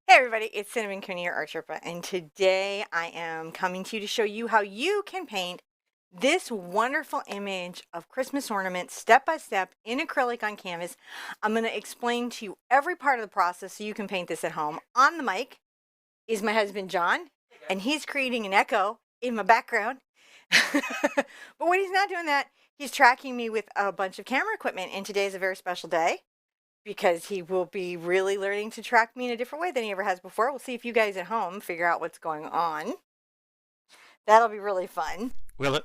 Hey everybody, it's Cinnamon Cooney, your Art Sherpa, and today I am coming to you to show you how you can paint this wonderful image of Christmas ornaments step by step in acrylic on canvas. I'm going to explain to you every part of the process so you can paint this at home. On the mic is my husband John, and he's creating an echo in my background. But when he's not doing that, he's tracking me with a bunch of camera equipment, and today is a very special day because he will be really learning to track me in a different way than he ever has before. We'll see if you guys at home figure out what's going on. That'll be really fun. Will it?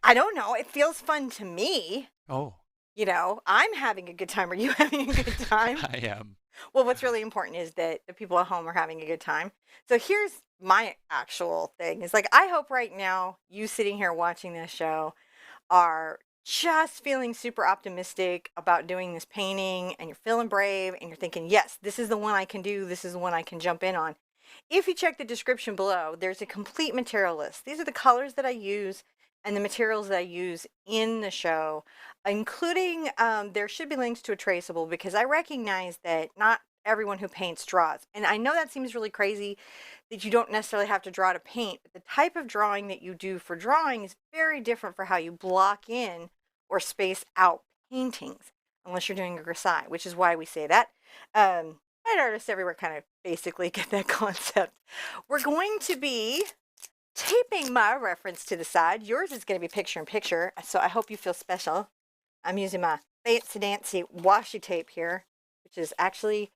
I don't know. It feels fun to me. Oh, I'm having a good time. Are you having a good time? I am. Well, what's really important is that the people at home are having a good time. So here's my actual thing. It's like, I hope right now you sitting here watching this show are just feeling super optimistic about doing this painting, and you're feeling brave and you're thinking, yes, this is the one I can do. This is the one I can jump in on. If you check the description below, there's a complete material list. These are the colors that I use and the materials that I use in the show, including there should be links to a traceable because I recognize that not everyone who paints draws. And I know that seems really crazy that you don't necessarily have to draw to paint, but the type of drawing that you do for drawing is very different for how you block in or space out paintings, unless you're doing a grisaille, which is why we say that. And artists everywhere kind of basically get that concept. We're going to be taping my reference to the side. Yours is going to be picture in picture, so I hope you feel special. I'm using my fancy dancy washi tape here, which is actually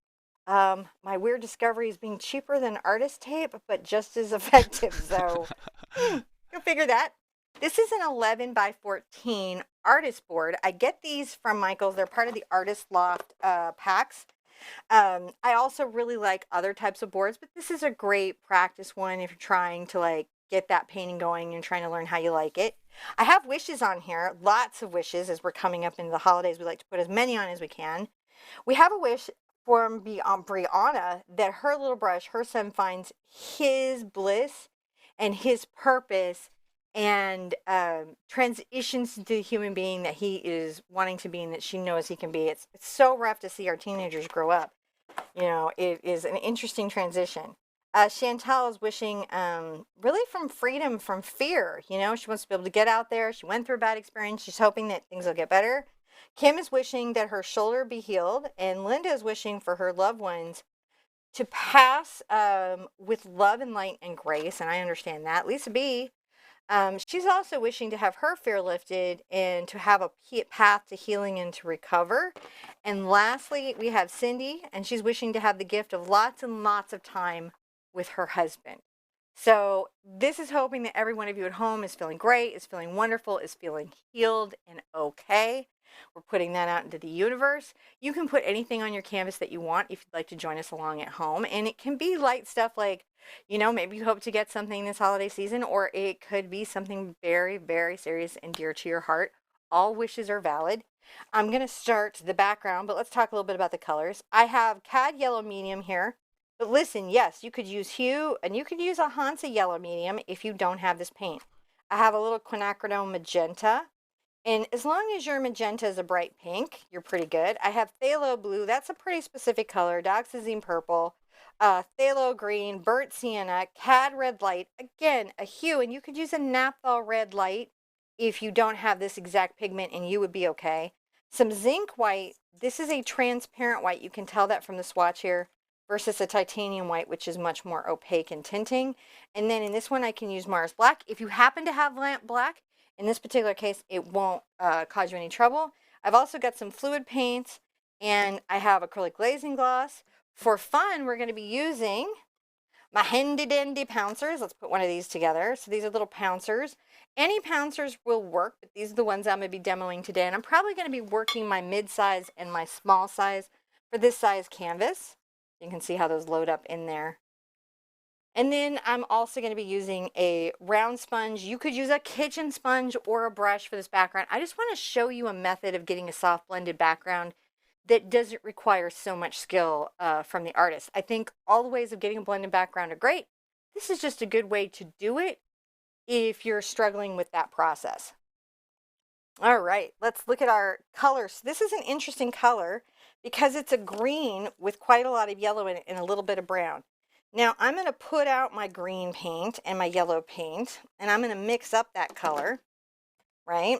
my weird discovery is being cheaper than artist tape, but just as effective. So go figure that. This is an 11 by 14 artist board. I get these from Michael's. They're part of the Artist Loft packs. I also really like other types of boards, but this is a great practice one if you're trying to like get that painting going and trying to learn how you like it. I have wishes on here, lots of wishes as we're coming up into the holidays. We like to put as many on as we can. We have a wish from Brianna that her little brush, her son finds his bliss and his purpose and transitions to the human being that he is wanting to be and that she knows he can be. It's so rough to see our teenagers grow up. It is an interesting transition. Chantal is wishing really from freedom from fear. She wants to be able to get out there. She went through a bad experience. She's hoping that things will get better. Kim is wishing that her shoulder be healed, and Linda is wishing for her loved ones to pass with love and light and grace, and I understand that. Lisa B, she's also wishing to have her fear lifted and to have a path to healing and to recover. And lastly, we have Cindy, and she's wishing to have the gift of lots and lots of time with her husband. So this is hoping that every one of you at home is feeling great, is feeling wonderful, is feeling healed and okay. We're putting that out into the universe. You can put anything on your canvas that you want if you'd like to join us along at home. And it can be light stuff like, maybe you hope to get something this holiday season, or it could be something very, very serious and dear to your heart. All wishes are valid. I'm going to start the background, but let's talk a little bit about the colors. I have Cad Yellow Medium here. But listen, yes, you could use hue, and you could use a Hansa Yellow Medium if you don't have this paint. I have a little quinacridone Magenta. And as long as your magenta is a bright pink, you're pretty good. I have phthalo blue. That's a pretty specific color. Dioxazine purple. Phthalo green. Burnt sienna. Cad red light. Again, a hue. And you could use a naphthol red light if you don't have this exact pigment, and you would be okay. Some zinc white. This is a transparent white. You can tell that from the swatch here. Versus a titanium white, which is much more opaque in tinting. And then in this one, I can use Mars Black. If you happen to have lamp black, in this particular case, it won't cause you any trouble. I've also got some fluid paints, and I have acrylic glazing gloss. For fun, we're going to be using my handy dandy pouncers. Let's put one of these together. So these are little pouncers. Any pouncers will work, but these are the ones I'm going to be demoing today. And I'm probably going to be working my mid-size and my small size for this size canvas. You can see how those load up in there. And then I'm also going to be using a round sponge. You could use a kitchen sponge or a brush for this background. I just want to show you a method of getting a soft blended background that doesn't require so much skill from the artist. I think all the ways of getting a blended background are great. This is just a good way to do it if you're struggling with that process. All right, let's look at our colors. This is an interesting color because it's a green with quite a lot of yellow in it and a little bit of brown. Now I'm going to put out my green paint and my yellow paint, and I'm going to mix up that color, right?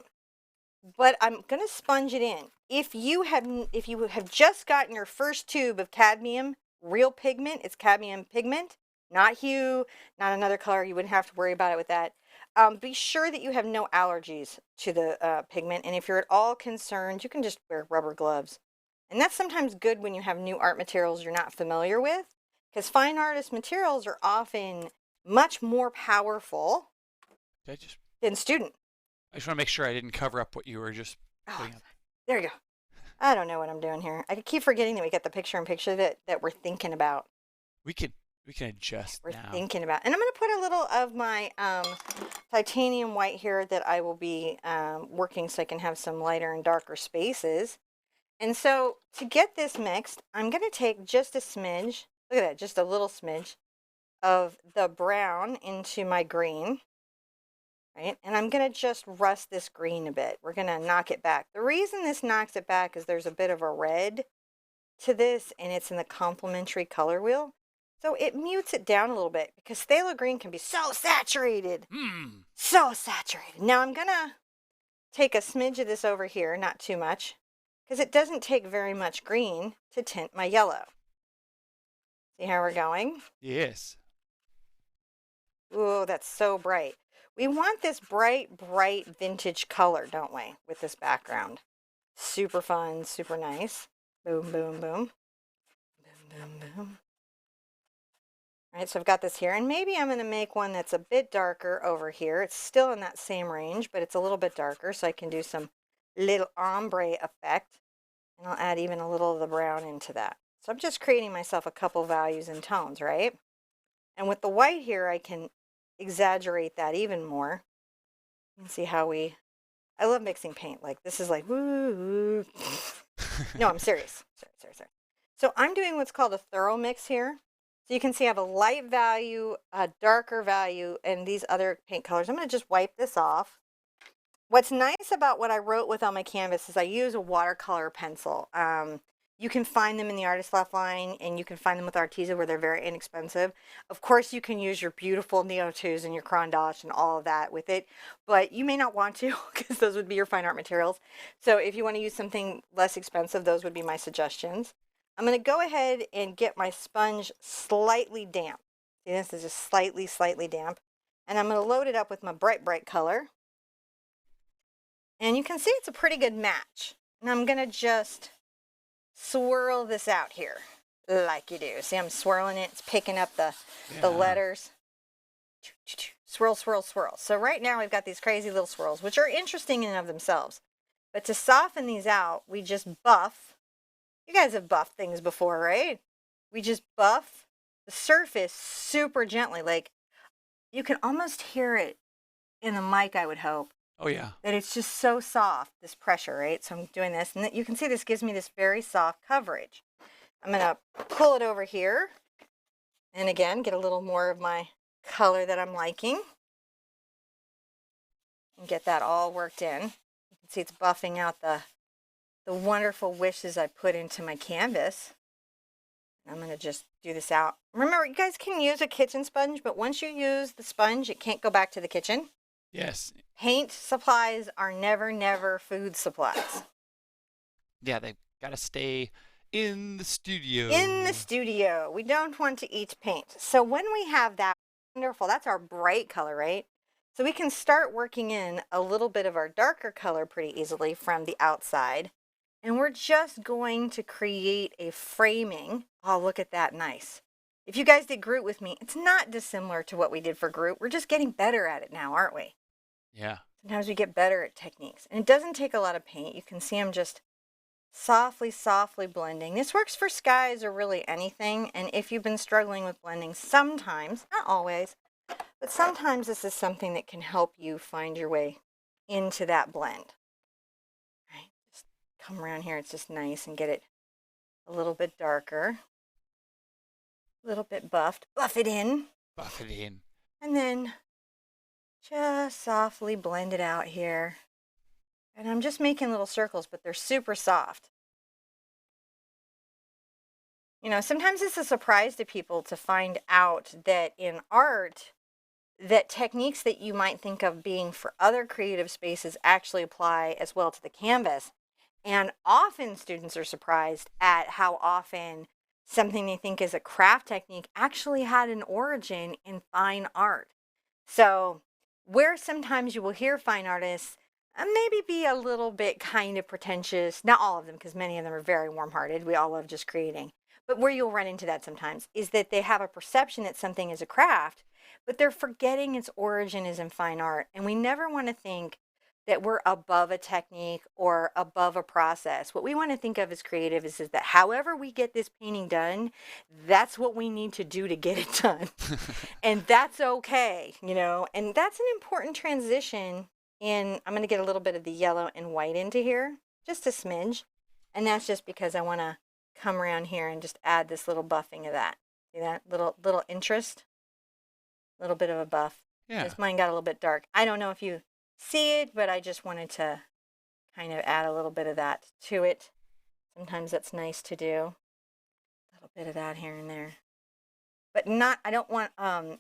But I'm going to sponge it in. If you have just gotten your first tube of cadmium, real pigment, it's cadmium pigment, not hue, not another color. You wouldn't have to worry about it with that. Be sure that you have no allergies to the pigment. And if you're at all concerned, you can just wear rubber gloves. And that's sometimes good when you have new art materials you're not familiar with, because fine artist materials are often much more powerful than student. I just want to make sure I didn't cover up what you were just putting up. There you go. I don't know what I'm doing here. I keep forgetting that we got the picture-in-picture that we're thinking about. We can adjust We're now. thinking about. And I'm going to put a little of my titanium white here that I will be working so I can have some lighter and darker spaces. And so to get this mixed, I'm going to take just a smidge, look at that, just a little smidge of the brown into my green. Right? And I'm going to just rust this green a bit. We're going to knock it back. The reason this knocks it back is there's a bit of a red to this, and it's in the complementary color wheel. So it mutes it down a little bit because phthalo green can be so saturated. So saturated. Now I'm going to take a smidge of this over here, not too much, because it doesn't take very much green to tint my yellow. See how we're going? Yes. Ooh, that's so bright. We want this bright, bright vintage color, don't we, with this background? Super fun, super nice. Boom, boom, boom. Boom, boom, boom. All right, so I've got this here, and maybe I'm going to make one that's a bit darker over here. It's still in that same range, but it's a little bit darker, so I can do some little ombre effect, and I'll add even a little of the brown into that. So I'm just creating myself a couple values and tones, right? And with the white here, I can exaggerate that even more. You can see how I love mixing paint. Like, this is like, woo. No, I'm serious. Sorry. So I'm doing what's called a thorough mix here. So you can see I have a light value, a darker value, and these other paint colors. I'm going to just wipe this off. What's nice about what I wrote with on my canvas is I use a watercolor pencil. You can find them in the Artist Left line, and you can find them with Arteza where they're very inexpensive. Of course, you can use your beautiful Neo-2s and your Crayon Dash and all of that with it, but you may not want to because those would be your fine art materials. So if you want to use something less expensive, those would be my suggestions. I'm going to go ahead and get my sponge slightly damp. See, this is just slightly damp. And I'm going to load it up with my bright color. And you can see it's a pretty good match. And I'm going to just swirl this out here like you do. See, I'm swirling it. It's picking up the letters. Swirl. So right now we've got these crazy little swirls, which are interesting in and of themselves. But to soften these out, we just buff. You guys have buffed things before, right? We just buff the surface super gently. Like, you can almost hear it in the mic, I would hope. Oh, yeah. That it's just so soft, this pressure, right? So I'm doing this, and you can see this gives me this very soft coverage. I'm going to pull it over here, and again, get a little more of my color that I'm liking, and get that all worked in. You can see it's buffing out the wonderful wishes I put into my canvas. I'm going to just do this out. Remember, you guys can use a kitchen sponge, but once you use the sponge, it can't go back to the kitchen. Yes. Paint supplies are never food supplies. Yeah, they've got to stay in the studio. In the studio. We don't want to eat paint. So when we have that wonderful, that's our bright color, right? So we can start working in a little bit of our darker color pretty easily from the outside. And we're just going to create a framing. Oh, look at that, nice. If you guys did Groot with me, it's not dissimilar to what we did for Groot. We're just getting better at it now, aren't we? Yeah. Sometimes we get better at techniques. And it doesn't take a lot of paint. You can see I'm just softly blending. This works for skies or really anything. And if you've been struggling with blending sometimes, not always, but sometimes this is something that can help you find your way into that blend. Right? Just come around here. It's just nice and get it a little bit darker. A little bit buffed. Buff it in. Buff it in. And then just softly blend it out here. And I'm just making little circles, but they're super soft. Sometimes it's a surprise to people to find out that in art, that techniques that you might think of being for other creative spaces actually apply as well to the canvas. And often students are surprised at how often something they think is a craft technique actually had an origin in fine art. So, where sometimes you will hear fine artists maybe be a little bit kind of pretentious, not all of them, because many of them are very warm hearted. We all love just creating. But where you'll run into that sometimes is that they have a perception that something is a craft, but they're forgetting its origin is in fine art. And we never want to think that we're above a technique or above a process. What we want to think of as creative is that however we get this painting done, that's what we need to do to get it done. And that's okay, and that's an important transition I'm going to get a little bit of the yellow and white into here, just a smidge. And that's just because I want to come around here and just add this little buffing of that. See that little interest? A little bit of a buff. Yeah. This mine got a little bit dark. I don't know if you see it, but I just wanted to kind of add a little bit of that to it. Sometimes that's nice to do. A little bit of that here and there. But I don't want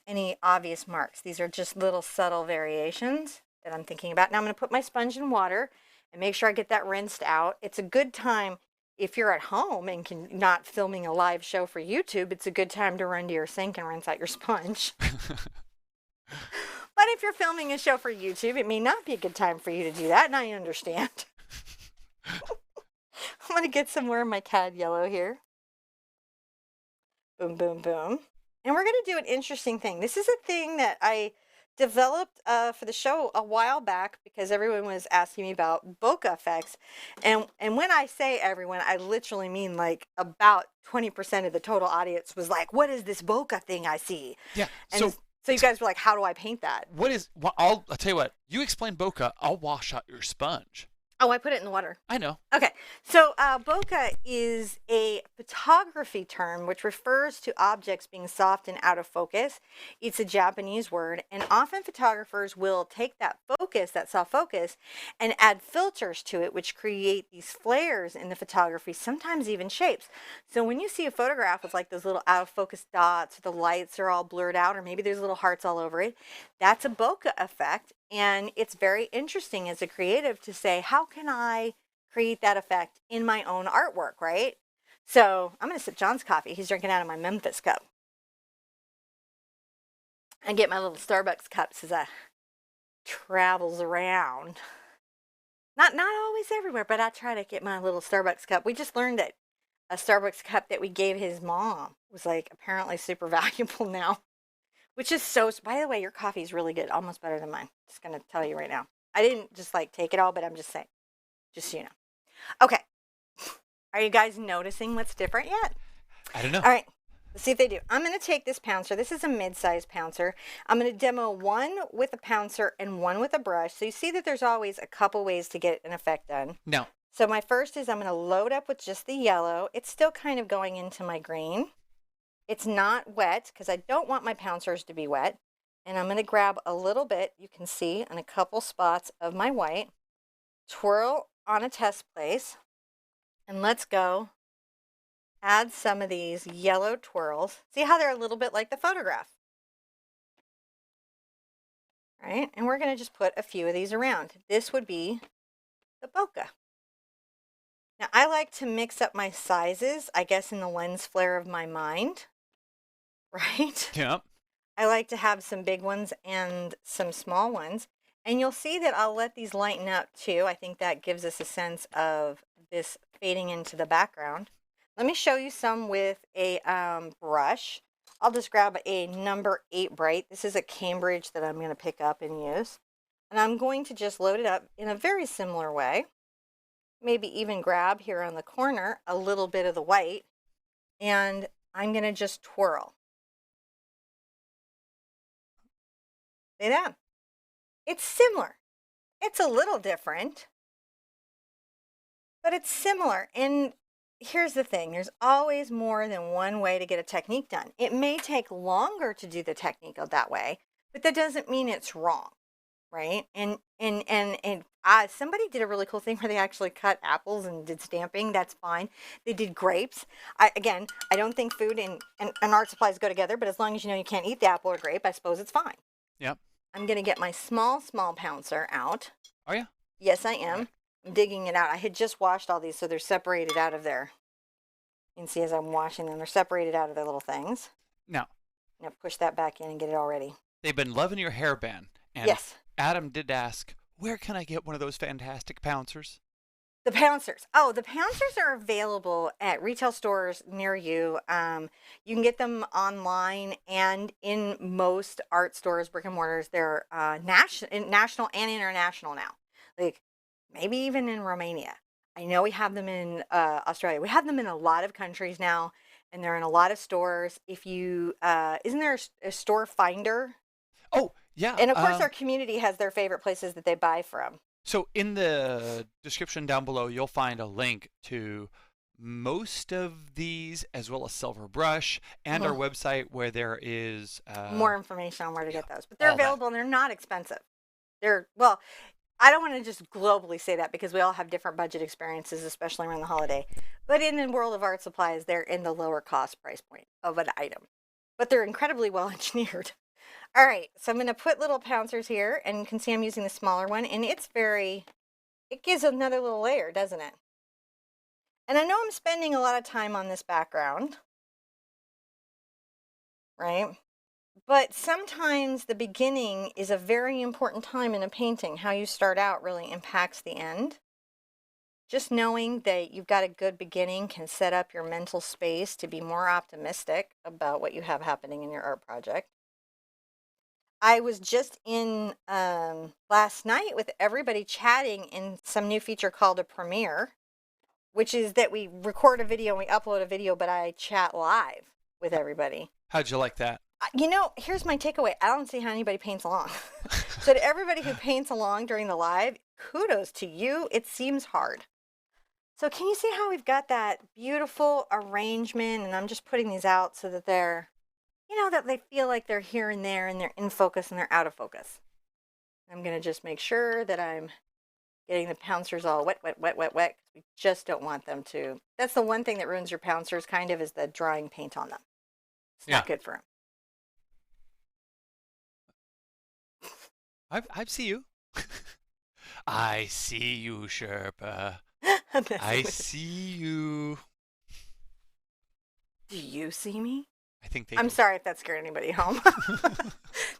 any obvious marks. These are just little subtle variations that I'm thinking about. Now I'm going to put my sponge in water and make sure I get that rinsed out. It's a good time if you're at home and not filming a live show for YouTube. It's a good time to run to your sink and rinse out your sponge. But if you're filming a show for YouTube, it may not be a good time for you to do that, and I understand. I'm going to get some more of my cad yellow here. Boom, boom, boom. And we're going to do an interesting thing. This is a thing that I developed for the show a while back because everyone was asking me about bokeh effects. And when I say everyone, I literally mean like about 20% of the total audience was like, what is this bokeh thing I see? Yeah. And so you guys were like, how do I paint that? I'll tell you what, you explain bokeh, I'll wash out your sponge. Oh, I put it in the water. I know. Okay. So bokeh is a photography term which refers to objects being soft and out of focus. It's a Japanese word, and often photographers will take that focus, that soft focus, and add filters to it, which create these flares in the photography, sometimes even shapes. So when you see a photograph with like those little out of focus dots, or the lights are all blurred out, or maybe there's little hearts all over it, that's a bokeh effect. And it's very interesting as a creative to say, how can I create that effect in my own artwork, right? So I'm going to sip John's coffee. He's drinking out of my Memphis cup. I get my little Starbucks cups as I travels around. Not always everywhere, but I try to get my little Starbucks cup. We just learned that a Starbucks cup that we gave his mom was like apparently super valuable now. Which is by the way, your coffee is really good. Almost better than mine. Just going to tell you right now. I didn't just like take it all, but I'm just saying. Just so you know. Okay. Are you guys noticing what's different yet? I don't know. All right. Let's see if they do. I'm going to take this pouncer. This is a mid-size pouncer. I'm going to demo one with a pouncer and one with a brush. So you see that there's always a couple ways to get an effect done. No. So my first is I'm going to load up with just the yellow. It's still kind of going into my green. It's not wet because I don't want my pouncers to be wet. And I'm going to grab a little bit, you can see, in a couple spots of my white, twirl on a test place, and let's go add some of these yellow twirls. See how they're a little bit like the photograph? Right? And we're going to just put a few of these around. This would be the bokeh. Now, I like to mix up my sizes, I guess, in the lens flare of my mind. Right? Yeah. I like to have some big ones and some small ones. And you'll see that I'll let these lighten up too. I think that gives us a sense of this fading into the background. Let me show you some with a brush. I'll just grab a number 8 bright. This is a Cambridge that I'm going to pick up and use. And I'm going to just load it up in a very similar way. Maybe even grab here on the corner a little bit of the white. And I'm going to just twirl. See that? It's similar. It's a little different, but it's similar. And here's the thing. There's always more than one way to get a technique done. It may take longer to do the technique that way, but that doesn't mean it's wrong. right? And somebody did a really cool thing where they actually cut apples and did stamping. That's fine. They did grapes. I don't think food and art supplies go together, but as long as you know you can't eat the apple or grape, I suppose it's fine. Yep. I'm gonna get my small pouncer out. Are you? Yes, I All am. right. I'm digging it out. I had just washed all these, so they're separated out of their. You can see as I'm washing them, they're separated out of their little things. Now, Now push that back in and get it all ready. they've been loving your hairband, and Yes. Adam did ask, where can I get one of those fantastic pouncers? The pouncers. Oh, the pouncers are available at retail stores near you. You can get them online and in most art stores, brick and mortars. They're national and international now. Like maybe even in Romania. I know we have them in Australia. We have them in a lot of countries now, and they're in a lot of stores. If you isn't there a store finder? Oh, yeah. And of course, our community has their favorite places that they buy from. So in the description down below, you'll find a link to most of these, as well as Silver Brush, and our website where there is more information on where to yeah, get those. But they're all that. available and they're not expensive. Well, I don't want to just globally say that because we all have different budget experiences, especially around the holiday. But in the world of art supplies, they're in the lower cost price point of an item. But they're incredibly well engineered. All right, so I'm going to put little pouncers here, and you can see I'm using the smaller one, and it gives another little layer, doesn't it? And I know I'm spending a lot of time on this background, right? But sometimes the beginning is a very important time in a painting. How you start out really impacts the end. Just knowing that you've got a good beginning can set up your mental space to be more optimistic about what you have happening in your art project. I was just in last night with everybody chatting in some new feature called a premiere, which is that we record a video and we upload a video, but I chat live with everybody. How'd you like that? Here's my takeaway. I don't see how anybody paints along. So to everybody who paints along during the live, kudos to you. It seems hard. So can you see how we've got that beautiful arrangement? And I'm just putting these out so that they're, that they feel like they're here and there and they're in focus and they're out of focus. I'm going to just make sure that I'm getting the pouncers all wet, wet, wet, wet, wet. We just don't want them to. That's the one thing that ruins your pouncers kind of is the drying paint on them. It's not good for them. I see you. I see you, Sherpa. I see you. Do you see me? I think they I'm do. sorry if that scared anybody home.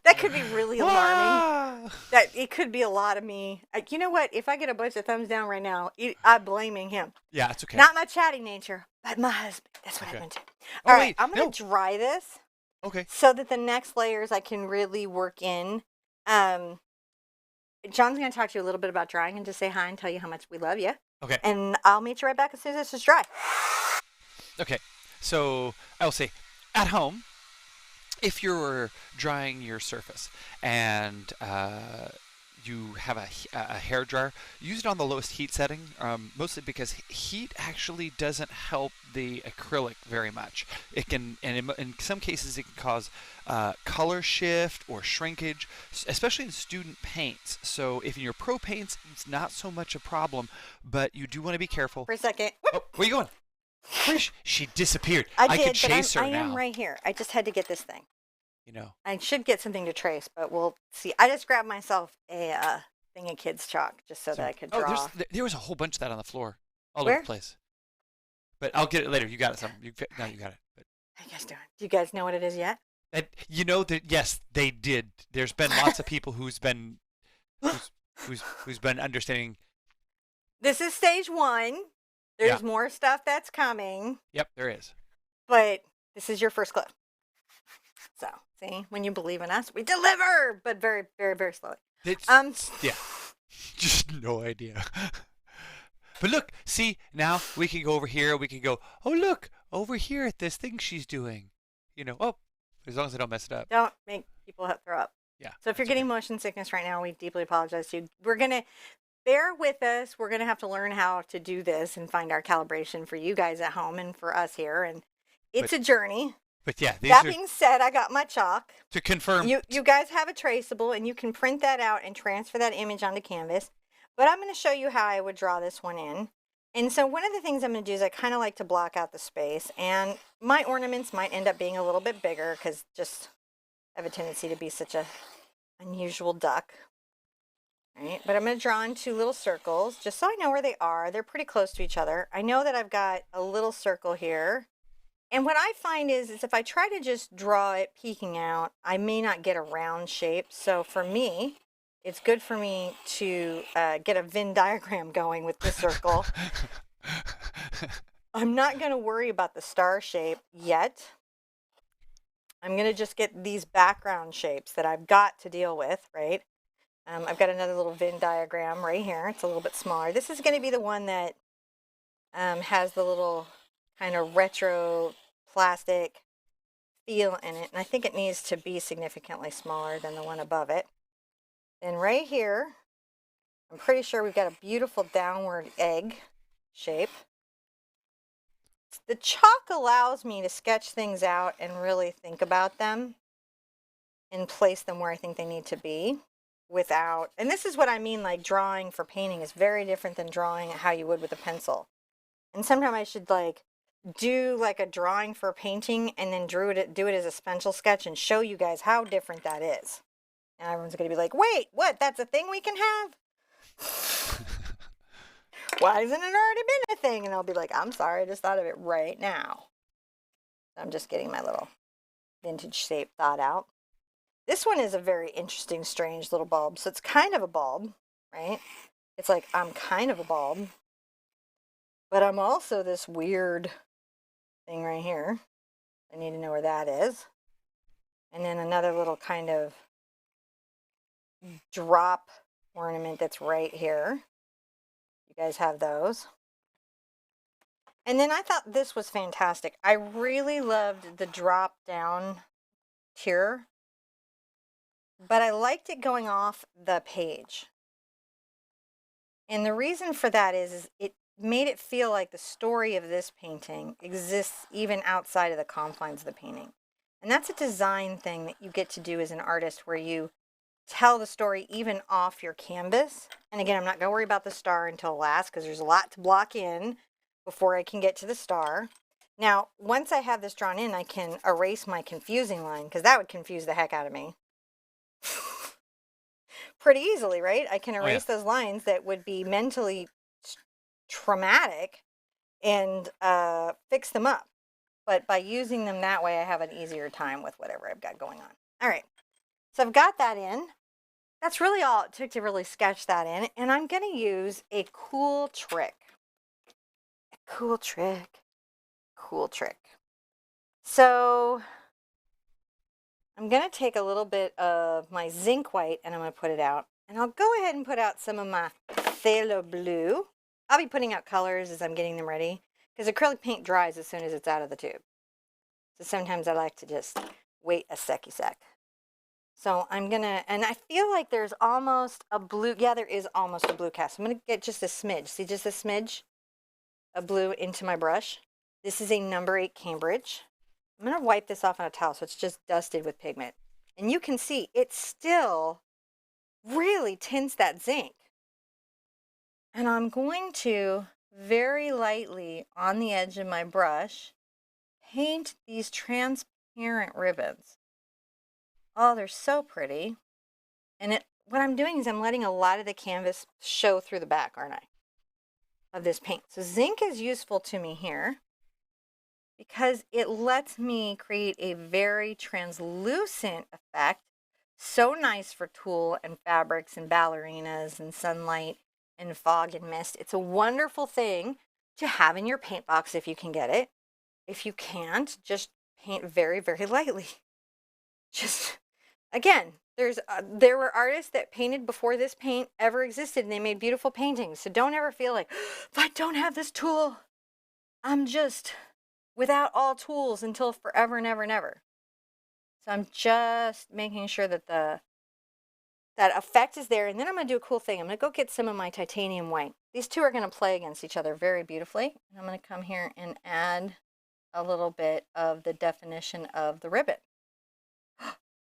That could be really alarming. That it could be a lot of me. You know what? If I get a bunch of thumbs down right now, I'm blaming him. Yeah, it's okay. Not my chatting nature, but my husband. That's what I meant to. Oh, All right, wait, I'm going to dry this. Okay. So that the next layers I can really work in. John's going to talk to you a little bit about drying and just say hi and tell you how much we love you. Okay. And I'll meet you right back as soon as this is dry. Okay. So I will say, at home, if you're drying your surface and you have a hair dryer, use it on the lowest heat setting, mostly because heat actually doesn't help the acrylic very much. It can, and in some cases, it can cause color shift or shrinkage, especially in student paints. So if in your pro paints, it's not so much a problem, but you do want to be careful. For a second. Oh, where are you going? She disappeared. I could did, chase but her now. I am right here. I just had to get this thing. I should get something to trace, but we'll see. I just grabbed myself a thing of kids chalk just so that I could draw. There was a whole bunch of that on the floor, all Where? over the place. But I'll get it later. You got it. Now you got it. But How you guys doing? Do you guys know what it is yet? that yes, they did. There's been lots of people who's been understanding. This is stage 1. There's more stuff that's coming. Yep, there is. But this is your first clue. So, see, when you believe in us, we deliver, but very, very, very slowly. Yeah, just no idea. But look, see, now we can go over here. We can go, oh, look, over here at this thing she's doing. As long as I don't mess it up. Don't make people throw up. Yeah. So if you're getting motion sickness right now, we deeply apologize to you. We're going to bear with us. We're going to have to learn how to do this and find our calibration for you guys at home and for us here. And it's a journey. But yeah, these That are being said, I got my chalk. to confirm. You guys have a traceable, and you can print that out and transfer that image onto canvas. But I'm going to show you how I would draw this one in. And so one of the things I'm going to do is I kind of like to block out the space. And my ornaments might end up being a little bit bigger because just I have a tendency to be such a unusual duck. Right? But I'm going to draw in two little circles just so I know where they are. They're pretty close to each other. I know that I've got a little circle here. And what I find is if I try to just draw it peeking out, I may not get a round shape. So for me, it's good for me to get a Venn diagram going with this circle. I'm not going to worry about the star shape yet. I'm going to just get these background shapes that I've got to deal with, right? I've got another little Venn diagram right here. It's a little bit smaller. This is going to be the one that has the little kind of retro plastic feel in it. And I think it needs to be significantly smaller than the one above it. Then right here, I'm pretty sure we've got a beautiful downward egg shape. The chalk allows me to sketch things out and really think about them and place them where I think they need to be without, and this is what I mean, like drawing for painting is very different than drawing how you would with a pencil. And sometimes I should like do like a drawing for a painting and then do it as a pencil sketch and show you guys how different that is. And everyone's going to be like, wait, what? That's a thing we can have? Why hasn't it already been a thing? And I'll be like, I'm sorry, I just thought of it right now. I'm just getting my little vintage shape thought out. This one is a very interesting, strange little bulb. So it's kind of a bulb, right? It's like I'm kind of a bulb, but I'm also this weird thing right here. I need to know where that is. And then another little kind of drop ornament that's right here. You guys have those. And then I thought this was fantastic. I really loved the drop down here, but I liked it going off the page. And the reason for that is it made it feel like the story of this painting exists even outside of the confines of the painting. And that's a design thing that you get to do as an artist where you tell the story even off your canvas. And again, I'm not going to worry about the star until last because there's a lot to block in before I can get to the star. Now, once I have this drawn in, I can erase my confusing line because that would confuse the heck out of me. Pretty easily, right? I can erase those lines that would be mentally traumatic and fix them up. But by using them that way, I have an easier time with whatever I've got going on. All right. So I've got that in. That's really all it took to really sketch that in. And I'm going to use a cool trick. A cool trick. Cool trick. So I'm going to take a little bit of my zinc white and I'm going to put it out. And I'll go ahead and put out some of my phthalo blue. I'll be putting out colors as I'm getting them ready because acrylic paint dries as soon as it's out of the tube. So sometimes I like to just wait a sec. So I'm going to, and I feel like there's almost a blue, yeah, there is almost a blue cast. I'm going to get just a smidge. See, just a smidge of blue into my brush. This is a number 8 Cambridge. I'm going to wipe this off on a towel so it's just dusted with pigment. And you can see it still really tints that zinc. And I'm going to very lightly on the edge of my brush paint these transparent ribbons. Oh, they're so pretty. And what I'm doing is I'm letting a lot of the canvas show through the back, aren't I, of this paint. So zinc is useful to me here because it lets me create a very translucent effect. So nice for tulle and fabrics and ballerinas and sunlight and fog and mist. It's a wonderful thing to have in your paint box if you can get it. If you can't, just paint very, very lightly. Just, again, there were artists that painted before this paint ever existed and they made beautiful paintings. So don't ever feel like, if I don't have this tool, I'm just without all tools until forever and ever and ever. So I'm just making sure that that effect is there. And then I'm going to do a cool thing. I'm going to go get some of my titanium white. These two are going to play against each other very beautifully. And I'm going to come here and add a little bit of the definition of the ribbon.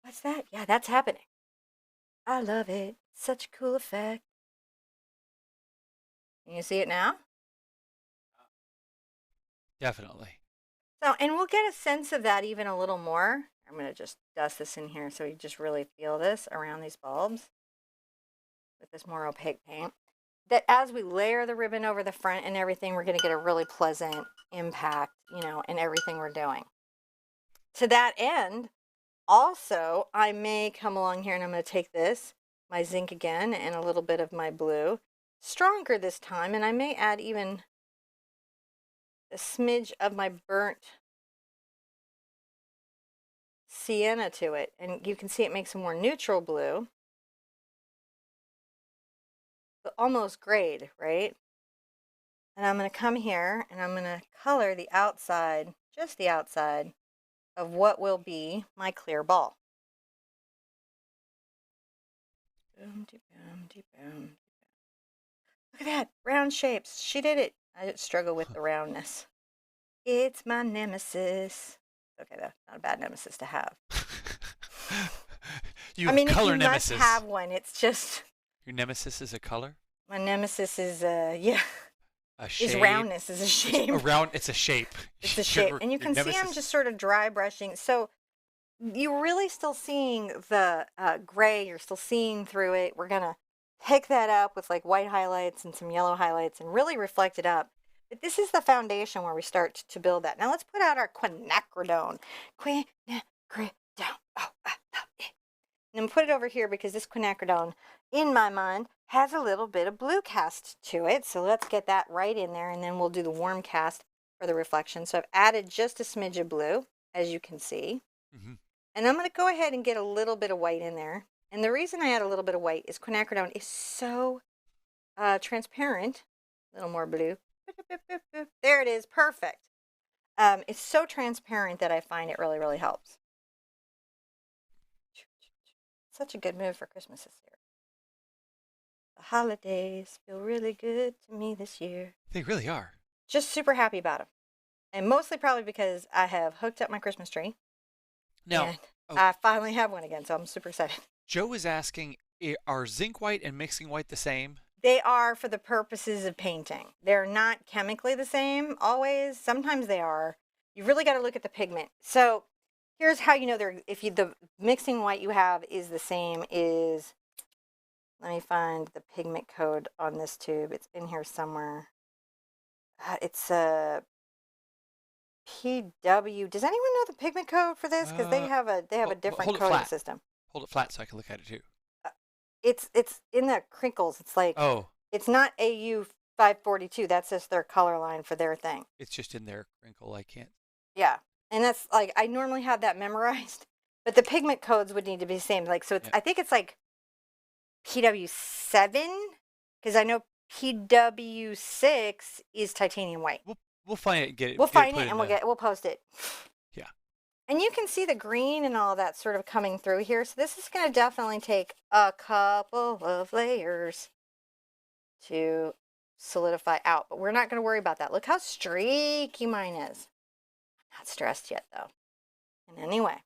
What's that? Yeah, that's happening. I love it. Such a cool effect. Can you see it now? Definitely. So, and we'll get a sense of that even a little more. I'm going to just dust this in here so you just really feel this around these bulbs with this more opaque paint. That as we layer the ribbon over the front and everything, we're going to get a really pleasant impact, you know, in everything we're doing. To that end, also, I may come along here and I'm going to take this, my zinc again, and a little bit of my blue, stronger this time, and I may add even a smidge of my burnt sienna to it. And you can see it makes a more neutral blue, but almost grayed, right? And I'm going to come here and I'm going to color the outside, just the outside, of what will be my clear ball. Boom, de boom, de boom. Look at that, round shapes. She did it. I just struggle with the roundness. It's my nemesis. Okay, that's not a bad nemesis to have. You I have mean, if color you nemesis. must have one, it's just Your nemesis is a color? my nemesis is yeah. A shape. Is roundness is a shape. It's a shape. It's a shape, and you can see I'm just sort of dry brushing. So you're really still seeing the gray. You're still seeing through it. We're gonna pick that up with like white highlights and some yellow highlights and really reflect it up. But this is the foundation where we start to build that. Now let's put out our quinacridone. Quinacridone. Oh, I love it. And then put it over here because this quinacridone, in my mind, has a little bit of blue cast to it. So let's get that right in there, and then we'll do the warm cast for the reflection. So I've added just a smidge of blue, as you can see. Mm-hmm. And I'm going to go ahead and get a little bit of white in there. And the reason I add a little bit of white is quinacridone is so transparent. A little more blue. There it is. Perfect. It's so transparent that I find it really, really helps. Such a good mood for Christmas this year. The holidays feel really good to me this year. They really are. Just super happy about them. And mostly probably because I have hooked up my Christmas tree. Now, and I finally have one again, so I'm super excited. Joe is asking, are zinc white and mixing white the same? They are for the purposes of painting. They're not chemically the same always. Sometimes they are. You really got to look at the pigment. So here's how you know the mixing white you have is the same is, let me find the pigment code on this tube. It's in here somewhere. It's a PW. Does anyone know the pigment code for this? Because they have a different coding system. Hold it flat so I can look at it too. It's in the crinkles. It's like, oh, it's not AU 542. That's just their color line for their thing. It's just in their crinkle. I can't. Yeah, and that's like, I normally have that memorized, but the pigment codes would need to be the same. Like, so it's, I think it's like PW7, because I know PW6 is titanium white. We'll find it. We'll find it and we'll post it. Yeah. And you can see the green and all that sort of coming through here. So this is going to definitely take a couple of layers to solidify out. But we're not going to worry about that. Look how streaky mine is. I'm not stressed yet, though. In any way.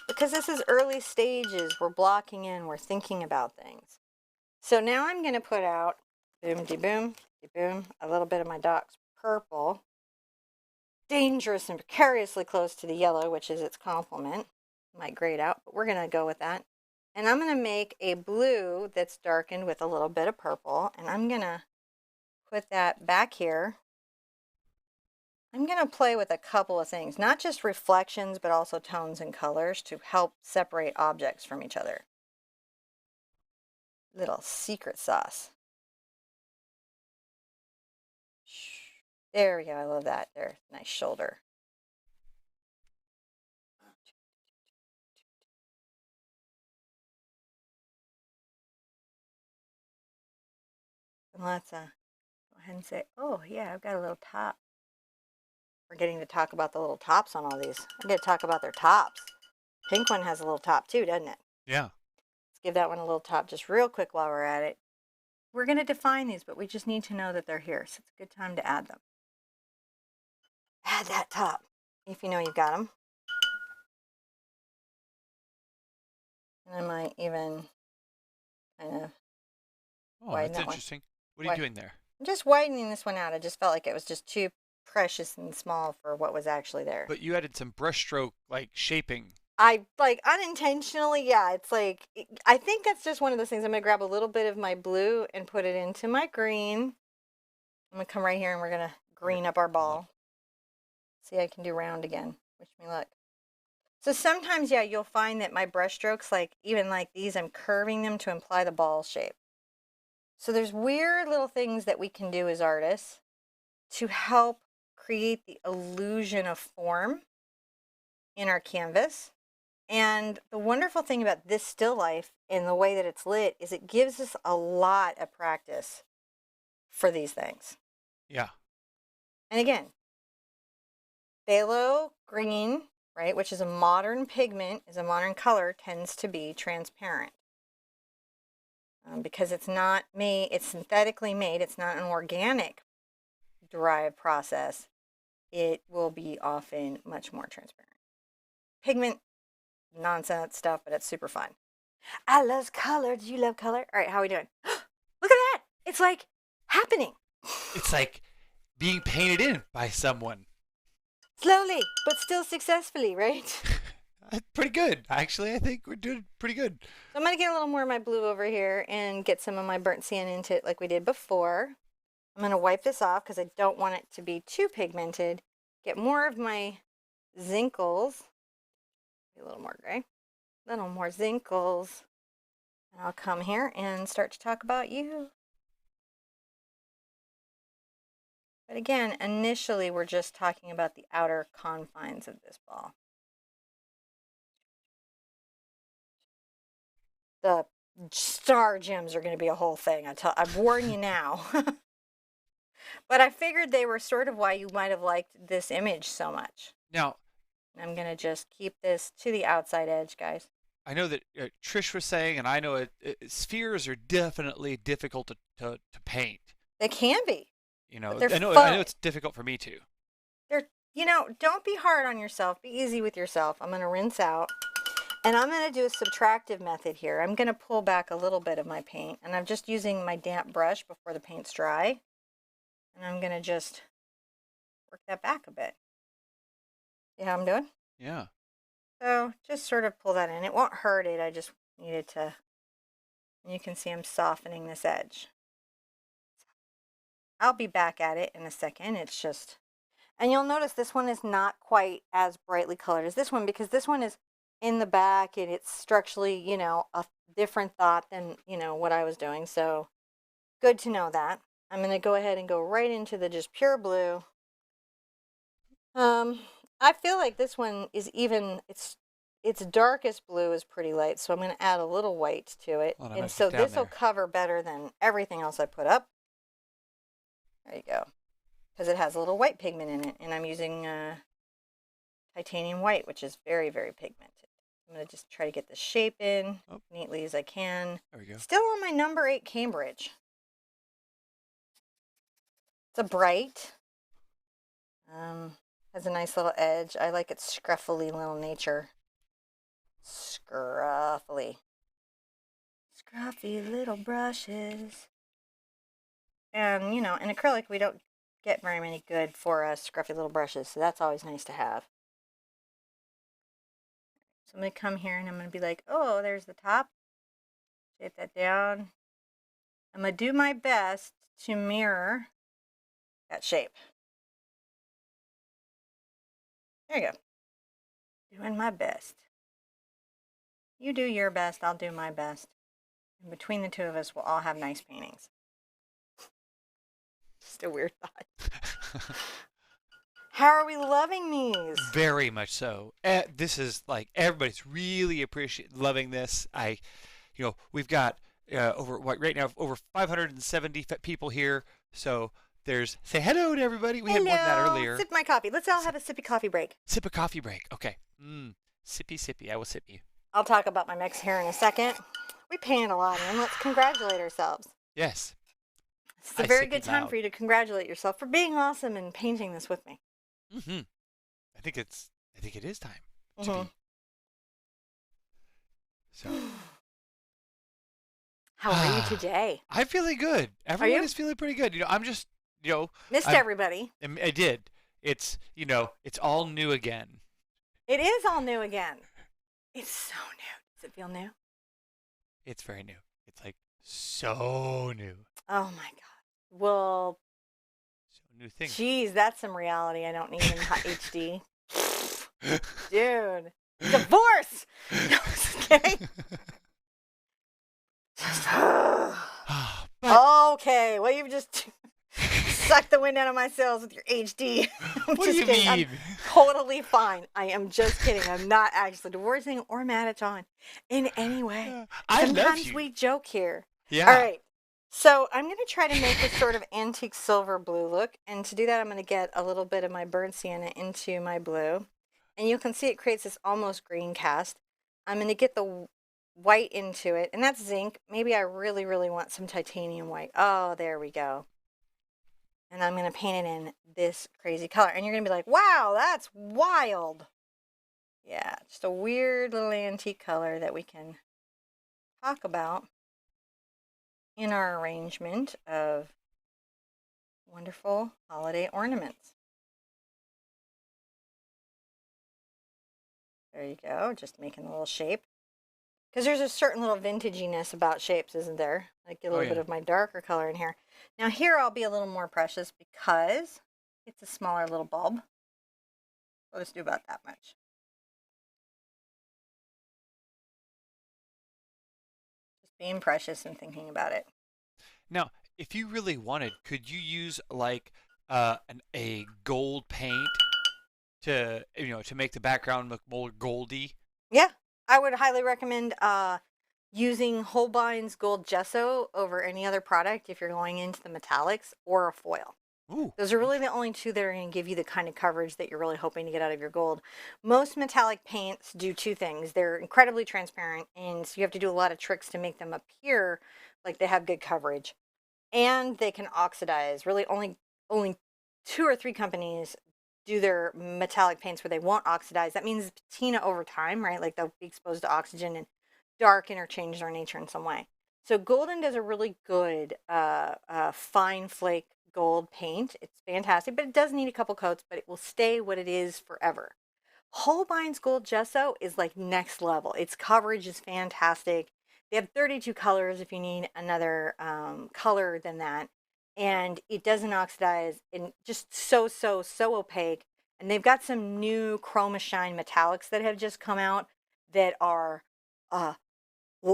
Because this is early stages. We're blocking in. We're thinking about things. So now I'm going to put out, boom, de-boom, de-boom, a little bit of my Doc's purple. Dangerous and precariously close to the yellow, which is its complement. Might grade out, but we're going to go with that. And I'm going to make a blue that's darkened with a little bit of purple. And I'm going to put that back here. I'm going to play with a couple of things, not just reflections, but also tones and colors to help separate objects from each other. Little secret sauce. There we go. I love that. There, nice shoulder. And let's go ahead and say, oh yeah, I've got a little top. Forgetting to talk about the little tops on all these. I'm going to talk about their tops. Pink one has a little top too, doesn't it? Yeah. Let's give that one a little top just real quick while we're at it. we're going to define these, but we just need to know that they're here. So it's a good time to add them. Add that top, if you know you've got them. And I might even kind of Oh, widen that's that one. interesting. What are you doing there? I'm just widening this one out. I just felt like it was just too precious and small for what was actually there. But you added some brushstroke like shaping. I like unintentionally, yeah. It's like, I think that's just one of those things. I'm going to grab a little bit of my blue and put it into my green. I'm going to come right here and we're going to green up our ball. See, I can do round again. Wish me luck. So sometimes, yeah, you'll find that my brush strokes, like even like these, I'm curving them to imply the ball shape. So there's weird little things that we can do as artists to help create the illusion of form in our canvas. And the wonderful thing about this still life and the way that it's lit is it gives us a lot of practice for these things. Yeah. And again, phthalo green, right, which is a modern pigment, is a modern color, tends to be transparent. Because it's not made, it's synthetically made, it's not an organic derived process, it will be often much more transparent. Pigment, nonsense stuff, but it's super fun. I love color. Do you love color? All right, how are we doing? Look at that. It's like happening. It's like being painted in by someone. Slowly, but still successfully, right? Pretty good. Actually, I think we're doing pretty good. So I'm going to get a little more of my blue over here and get some of my burnt sienna into it like we did before. I'm going to wipe this off because I don't want it to be too pigmented. Get more of my zinkles. A little more gray. A little more zinkles. And I'll come here and start to talk about you. But again, initially we're just talking about the outer confines of this ball. The star gems are going to be a whole thing. I warn you now. But I figured they were sort of why you might have liked this image so much. Now, I'm going to just keep this to the outside edge, guys. I know that Trish was saying, and I know spheres are definitely difficult to paint. They can be. You know, they're I know fun. it's difficult for me too. Don't be hard on yourself. Be easy with yourself. I'm going to rinse out. And I'm going to do a subtractive method here. I'm going to pull back a little bit of my paint. And I'm just using my damp brush before the paint's dry. And I'm going to just work that back a bit. See how I'm doing? Yeah. So just sort of pull that in. It won't hurt it. I just needed to. And you can see I'm softening this edge. I'll be back at it in a second. It's just. And you'll notice this one is not quite as brightly colored as this one because this one is in the back and it's structurally, a different thought than, what I was doing. So good to know that. I'm going to go ahead and go right into the just pure blue. I feel like this one is even, its darkest blue is pretty light. So I'm going to add a little white to it. And so this will cover better than everything else I put up. There you go. Because it has a little white pigment in it. And I'm using titanium white, which is very, very pigmented. I'm going to just try to get the shape in neatly as I can. There we go. Still on my number 8 Cambridge. It's a bright. Has a nice little edge. I like its scruffy little nature. Scruffy. Scruffy little brushes. And, in acrylic, we don't get very many good for scruffy little brushes, so that's always nice to have. So I'm going to come here and I'm going to be like, oh, there's the top. Shape that down. I'm going to do my best to mirror that shape. There you go. Doing my best. You do your best, I'll do my best. And between the two of us, we'll all have nice paintings. Just a weird thought. How are we loving these? Very much so. This is like everybody's really loving this. We've got right now over 570 people here. So say hello to everybody. We had more than that earlier. Sip my coffee. Let's all have a sippy coffee break. Sip a coffee break. Okay. Sippy. I will sip you. I'll talk about my mix here in a second. We painted a lot, and let's congratulate ourselves. Yes. It's a I very second good time loud. for you to congratulate yourself for being awesome and painting this with me. Hmm. I think it is time to Mm-hmm. be. So, How are you today? I'm feeling good. Are Everyone you? is feeling pretty good. I'm just, you know, Missed I'm, everybody. I did. It's, it's all new again. It is all new again. It's so new. Does it feel new? It's very new. It's like so new. Oh my God. Well, So new things. geez, that's some reality I don't need in HD. Dude. Divorce! No, just kidding. But Okay, well, you've just sucked the wind out of my sails with your HD. I'm what do just you kidding. I'm mean? totally fine. I am just kidding. I'm not actually divorcing or mad at John in any way. I love Sometimes you. we joke here. All Yeah. right. So I'm going to try to make this sort of antique silver blue look. And to do that, I'm going to get a little bit of my burnt sienna into my blue. And you can see it creates this almost green cast. I'm going to get the white into it. And that's zinc. Maybe I really, really want some titanium white. Oh, there we go. And I'm going to paint it in this crazy color. And you're going to be like, wow, that's wild. Yeah, just a weird little antique color that we can talk about in our arrangement of wonderful holiday ornaments. There you go, just making a little shape. Because there's a certain little vintaginess about shapes, isn't there? Like a Oh little bit yeah. of my darker color in here. Now here I'll be a little more precious because it's a smaller little bulb. We'll just do about that much. Just being precious and thinking about it. Now, if you really wanted, could you use like a gold paint to to make the background look more goldy? Yeah, I would highly recommend using Holbein's gold gesso over any other product if you're going into the metallics, or a foil. Ooh. Those are really the only two that are going to give you the kind of coverage that you're really hoping to get out of your gold. Most metallic paints do two things. They're incredibly transparent, and so you have to do a lot of tricks to make them appear like they have good coverage. And they can oxidize. Really, only two or three companies do their metallic paints where they won't oxidize. That means patina over time, right? Like they'll be exposed to oxygen and dark interchange their nature in some way. So Golden does a really good fine flake gold paint. It's fantastic, but it does need a couple coats, but it will stay what it is forever. Holbein's Gold Gesso is like next level. Its coverage is fantastic. They have 32 colors if you need another color than that. And it doesn't oxidize and just so opaque. And they've got some new Chroma Shine metallics that have just come out that are uh,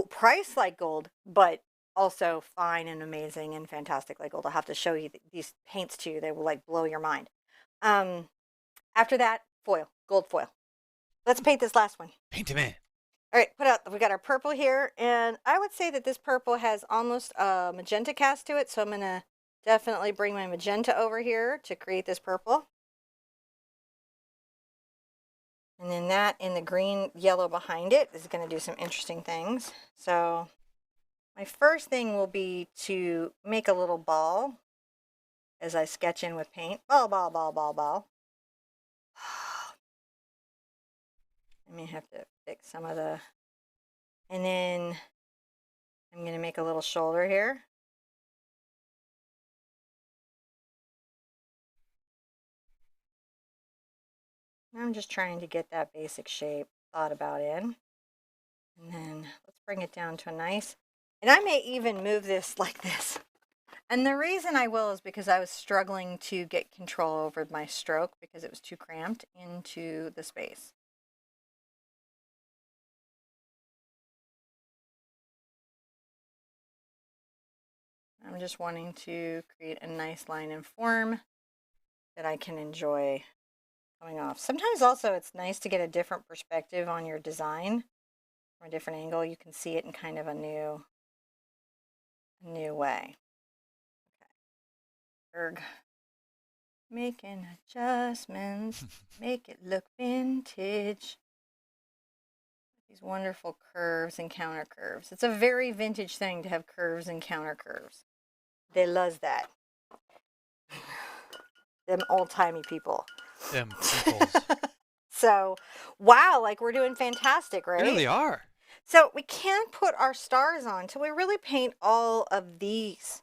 priced like gold, but also fine and amazing and fantastic like gold. I'll have to show you these paints to you. They will like blow your mind. Um, After that, foil, gold foil. Let's paint this last one. Paint him in. All right, put out. We got our purple here, and I would say that this purple has almost a magenta cast to it, so I'm gonna definitely bring my magenta over here to create this purple. And then that in the green yellow behind it is going to do some interesting things. So my first thing will be to make a little ball as I sketch in with paint. Ball, ball, ball, ball, ball. I may have to fix some of the... And then I'm going to make a little shoulder here. I'm just trying to get that basic shape thought about in. And then let's bring it down to a nice... And I may even move this like this. And the reason I will is because I was struggling to get control over my stroke because it was too cramped into the space. I'm just wanting to create a nice line and form that I can enjoy coming off. Sometimes also it's nice to get a different perspective on your design from a different angle. You can see it in kind of a new way. Okay. Erg. Making adjustments, make it look vintage. These wonderful curves and counter curves. It's a very vintage thing to have curves and counter curves. They loves that. Them old-timey people. Them peoples. So, wow, like we're doing fantastic, We right? really are. So we can't put our stars on till we really paint all of these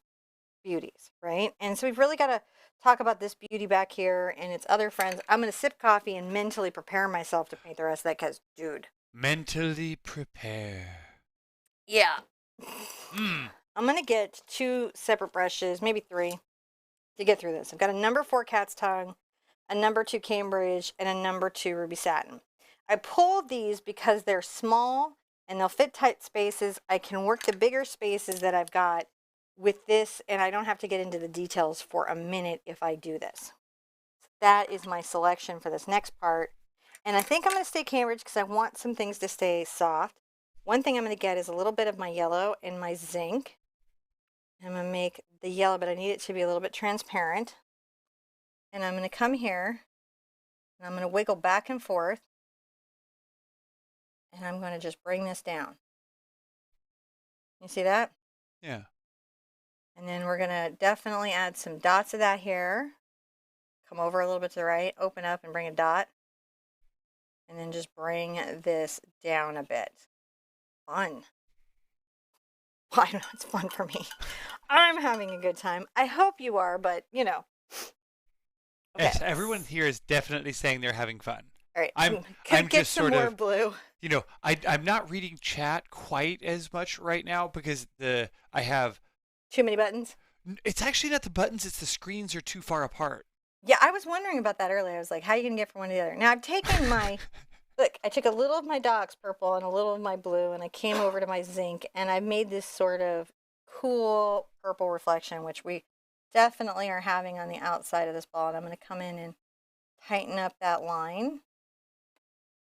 beauties, right? And so we've really got to talk about this beauty back here and its other friends. I'm going to sip coffee and mentally prepare myself to paint the rest of that because, dude. Mentally prepare. Yeah. Mm. I'm going to get 2 separate brushes, maybe 3, to get through this. I've got a number 4 cat's tongue, a number 2 Cambridge, and a number 2 Ruby Satin. I pulled these because they're small and they'll fit tight spaces. I can work the bigger spaces that I've got with this, and I don't have to get into the details for a minute if I do this. That is my selection for this next part. And I think I'm going to stay Cambridge because I want some things to stay soft. One thing I'm going to get is a little bit of my yellow and my zinc. I'm going to make the yellow, but I need it to be a little bit transparent. And I'm going to come here, and I'm going to wiggle back and forth. And I'm going to just bring this down. You see that? Yeah. And then we're going to definitely add some dots of that here. Come over a little bit to the right, open up and bring a dot. And then just bring this down a bit. Fun. Well, I know it's fun for me. I'm having a good time. I hope you are, but you know. Okay. Yes, everyone here is definitely saying they're having fun. All right, I'm get just some sort more of blue. You know, I'm not reading chat quite as much right now because I have too many buttons. It's actually not the buttons; it's the screens are too far apart. Yeah, I was wondering about that earlier. I was like, how are you gonna get from one to the other? Now I've taken my look. I took a little of my Doc's purple and a little of my blue, and I came over to my zinc, and I made this sort of cool purple reflection, which we definitely are having on the outside of this ball. And I'm going to come in and tighten up that line.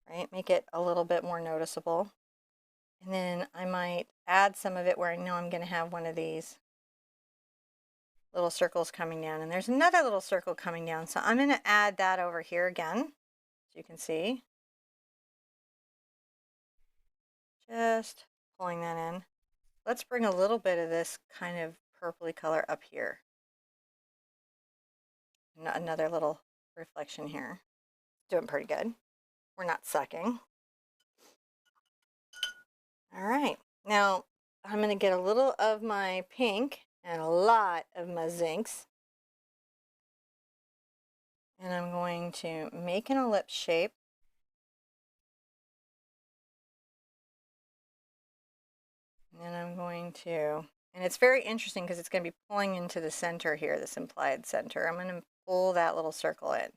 Right, make it a little bit more noticeable. And then I might add some of it where I know I'm going to have one of these little circles coming down. And there's another little circle coming down. So I'm going to add that over here again, as you can see. Just pulling that in. Let's bring a little bit of this kind of purpley color up here. Another little reflection here. Doing pretty good. We're not sucking. All right, now I'm going to get a little of my pink and a lot of my zincs. And I'm going to make an ellipse shape. And then I'm going to, and it's very interesting because it's going to be pulling into the center here, this implied center. I'm going to pull that little circle in.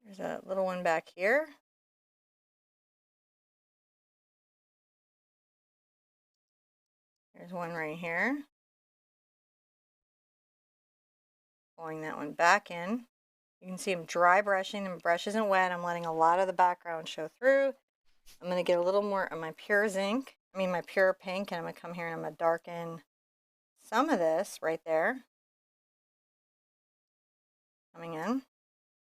There's a little one back here. There's one right here. Pulling that one back in. You can see I'm dry brushing, and my brush isn't wet. I'm letting a lot of the background show through. I'm going to get a little more of my pure zinc, my pure pink, and I'm going to come here and I'm going to darken some of this right there. Coming in.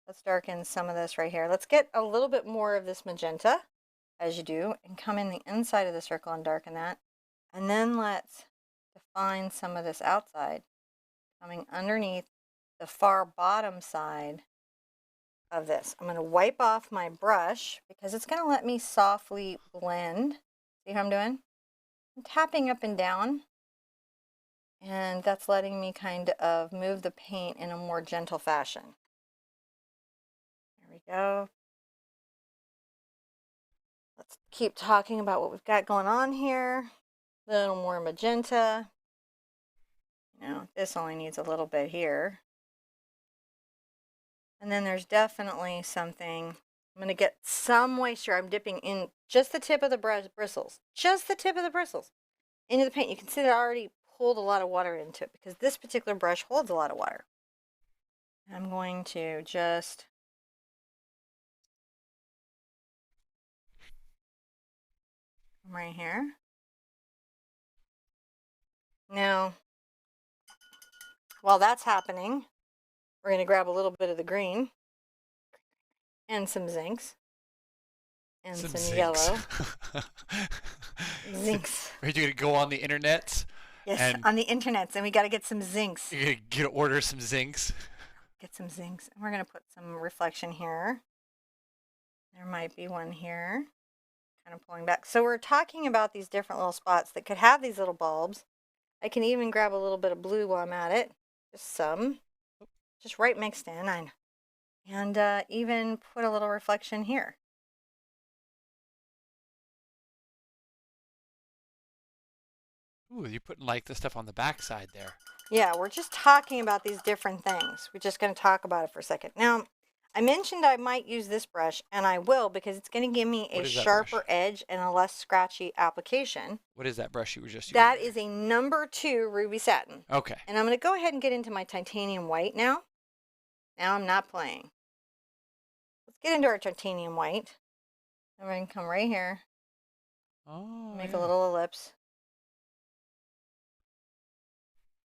Let's darken some of this right here. Let's get a little bit more of this magenta, as you do, and come in the inside of the circle and darken that. And then let's define some of this outside, coming underneath the far bottom side of this. I'm going to wipe off my brush because it's going to let me softly blend. See how I'm doing? I'm tapping up and down, and that's letting me kind of move the paint in a more gentle fashion. There we go. Let's keep talking about what we've got going on here. A little more magenta. This only needs a little bit here. And then there's definitely something. I'm going to get some moisture. I'm dipping in just the tip of the bristles. Just the tip of the bristles into the paint. You can see that I already pulled a lot of water into it because this particular brush holds a lot of water. I'm going to just come right here. Now, while that's happening, we're going to grab a little bit of the green and some zincs and some yellow. Zincs. Are you going to go on the internet Yes, And on the internets, and we got to get some zincs. you get order some zincs. Get some zincs. And we're going to put some reflection here. There might be one here. Kind of pulling back. So we're talking about these different little spots that could have these little bulbs. I can even grab a little bit of blue while I'm at it. Just some. Just right mixed in. And even put a little reflection here. Ooh, you're putting like the stuff on the back side there. Yeah, we're just talking about these different things. We're just going to talk about it for a second. Now, I mentioned I might use this brush, and I will because it's going to give me a What is that brush? sharper edge and a less scratchy application. What is that brush you were just using? That is a number 2 Ruby Satin. Okay. And I'm going to go ahead and get into my titanium white now. Now I'm not playing. Let's get into our titanium white. And we're going to come right here. Oh, Make yeah. a little ellipse.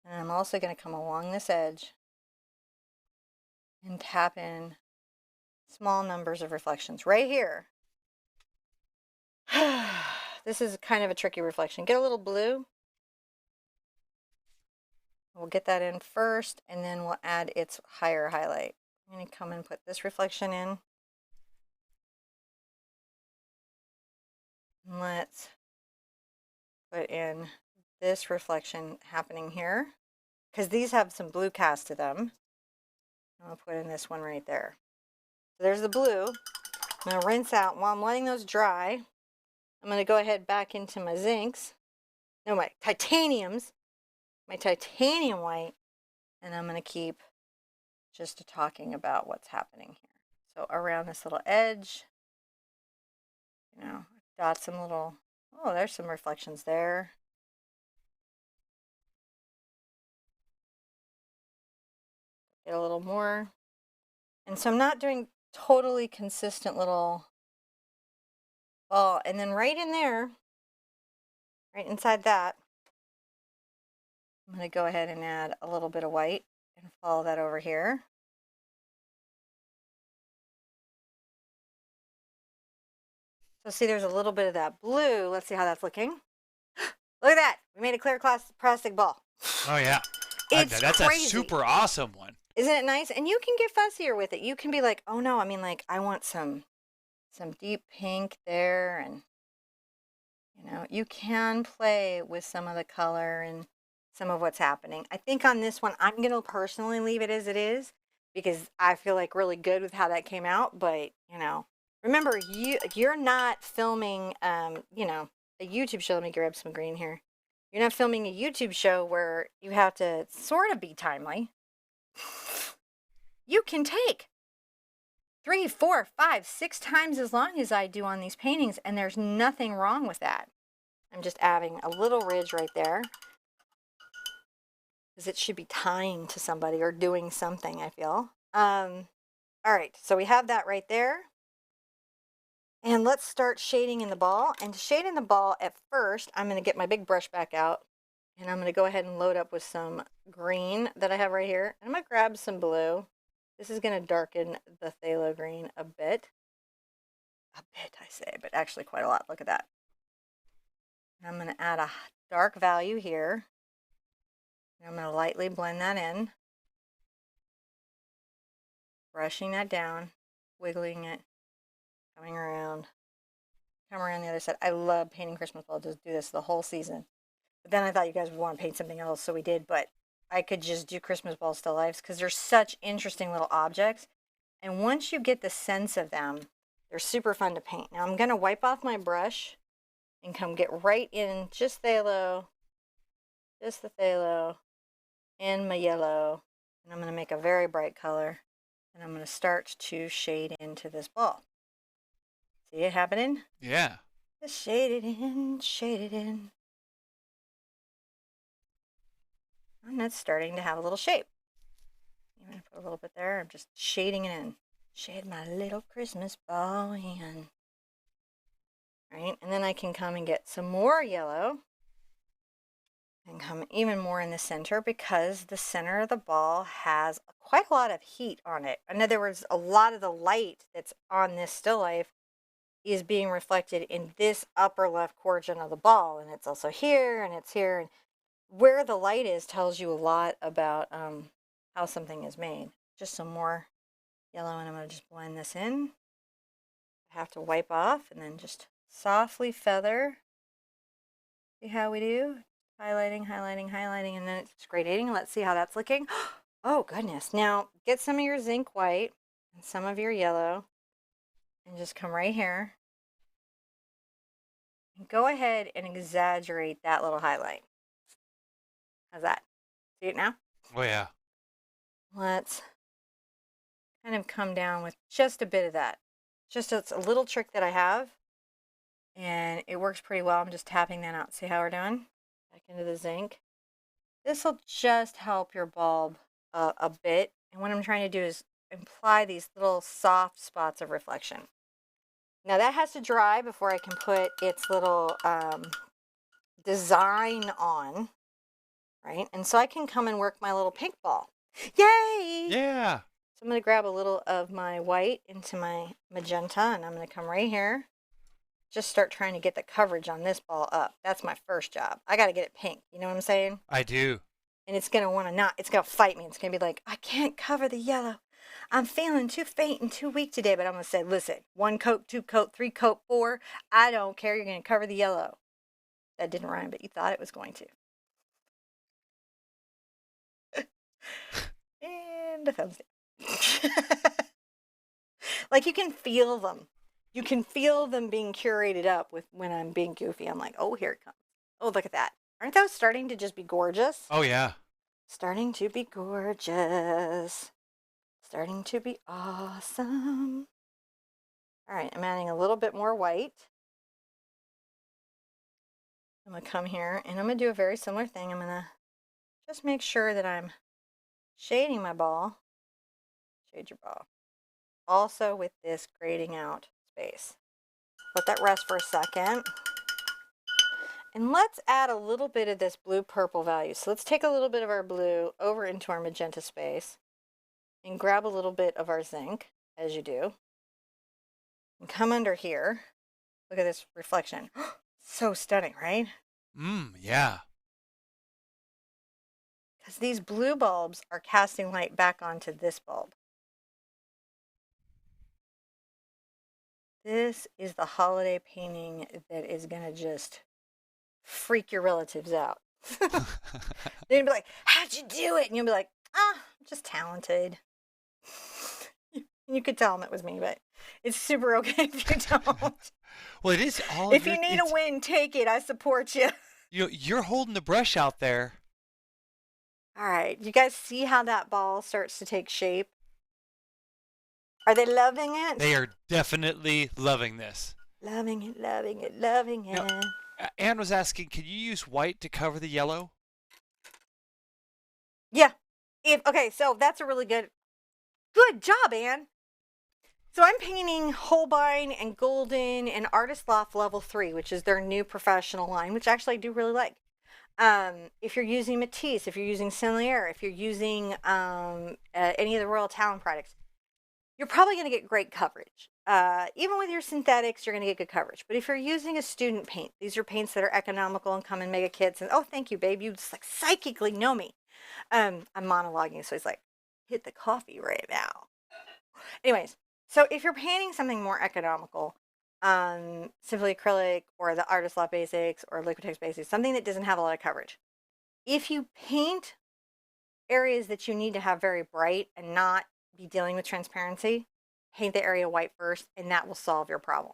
And I'm also going to come along this edge and tap in small numbers of reflections right here. This is kind of a tricky reflection. Get a little blue. We'll get that in first, and then we'll add its higher highlight. I'm going to come and put this reflection in. And let's put in this reflection happening here, because these have some blue cast to them. I'll put in this one right there. So there's the blue. I'm going to rinse out. While I'm letting those dry, I'm going to go ahead back into my zincs. No, my titaniums. My titanium white. And I'm going to keep just talking about what's happening here. So around this little edge, you know, got some little, oh, there's some reflections there. Get a little more. And so I'm not doing totally consistent little ball. And then right in there, right inside that, I'm going to go ahead and add a little bit of white and follow that over here. So see, there's a little bit of that blue. Let's see how that's looking. Look at that. We made a clear plastic ball. Oh, yeah. It's That's crazy. a super awesome one. Isn't it nice? And you can get fussier with it. You can be like, oh no, I mean, like, I want some deep pink there. And, you know, you can play with some of the color and some of what's happening. I think on this one, I'm going to personally leave it as it is because I feel like really good with how that came out. But, you know, remember, you're not filming, you know, a YouTube show. Let me grab some green here. You're not filming a YouTube show where you have to sort of be timely. You can take 3, 4, 5, 6 times as long as I do on these paintings, and there's nothing wrong with that. I'm just adding a little ridge right there because it should be tying to somebody or doing something, I feel. All right, so we have that right there. And let's start shading in the ball. And to shade in the ball, at first, I'm going to get my big brush back out. And I'm going to go ahead and load up with some green that I have right here. And I'm going to grab some blue. This is going to darken the phthalo green a bit. A bit, I say, but actually quite a lot. Look at that. And I'm going to add a dark value here. And I'm going to lightly blend that in. Brushing that down, wiggling it, coming around. Come around the other side. I love painting Christmas balls. Just do this the whole season. But then I thought you guys would want to paint something else, so we did. But I could just do Christmas ball still lifes because they're such interesting little objects. And once you get the sense of them, they're super fun to paint. Now I'm going to wipe off my brush and come get right in just the phthalo, and my yellow. And I'm going to make a very bright color. And I'm going to start to shade into this ball. See it happening? Yeah. Just shade it in, shade it in. And that's starting to have a little shape. I'm going to put a little bit there. I'm just shading it in. Shade my little Christmas ball in. Right? And then I can come and get some more yellow. And come even more in the center because the center of the ball has quite a lot of heat on it. In other words, a lot of the light that's on this still life is being reflected in this upper left quadrant of the ball. And it's also here and it's here. And where the light is tells you a lot about how something is made. Just some more yellow, and I'm going to just blend this in. I have to wipe off and then just softly feather. See how we do? Highlighting, highlighting, highlighting, and then it's gradating. Let's see how that's looking. Oh, goodness. Now, get some of your zinc white and some of your yellow and just come right here. And go ahead and exaggerate that little highlight. How's that? See it now? Oh yeah. Let's kind of come down with just a bit of that. Just it's a little trick that I have, and it works pretty well. I'm just tapping that out. See how we're doing? Back into the zinc. This will just help your bulb a bit. And what I'm trying to do is apply these little soft spots of reflection. Now that has to dry before I can put its little design on, right? And so I can come and work my little pink ball. Yay! Yeah. So I'm going to grab a little of my white into my magenta, and I'm going to come right here. Just start trying to get the coverage on this ball up. That's my first job. I got to get it pink. You know what I'm saying? I do. And it's going to want to not, it's going to fight me. It's going to be like, I can't cover the yellow. I'm feeling too faint and too weak today. But I'm going to say, listen, 1 coat, 2 coat, 3 coat, 4. I don't care. You're going to cover the yellow. That didn't rhyme, but you thought it was going to. And a thumbs down. Like you can feel them. You can feel them being curated up with when I'm being goofy. I'm like, oh, here it comes. Oh, look at that. Aren't those starting to just be gorgeous? Oh yeah. Starting to be gorgeous. Starting to be awesome. All right, I'm adding a little bit more white. I'm going to come here and I'm going to do a very similar thing. I'm going to just make sure that I'm shading my ball. Shade your ball. Also with this grading out space. Let that rest for a second. And let's add a little bit of this blue-purple value. So let's take a little bit of our blue over into our magenta space and grab a little bit of our zinc, as you do. And come under here. Look at this reflection. So stunning, right? Yeah. Because these blue bulbs are casting light back onto this bulb. This is the holiday painting that is going to just freak your relatives out. They'll be like, how'd you do it? And you'll be like, I'm just talented. You could tell them it was me, but it's super okay if you don't. Well, it is all. If you need a win, take it. I support you. You're holding the brush out there. All right. You guys see how that ball starts to take shape? Are they loving it? They are definitely loving this. Loving it, loving it, loving it. Now, Anne was asking, can you use white to cover the yellow? Yeah. Okay, so that's a really good job, Anne. So I'm painting Holbein and Golden and Artist Loft Level 3, which is their new professional line, which actually I do really like. If you're using Matisse, if you're using Sennelier, if you're using any of the Royal Talent products, you're probably going to get great coverage. Even with your synthetics, you're going to get good coverage. But if you're using a student paint, these are paints that are economical and come in mega kits. And oh, thank you, babe. You just like psychically know me. I'm monologuing, so he's like, hit the coffee right now. Anyways, so if you're painting something more economical, simply acrylic or the Artist Loft Basics or Liquitex Basics, something that doesn't have a lot of coverage. If you paint areas that you need to have very bright and not be dealing with transparency, paint the area white first, and that will solve your problem.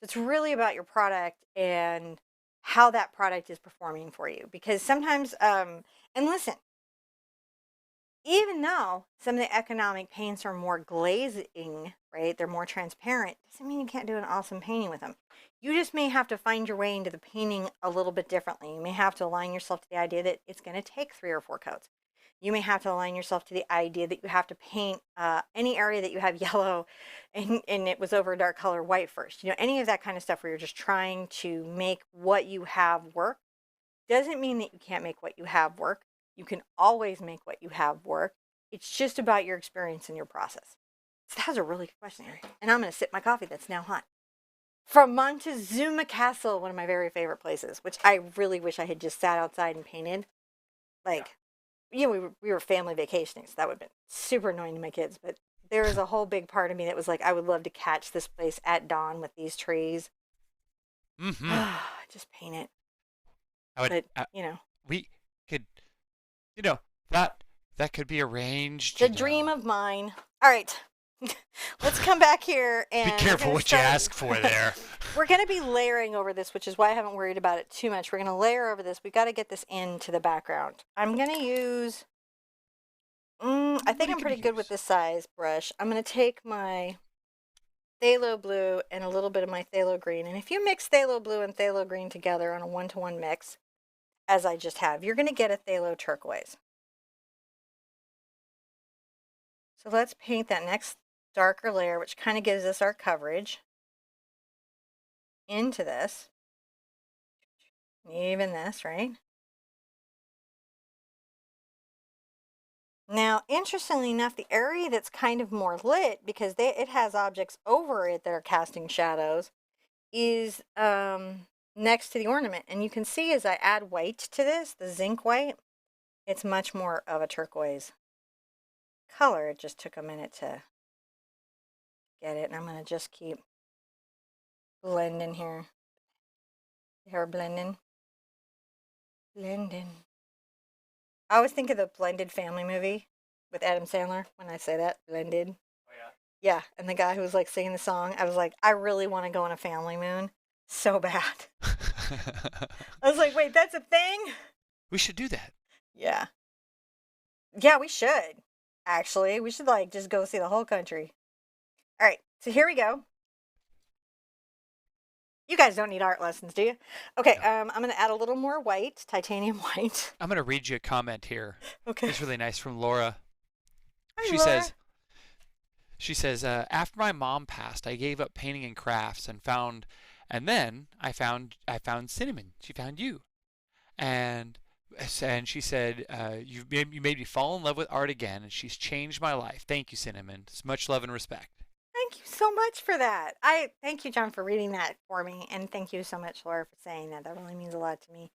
So it's really about your product and how that product is performing for you. Because sometimes, and listen, even though some of the economic paints are more glazing, right? They're more transparent, doesn't mean you can't do an awesome painting with them. You just may have to find your way into the painting a little bit differently. You may have to align yourself to the idea that it's going to take 3 or 4 coats. You may have to align yourself to the idea that you have to paint any area that you have yellow and it was over a dark color white first. You know, any of that kind of stuff where you're just trying to make what you have work doesn't mean that you can't make what you have work. You can always make what you have work. It's just about your experience and your process. So that was a really good question, Eric. And I'm going to sip my coffee that's now hot. from Montezuma Castle, one of my very favorite places, which I really wish I had just sat outside and painted. Like, you know, we were family vacationing, so that would have been super annoying to my kids. But there was a whole big part of me that was like, I would love to catch this place at dawn with these trees. Mm-hmm. Just paint it. I would. But, you know, We could. You know that that could be arranged. it's a dream of mine. All right. Let's come back here Be and we're careful going to what you start. ask for there. We're going to be layering over this, which is why I haven't worried about it too much. We're going to layer over this. We got to get this into the background. I'm going to use, I think I'm pretty good with this size brush. I'm going to take my phthalo blue and a little bit of my phthalo green. And if you mix phthalo blue and phthalo green together on a 1-to-1 mix, as I just have, you're going to get a phthalo turquoise. So let's paint that next darker layer, which kind of gives us our coverage into this. Even this, right? Now, interestingly enough, the area that's kind of more lit, because it has objects over it that are casting shadows, is next to the ornament. And you can see as I add white to this, the zinc white, it's much more of a turquoise color. It just took a minute to get it. And I'm going to just keep blending here. Hair blending. Blending. I always think of the Blended Family movie with Adam Sandler when I say that. Blended. Oh yeah. Yeah, and the guy who was like singing the song, I was like, I really want to go on a family moon so bad. I was like, wait, that's a thing? We should do that. Yeah. Yeah, we should. Actually, we should like just go see the whole country. All right, so here we go. You guys don't need art lessons, do you? Okay, No. I'm going to add a little more white, titanium white. I'm gonna read you a comment here. Okay. It's really nice from Laura. Hi, She Laura. says, she says, after my mom passed, I gave up painting and crafts and then I found Cinnamon. She found you, and and she said, you made me fall in love with art again, and she's changed my life. Thank you, Cinnamon. It's much love and respect. Thank you so much for that. I thank you, John, for reading that for me, and thank you so much, Laura, for saying that. That really means a lot to me.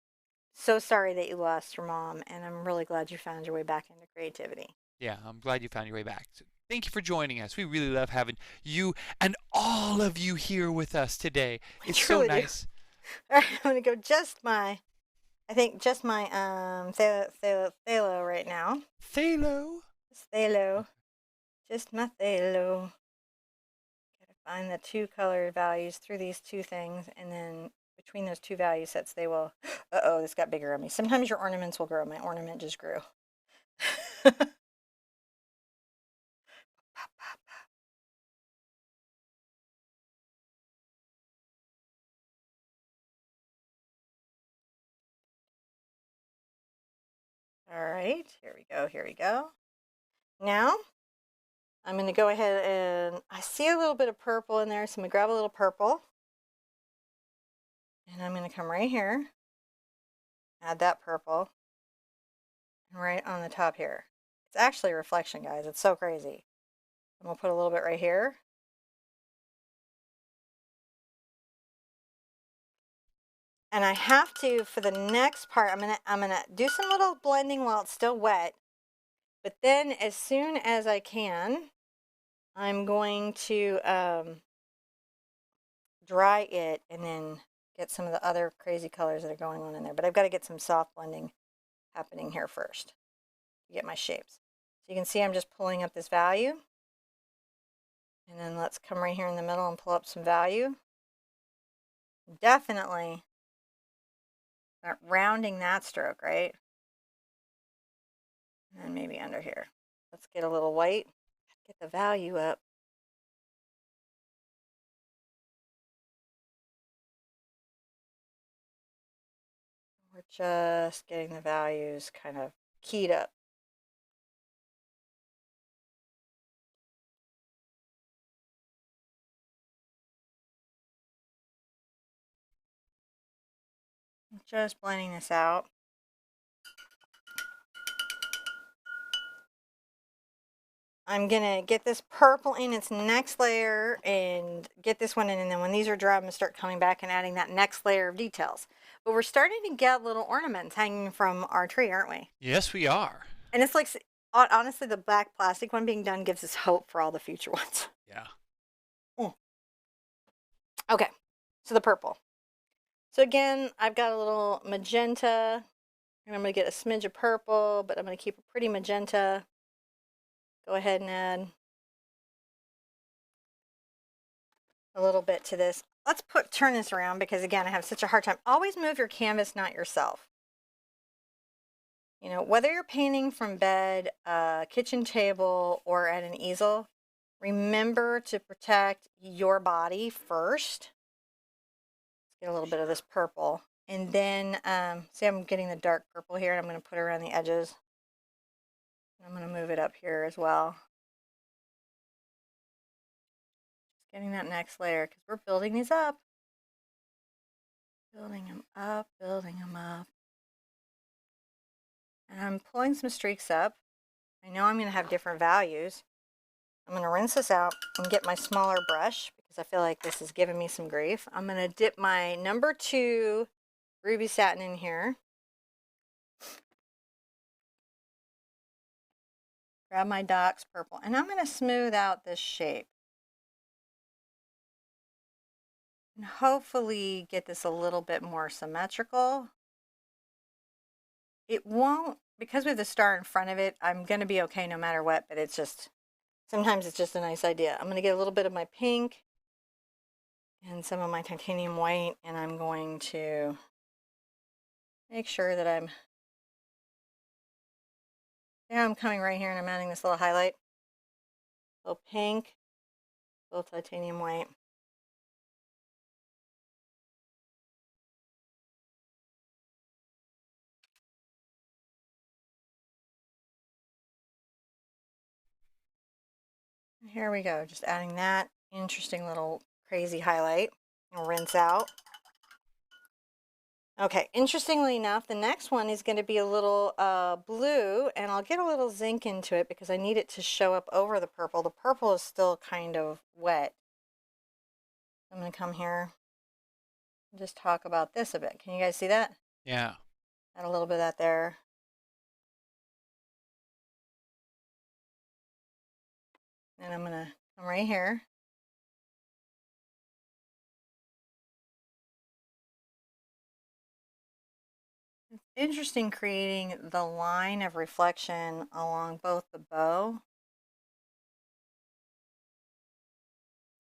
So sorry that you lost your mom, and I'm really glad you found your way back into creativity. Yeah, I'm glad you found your way back. So thank you for joining us. We really love having you and all of you here with us today. I It's so truly do. nice. All right, I'm gonna go I think just my phthalo right now. Phthalo. Just phthalo, just my phthalo. Gotta find the two color values through these two things, and then between those two value sets, they will. Uh-oh, this got bigger on me. Sometimes your ornaments will grow. My ornament just grew. All right, here we go, here we go. Now, I'm going to go ahead and I see a little bit of purple in there, so I'm going to grab a little purple. And I'm going to come right here, add that purple, and right on the top here. It's actually a reflection, guys. It's so crazy. And we'll put a little bit right here. And I have to, for the next part, I'm gonna do some little blending while it's still wet. But then as soon as I can, I'm going to dry it and then get some of the other crazy colors that are going on in there. But I've got to get some soft blending happening here first to get my shapes. So you can see I'm just pulling up this value. And then let's come right here in the middle and pull up some value. Definitely start rounding that stroke, right? And then maybe under here. Let's get a little white, get the value up. We're just getting the values kind of keyed up. Just blending this out. I'm going to get this purple in its next layer and get this one in. And then when these are dry, I'm going to start coming back and adding that next layer of details. But we're starting to get little ornaments hanging from our tree, aren't we? Yes, we are. And it's like, honestly, the black plastic one being done gives us hope for all the future ones. Yeah. Mm. Okay, so the purple. So again, I've got a little magenta, and I'm going to get a smidge of purple, but I'm going to keep a pretty magenta. Go ahead and add a little bit to this. Let's turn this around because again, I have such a hard time. Always move your canvas, not yourself. You know, whether you're painting from bed, kitchen table, or at an easel, remember to protect your body first. Let's get a little bit of this purple. And then, see, I'm getting the dark purple here, and I'm going to put it around the edges. I'm going to move it up here as well. Just getting that next layer because we're building these up. Building them up, building them up. And I'm pulling some streaks up. I know I'm going to have different values. I'm going to rinse this out and get my smaller brush because I feel like this is giving me some grief. I'm going to dip my number 2 Ruby Satin in here. Grab my Doc's purple, and I'm going to smooth out this shape. And hopefully get this a little bit more symmetrical. It won't, because we have the star in front of it, I'm going to be okay no matter what, but it's just, sometimes it's just a nice idea. I'm going to get a little bit of my pink and some of my titanium white, and I'm going to make sure that I'm coming right here and I'm adding this little highlight. A little pink, a little titanium white. And here we go, just adding that interesting little crazy highlight. I'll rinse out. Okay, interestingly enough, the next one is going to be a little blue, and I'll get a little zinc into it because I need it to show up over the purple. The purple is still kind of wet. I'm going to come here and just talk about this a bit. Can you guys see that? Yeah. Add a little bit of that there. And I'm going to come right here. It's interesting creating the line of reflection along both the bow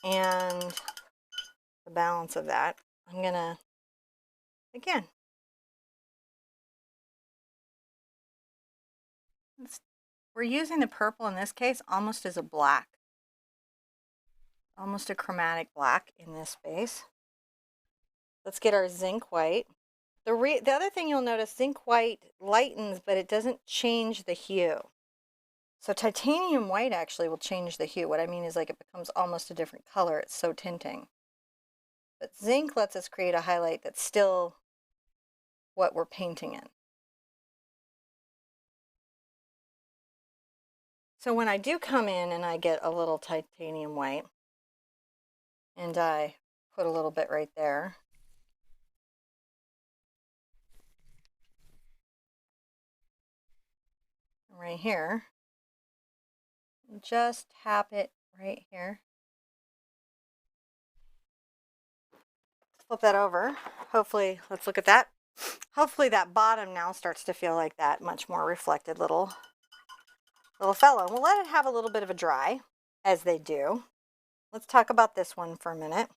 and the balance of that. I'm going to, again, we're using the purple in this case almost as a black. Almost a chromatic black in this space. Let's get our zinc white. The other thing you'll notice, zinc white lightens, but it doesn't change the hue. So titanium white actually will change the hue. What I mean is like it becomes almost a different color. It's so tinting. But zinc lets us create a highlight that's still what we're painting in. So when I do come in and I get a little titanium white, and I put a little bit right there. Right here. Just tap it right here. Flip that over. Hopefully, let's look at that. Hopefully that bottom now starts to feel like that much more reflected little fellow. We'll let it have a little bit of a dry, as they do. Let's talk about this one for a minute.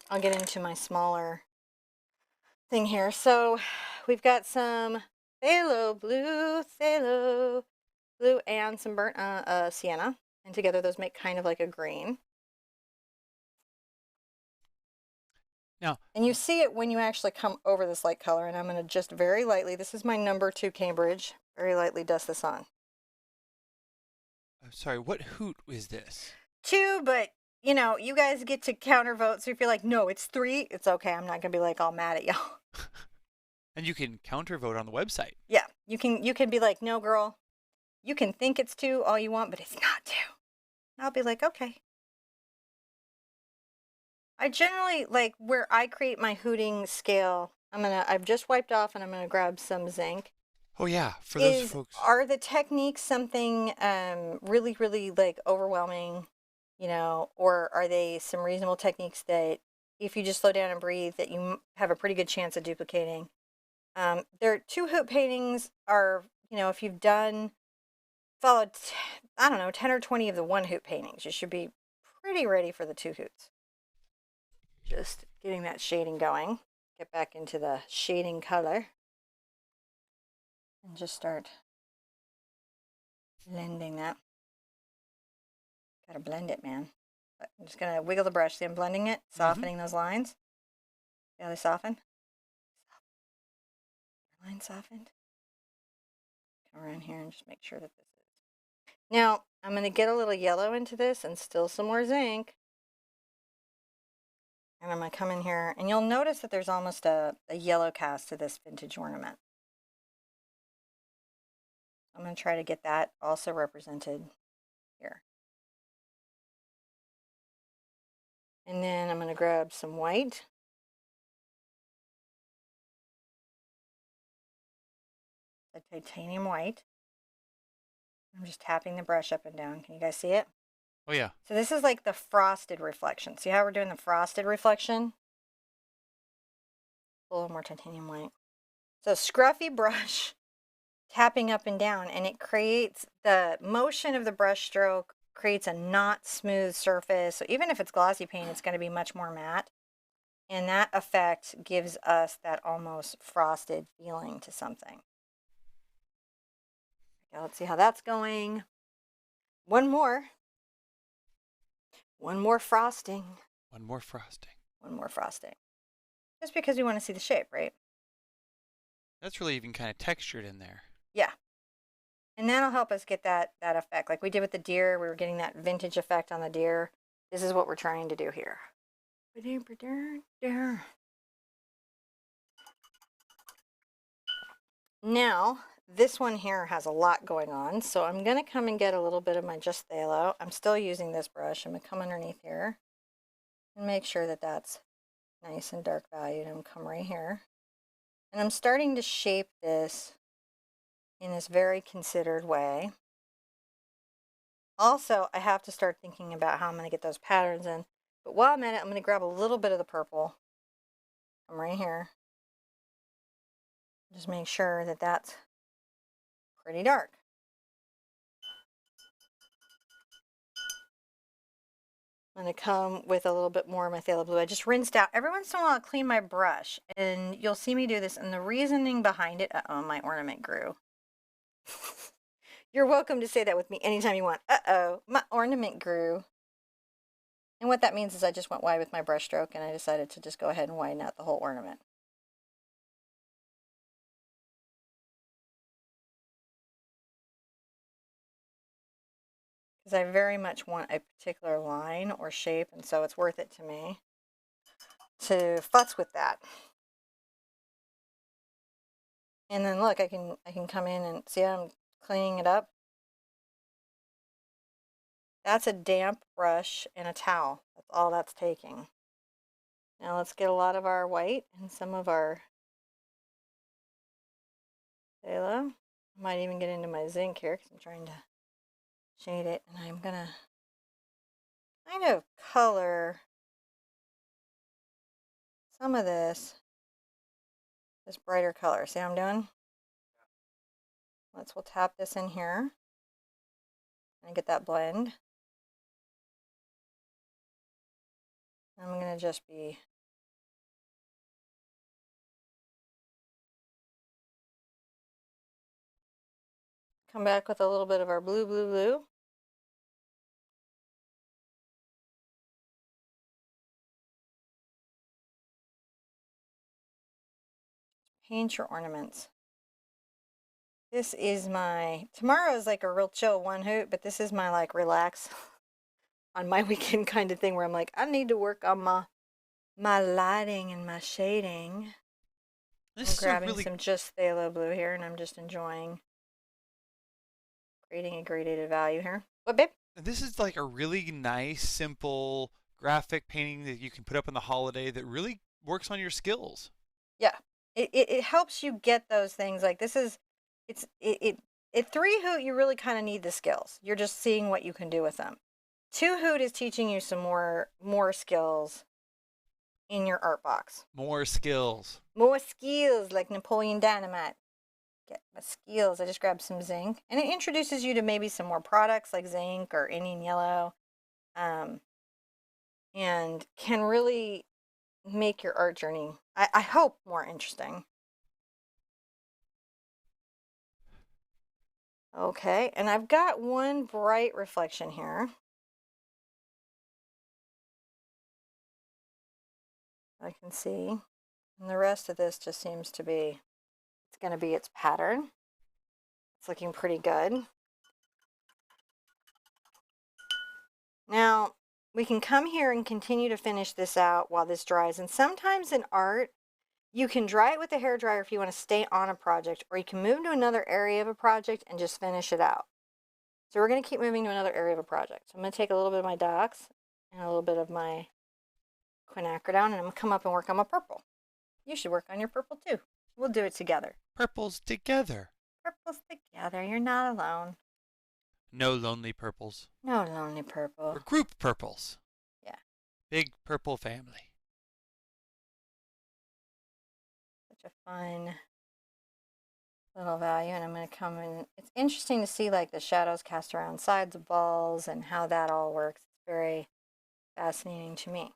I'll get into my smaller thing here. So we've got some phthalo blue, and some burnt sienna. And together those make kind of like a green. Now, and you see it when you actually come over this light color, and I'm going to just very lightly, this is my number 2 Cambridge, very lightly dust this on. I'm sorry, what hoot is this? 2, but you know, you guys get to counter vote, so if you're like, no, it's 3, it's okay. I'm not going to be like all mad at y'all. And you can counter vote on the website. Yeah, you can be like, no, girl, You can think it's 2 all you want, but it's not 2. And I'll be like, okay. I generally, like, where I create my hooting scale, I've just wiped off and I'm gonna grab some zinc. Oh yeah, for those folks. Are the techniques something really, really like overwhelming, or are they some reasonable techniques that if you just slow down and breathe, that you have a pretty good chance of duplicating? Their 2 hoop paintings are, if you've followed, I don't know, 10 or 20 of the 1 hoop paintings, you should be pretty ready for the 2 hoops. Just getting that shading going. Get back into the shading color. And just start blending that. Gotta blend it, man. But I'm just gonna wiggle the brush. See, I'm blending it, softening those lines. See how they soften? Line softened. Come around here and just make sure that this is. Now, I'm gonna get a little yellow into this and still some more zinc. And I'm gonna come in here and you'll notice that there's almost a yellow cast to this vintage ornament. I'm gonna try to get that also represented here. And then I'm gonna grab some white. A titanium white. I'm just tapping the brush up and down. Can you guys see it? Oh yeah. So this is like the frosted reflection. See how we're doing the frosted reflection? A little more titanium white. So scruffy brush, tapping up and down, and it creates the motion of the brush stroke, creates a not smooth surface. So even if it's glossy paint, it's going to be much more matte. And that effect gives us that almost frosted feeling to something. Okay, let's see how that's going. One more. One more frosting. One more frosting. One more frosting. Just because we want to see the shape, right? That's really even kind of textured in there. Yeah. And that'll help us get that effect. Like we did with the deer, we were getting that vintage effect on the deer. This is what we're trying to do here. Now, this one here has a lot going on, so I'm going to come and get a little bit of my Just Phthalo. I'm still using this brush. I'm going to come underneath here and make sure that that's nice and dark valued. I'm going to come right here. And I'm starting to shape this in this very considered way. Also, I have to start thinking about how I'm going to get those patterns in. But while I'm at it, I'm going to grab a little bit of the purple. I'm right here. Just make sure that that's pretty dark. I'm going to come with a little bit more of my phthalo blue. I just rinsed out. Every once in a while, I'll clean my brush. And you'll see me do this. And the reasoning behind it, uh-oh, my ornament grew. You're welcome to say that with me anytime you want. Uh-oh, my ornament grew. And what that means is I just went wide with my brush stroke and I decided to just go ahead and widen out the whole ornament. Because I very much want a particular line or shape, and so it's worth it to me to futz with that. And then look, I can come in and see how I'm cleaning it up. That's a damp brush and a towel. That's all that's taking. Now let's get a lot of our white and some of our phthalo. I might even get into my zinc here because I'm trying to shade it, and I'm gonna kind of color some of this brighter color. See what I'm doing? We'll tap this in here and get that blend. I'm going to just be come back with a little bit of our blue, blue, blue. Paint your ornaments. This is tomorrow is like a real chill 1 hoot, but this is my like relax on my weekend kind of thing where I'm like, I need to work on my lighting and my shading. I'm grabbing some Just Phthalo blue here and I'm just enjoying creating a gradated value here. What, babe? This is like a really nice, simple graphic painting that you can put up in the holiday that really works on your skills. Yeah. It helps you get those things. Like this is, it 3-hoot, you really kind of need the skills. You're just seeing what you can do with them. 2-hoot is teaching you some more skills in your art box. More skills. More skills like Napoleon Dynamite. Get my skills. I just grabbed some zinc. And it introduces you to maybe some more products like zinc or Indian yellow. And can really make your art journey, I hope, more interesting. Okay, and I've got one bright reflection here. I can see. And the rest of this just seems to be, it's going to be its pattern. It's looking pretty good. Now, we can come here and continue to finish this out while this dries. And sometimes in art, you can dry it with a hairdryer if you want to stay on a project, or you can move to another area of a project and just finish it out. So we're going to keep moving to another area of a project. So I'm going to take a little bit of my docs and a little bit of my quinacridone, and I'm going to come up and work on my purple. You should work on your purple too. We'll do it together. Purples together. Purples together. You're not alone. No lonely purples. No lonely purple. We're group purples. Yeah. Big purple family. Such a fun little value. And I'm going to come in. It's interesting to see like the shadows cast around sides of balls and how that all works. It's very fascinating to me.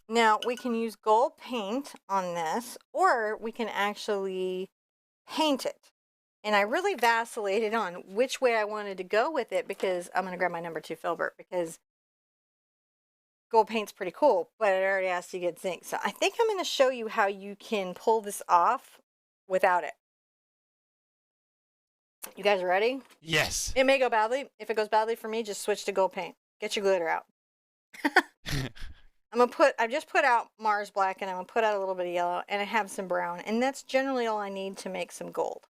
Now we can use gold paint on this, or we can actually paint it. And I really vacillated on which way I wanted to go with it, because I'm going to grab my number 2 filbert, because gold paint's pretty cool, but it already asked you to get zinc. So I think I'm going to show you how you can pull this off without it. You guys ready? Yes. It may go badly. If it goes badly for me, just switch to gold paint. Get your glitter out. I've just put out Mars Black, and I'm going to put out a little bit of yellow, and I have some brown, and that's generally all I need to make some gold.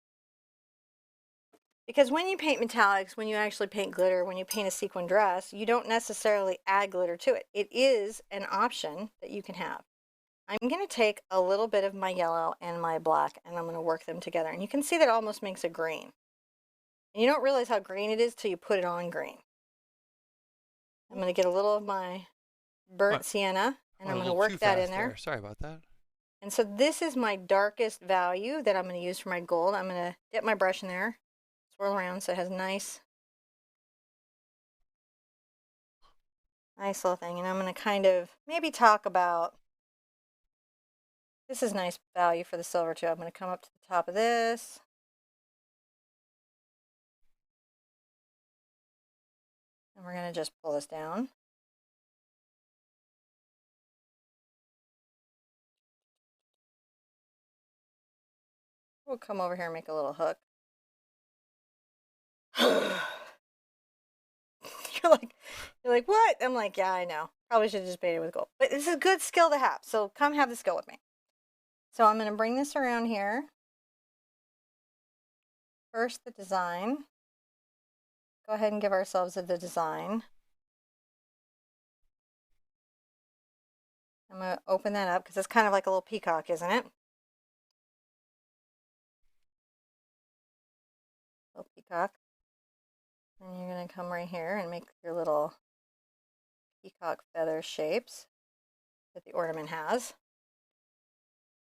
Because when you paint metallics, when you actually paint glitter, when you paint a sequin dress, you don't necessarily add glitter to it. It is an option that you can have. I'm going to take a little bit of my yellow and my black, and I'm going to work them together. And you can see that it almost makes a green. And you don't realize how green it is till you put it on green. I'm going to get a little of my burnt sienna, and I'm going to work that in there. Sorry about that. And so this is my darkest value that I'm going to use for my gold. I'm going to dip my brush in there, swirl around so it has nice little thing. And I'm going to kind of maybe talk about, this is nice value for the silver too. I'm going to come up to the top of this. And we're going to just pull this down. We'll come over here and make a little hook. You're like, what? I'm like, yeah, I know. Probably should have just painted with gold. But this is a good skill to have. So come have the skill with me. So I'm going to bring this around here. First, the design. Go ahead and give ourselves the design. I'm going to open that up because it's kind of like a little peacock, isn't it? Little peacock. And you're going to come right here and make your little peacock feather shapes that the ornament has.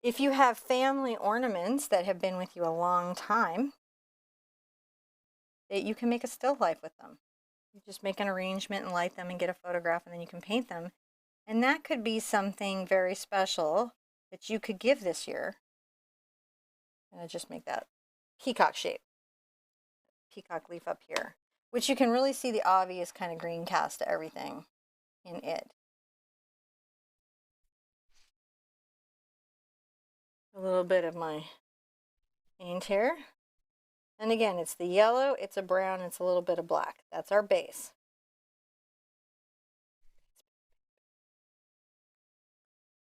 If you have family ornaments that have been with you a long time, that you can make a still life with them. You just make an arrangement and light them and get a photograph, and then you can paint them. And that could be something very special that you could give this year. And just make that peacock shape. Peacock leaf up here, which you can really see the obvious kind of green cast to everything in it. A little bit of my paint here. And again, it's the yellow, it's a brown, it's a little bit of black. That's our base.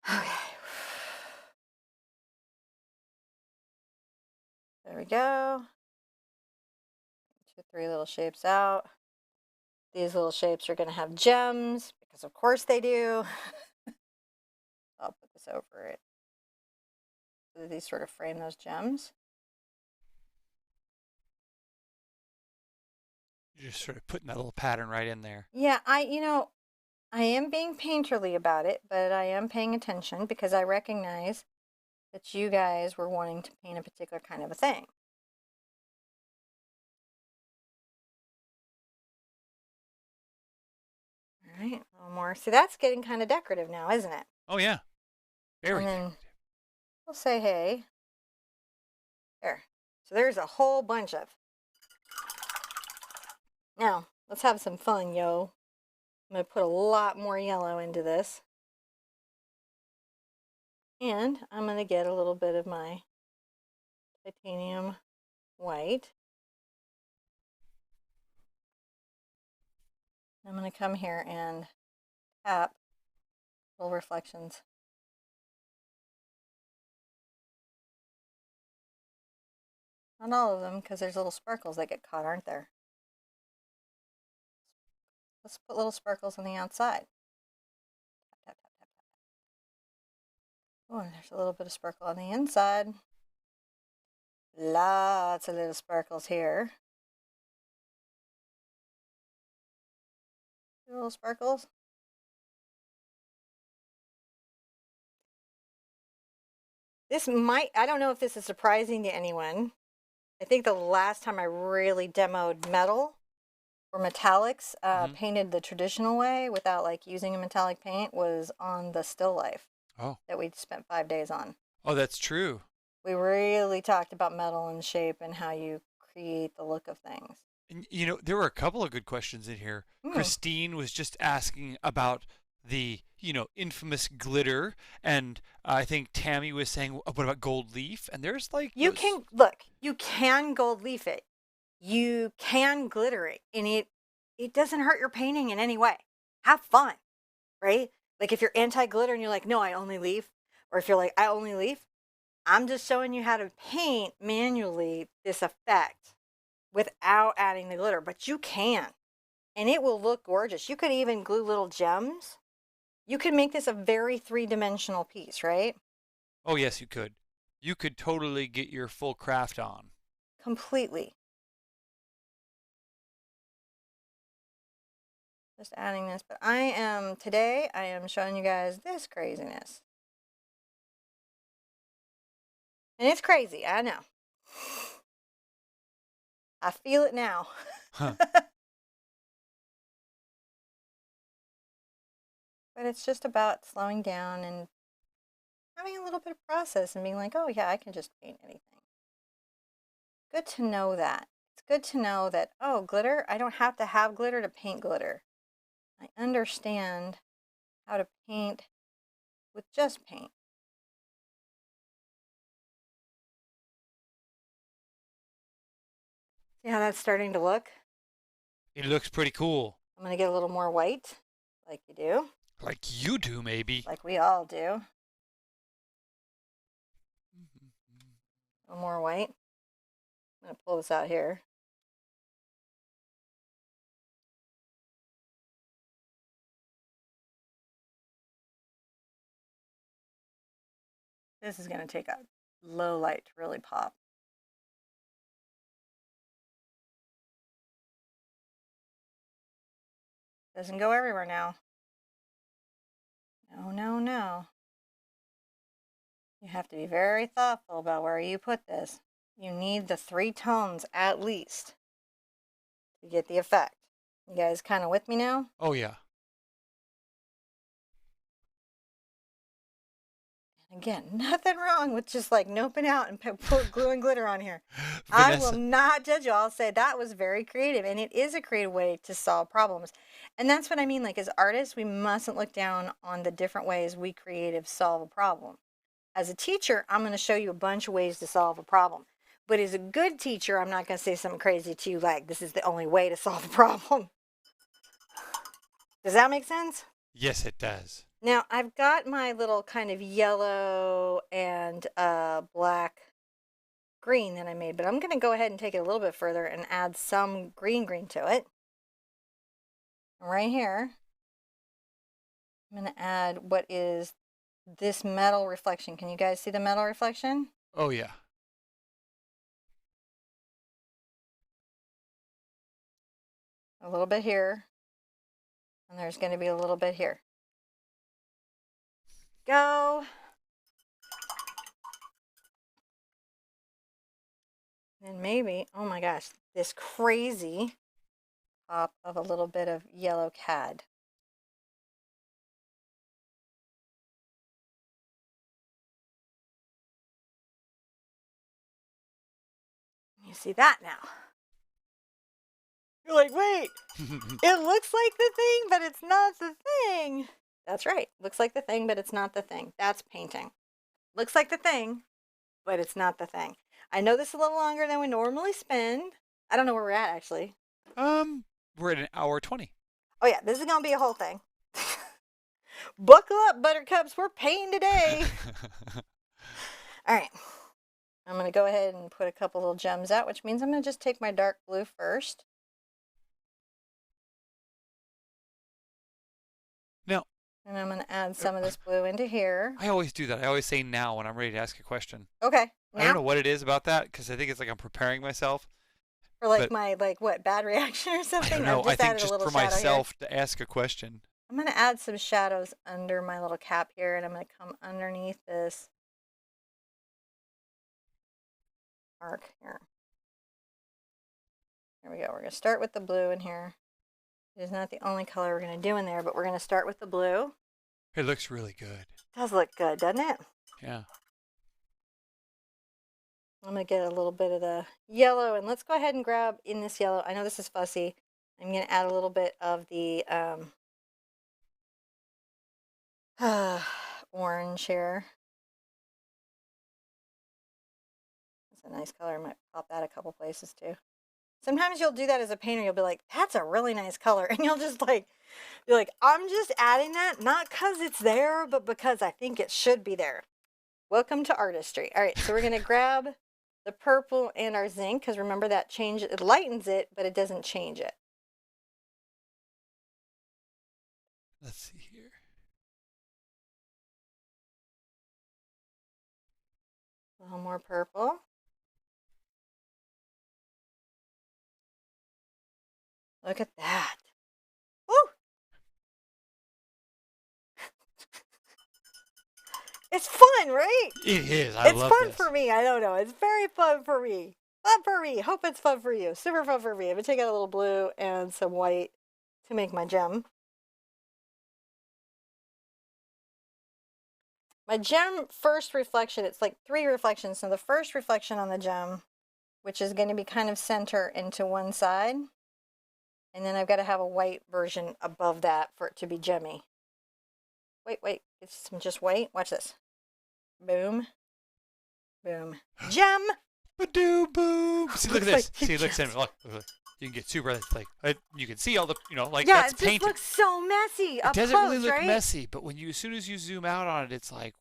Okay. There we go. 2, 3 little shapes out. These little shapes are going to have gems because of course they do. I'll put this over it so that these sort of frame those gems. You're just sort of putting that little pattern right in there. Yeah, I am being painterly about it, but I am paying attention because I recognize that you guys were wanting to paint a particular kind of a thing. All right, a little more. See, that's getting kind of decorative now, isn't it? Oh yeah, very And then decorative. we'll say, hey, there. So there's a whole bunch of. Now, let's have some fun, yo. I'm going to put a lot more yellow into this. And I'm going to get a little bit of my titanium white. I'm going to come here and tap little reflections. Not all of them, because there's little sparkles that get caught, aren't there? Let's put little sparkles on the outside. Tap, tap, tap, tap, tap. Oh, and there's a little bit of sparkle on the inside. Lots of little sparkles here. Little sparkles. This might, I don't know if this is surprising to anyone. I think the last time I really demoed metal or metallics, painted the traditional way without like using a metallic paint was on the still life that we spent 5 days on. Oh, that's true. We really talked about metal and shape and how you create the look of things. And there were a couple of good questions in here. Christine was just asking about the, infamous glitter, and I think Tammy was saying, what about gold leaf? And there's like you can gold leaf it. You can glitter it, and it doesn't hurt your painting in any way. Have fun, right? Like if you're anti-glitter and you're like, no, I only leaf, or if you're like, I only leaf, I'm just showing you how to paint manually this effect without adding the glitter, but you can, and it will look gorgeous. You could even glue little gems. You could make this a very three-dimensional piece, right? Oh, yes, you could. You could totally get your full craft on. Completely. Just adding this, but today I am showing you guys this craziness. And it's crazy, I know. I feel it now. Huh. But it's just about slowing down and having a little bit of process and being like, oh yeah, I can just paint anything. Good to know that. It's good to know that, oh, glitter, I don't have to have glitter to paint glitter. I understand how to paint with just paint. See how that's starting to look? It looks pretty cool. I'm going to get a little more white, like you do. Like you do, maybe. Like we all do. A little more white. I'm going to pull this out here. This is going to take a low light to really pop. Doesn't go everywhere now. No, no, no. You have to be very thoughtful about where you put this. You need the 3 tones at least to get the effect. You guys kind of with me now? Oh, yeah. Again, nothing wrong with just like noping out and put glue and glitter on here. Vanessa. I will not judge you. I'll say that was very creative, and it is a creative way to solve problems. And that's what I mean. Like as artists, we mustn't look down on the different ways we creatives solve a problem. As a teacher, I'm going to show you a bunch of ways to solve a problem. But as a good teacher, I'm not going to say something crazy to you like this is the only way to solve a problem. Does that make sense? Yes, it does. Now, I've got my little kind of yellow and black green that I made, but I'm going to go ahead and take it a little bit further and add some green to it. Right here, I'm going to add what is this metal reflection. Can you guys see the metal reflection? Oh, yeah. A little bit here, and there's going to be a little bit here. Go. And maybe, oh my gosh, this crazy pop of a little bit of yellow cad. You see that now? You're like, wait, it looks like the thing, but it's not the thing. That's right. Looks like the thing, but it's not the thing. That's painting. Looks like the thing, but it's not the thing. I know this is a little longer than we normally spend. I don't know where we're at, actually. We're at an hour 20. Oh, yeah, this is going to be a whole thing. Buckle up, buttercups. We're painting today. All right. I'm going to go ahead and put a couple little gems out, which means I'm going to just take my dark blue first. Now, and I'm going to add some of this blue into here. I always do that. I always say now when I'm ready to ask a question. Okay. Now? I don't know what it is about that, because I think it's like I'm preparing myself. For like my, what, bad reaction or something? I don't know. I think just for myself here. to ask a question. I'm going to add some shadows under my little cap here, and I'm going to come underneath this arc here. There we go. We're going to start with the blue in here. It is not the only color we're going to do in there, but we're going to start with the blue. It looks really good. It does look good, doesn't it? Yeah. I'm going to get a little bit of the yellow, and let's go ahead and grab in this yellow. I know this is fussy. I'm going to add a little bit of the orange here. It's a nice color. I might pop that a couple places too. Sometimes you'll do that as a painter. You'll be like, that's a really nice color. And you'll just like, be like, I'm just adding that, not because it's there, but because I think it should be there. Welcome to artistry. All right, so we're going to grab the purple and our zinc, because remember that changes, it lightens it, but it doesn't change it. Let's see here. A little more purple. Look at that. Woo! It's fun, right? It is. I love it. It's fun for me. I don't know. It's very fun for me. Fun for me. Hope it's fun for you. Super fun for me. I'm going to take out a little blue and some white to make my gem. My gem first reflection, it's like 3 reflections. So the first reflection on the gem, which is going to be kind of center into one side. And then I've got to have a white version above that for it to be gemmy. Wait. It's some just white. Watch this. Boom. Boom. Gem! Ba-doo boom. See, look at this. Like see, look. You can get super, like, you can see all the, like, yeah, that's painted. Yeah, it just looks so messy up close, It doesn't really look right? messy, but as soon as you zoom out on it, it's like,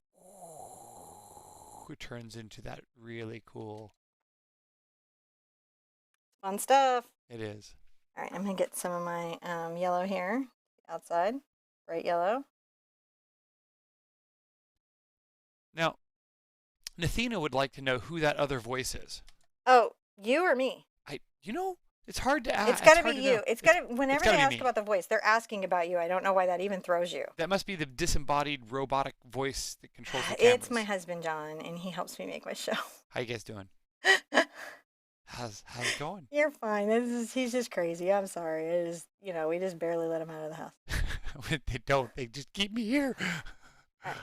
it turns into that really cool. Fun stuff. It is. All right, I'm going to get some of my yellow here, outside, bright yellow. Now, Nathina would like to know who that other voice is. Oh, you or me? It's hard to ask. It's got to be you. It's got to, whenever they ask about the voice, they're asking about you. I don't know why that even throws you. That must be the disembodied robotic voice that controls the cameras. It's my husband, John, and he helps me make my show. How you guys doing? How's it going? You're fine. He's just crazy. I'm sorry. It is, we just barely let him out of the house. They don't. They just keep me here. All right.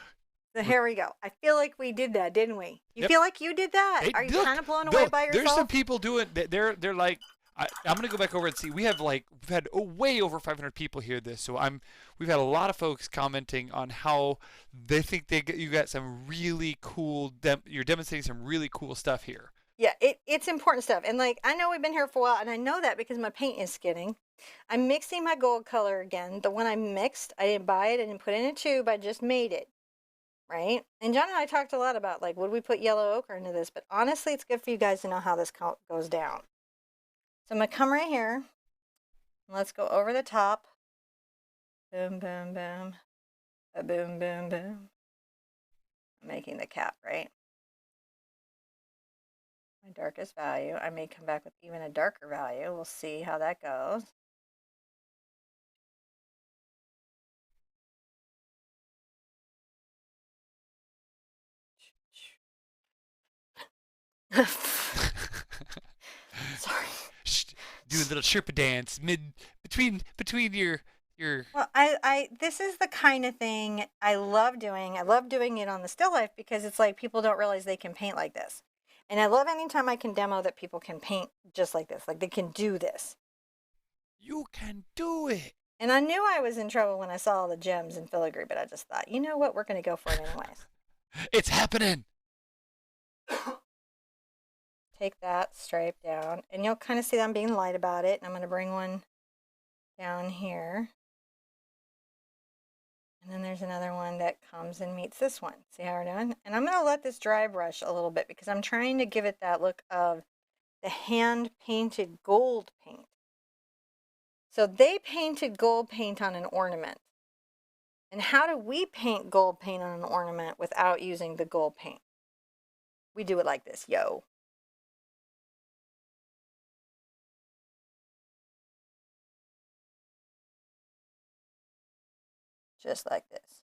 So here we go. I feel like we did that, didn't we? You feel like you did that? Are you kind of blown away by yourself? There's some people doing. They're like. I'm gonna go back over and see. We've had way over 500 people hear this, so we've had a lot of folks commenting on how they think you got some really cool. You're demonstrating some really cool stuff here. Yeah, it's important stuff, and I know we've been here for a while, and I know that because my paint is skidding. I'm mixing my gold color again. The one I mixed, I didn't buy it, I didn't put it in a tube. I just made it. right? And John and I talked a lot about like, would we put yellow ochre into this? But honestly, it's good for you guys to know how this goes down. So I'm gonna come right here. Let's go over the top. Boom, boom, boom. A boom, boom, boom. I'm making the cap, right? My darkest value. I may come back with even a darker value. We'll see how that goes. Sorry. Do a little Sherpa dance between your. Well, I this is the kind of thing I love doing. I love doing it on the still life because it's like people don't realize they can paint like this. And I love anytime I can demo that people can paint just like this. Like they can do this. You can do it. And I knew I was in trouble when I saw all the gems in filigree, but I just thought, you know what, we're gonna go for it anyways. It's happening. Take that stripe down, and you'll kind of see that I'm being light about it. And I'm gonna bring one down here. And then there's another one that comes and meets this one. See how we're doing? And I'm going to let this dry brush a little bit because I'm trying to give it that look of the hand-painted gold paint. So they painted gold paint on an ornament. And how do we paint gold paint on an ornament without using the gold paint? We do it like this, yo. Just like this.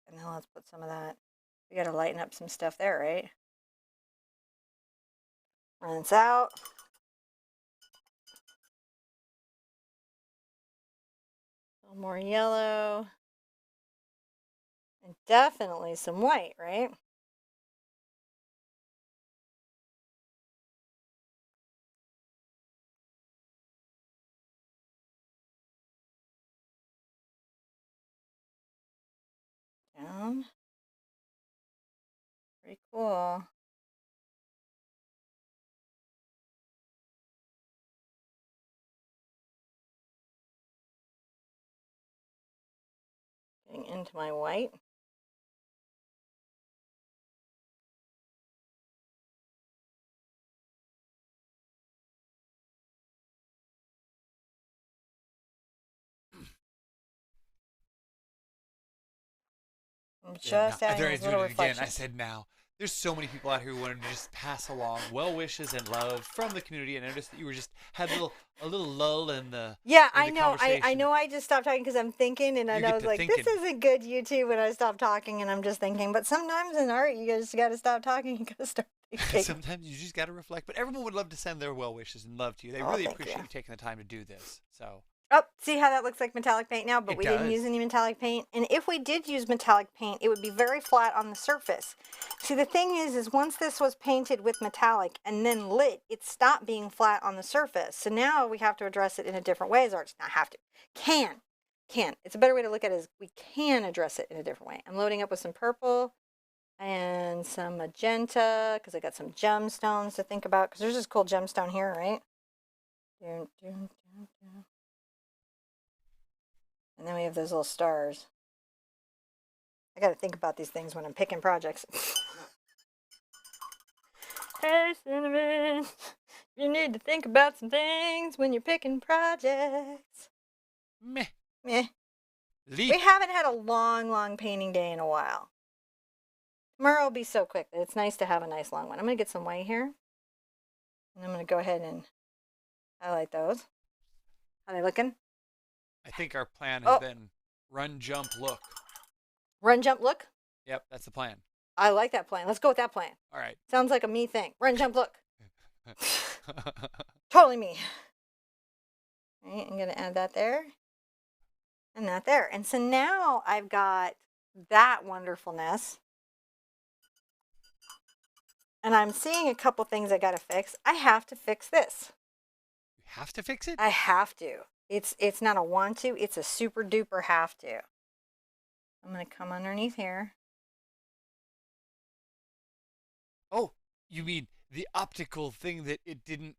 And then let's put some of that. We got to lighten up some stuff there, right? Rinse out. A little more yellow. And definitely some white, right? Down. Pretty cool. Getting into my white. I'm just adding those little reflections. Again, I said now. There's so many people out here who wanted to just pass along well wishes and love from the community, and I noticed that you were just had a little lull in the I know. I know. I just stopped talking because I'm thinking, and I was like, this isn't good YouTube when I stop talking, and I'm just thinking. But sometimes in art, you just got to stop talking. You got to start thinking. Sometimes you just got to reflect. But everyone would love to send their well wishes and love to you. They really appreciate you taking the time to do this. So. Oh, see how that looks like metallic paint now? But we didn't use any metallic paint. And if we did use metallic paint, it would be very flat on the surface. See, the thing is once this was painted with metallic and then lit, it stopped being flat on the surface. So now we have to address it in a different way. As artists, not have to. Can. It's a better way to look at it is we can address it in a different way. I'm loading up with some purple and some magenta because I got some gemstones to think about because there's this cool gemstone here, right? And then we have those little stars. I got to think about these things when I'm picking projects. Hey, Cinnamon, you need to think about some things when you're picking projects. Meh. We haven't had a long painting day in a while. Tomorrow will be so quick that it's nice to have a nice long one. I'm going to get some white here. And I'm going to go ahead and highlight those. How are they looking? I think our plan has been run, jump, look. Run, jump, look? Yep, that's the plan. I like that plan. Let's go with that plan. All right. Sounds like a me thing. Run, jump, look. Totally me. All right, I'm going to add that there. And that there. And so now I've got that wonderfulness. And I'm seeing a couple things I got to fix. I have to fix this. You have to fix it? I have to. It's not a want to, it's a super duper have to. I'm going to come underneath here. Oh, you mean the optical thing that it didn't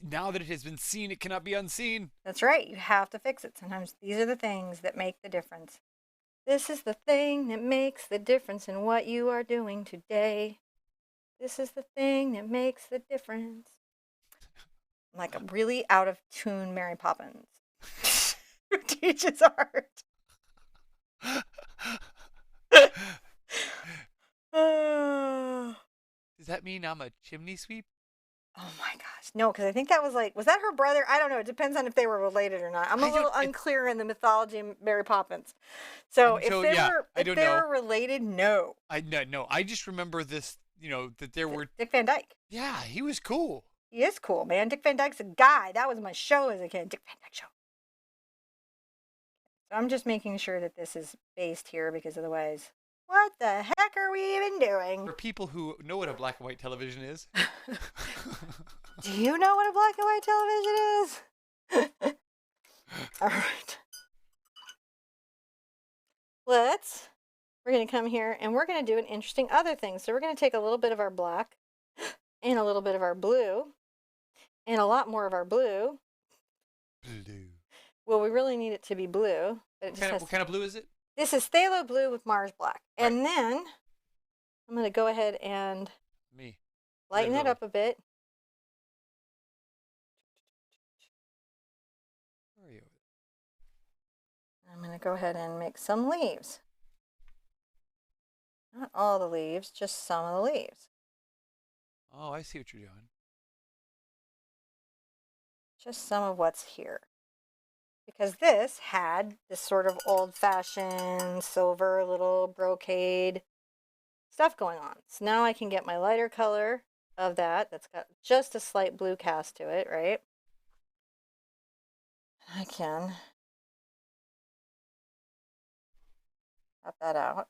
Now that it has been seen, it cannot be unseen. That's right. You have to fix it. Sometimes these are the things that make the difference. This is the thing that makes the difference in what you are doing today. This is the thing that makes the difference. I'm like a really out of tune Mary Poppins who teaches art. Oh Does that mean I'm a chimney sweep? my gosh. No, because I think that was that her brother? I don't know. It depends on if they were related or not. I'm a little unclear in the mythology of Mary Poppins. So if they were related, no. No. I just remember this. That there were Dick Van Dyke. Yeah, he was cool. He is cool, man. Dick Van Dyke's a guy. That was my show as a kid. Dick Van Dyke Show. So I'm just making sure that this is based here because otherwise, what the heck are we even doing? For people who know what a black and white television is. Do you know what a black and white television is? All right. We're going to come here and we're going to do an interesting other thing. So we're going to take a little bit of our black and a little bit of our blue and a lot more of our blue. Blue. Well, we really need it to be blue. But What kind of blue is it? This is phthalo blue with Mars black. Right. And then I'm going to go ahead and lighten it up a bit. Where are you? I'm going to go ahead and make some leaves. Not all the leaves, just some of the leaves. Oh, I see what you're doing. Just some of what's here. Because this had this sort of old-fashioned silver little brocade stuff going on. So now I can get my lighter color of that's got just a slight blue cast to it, right? I can cut that out.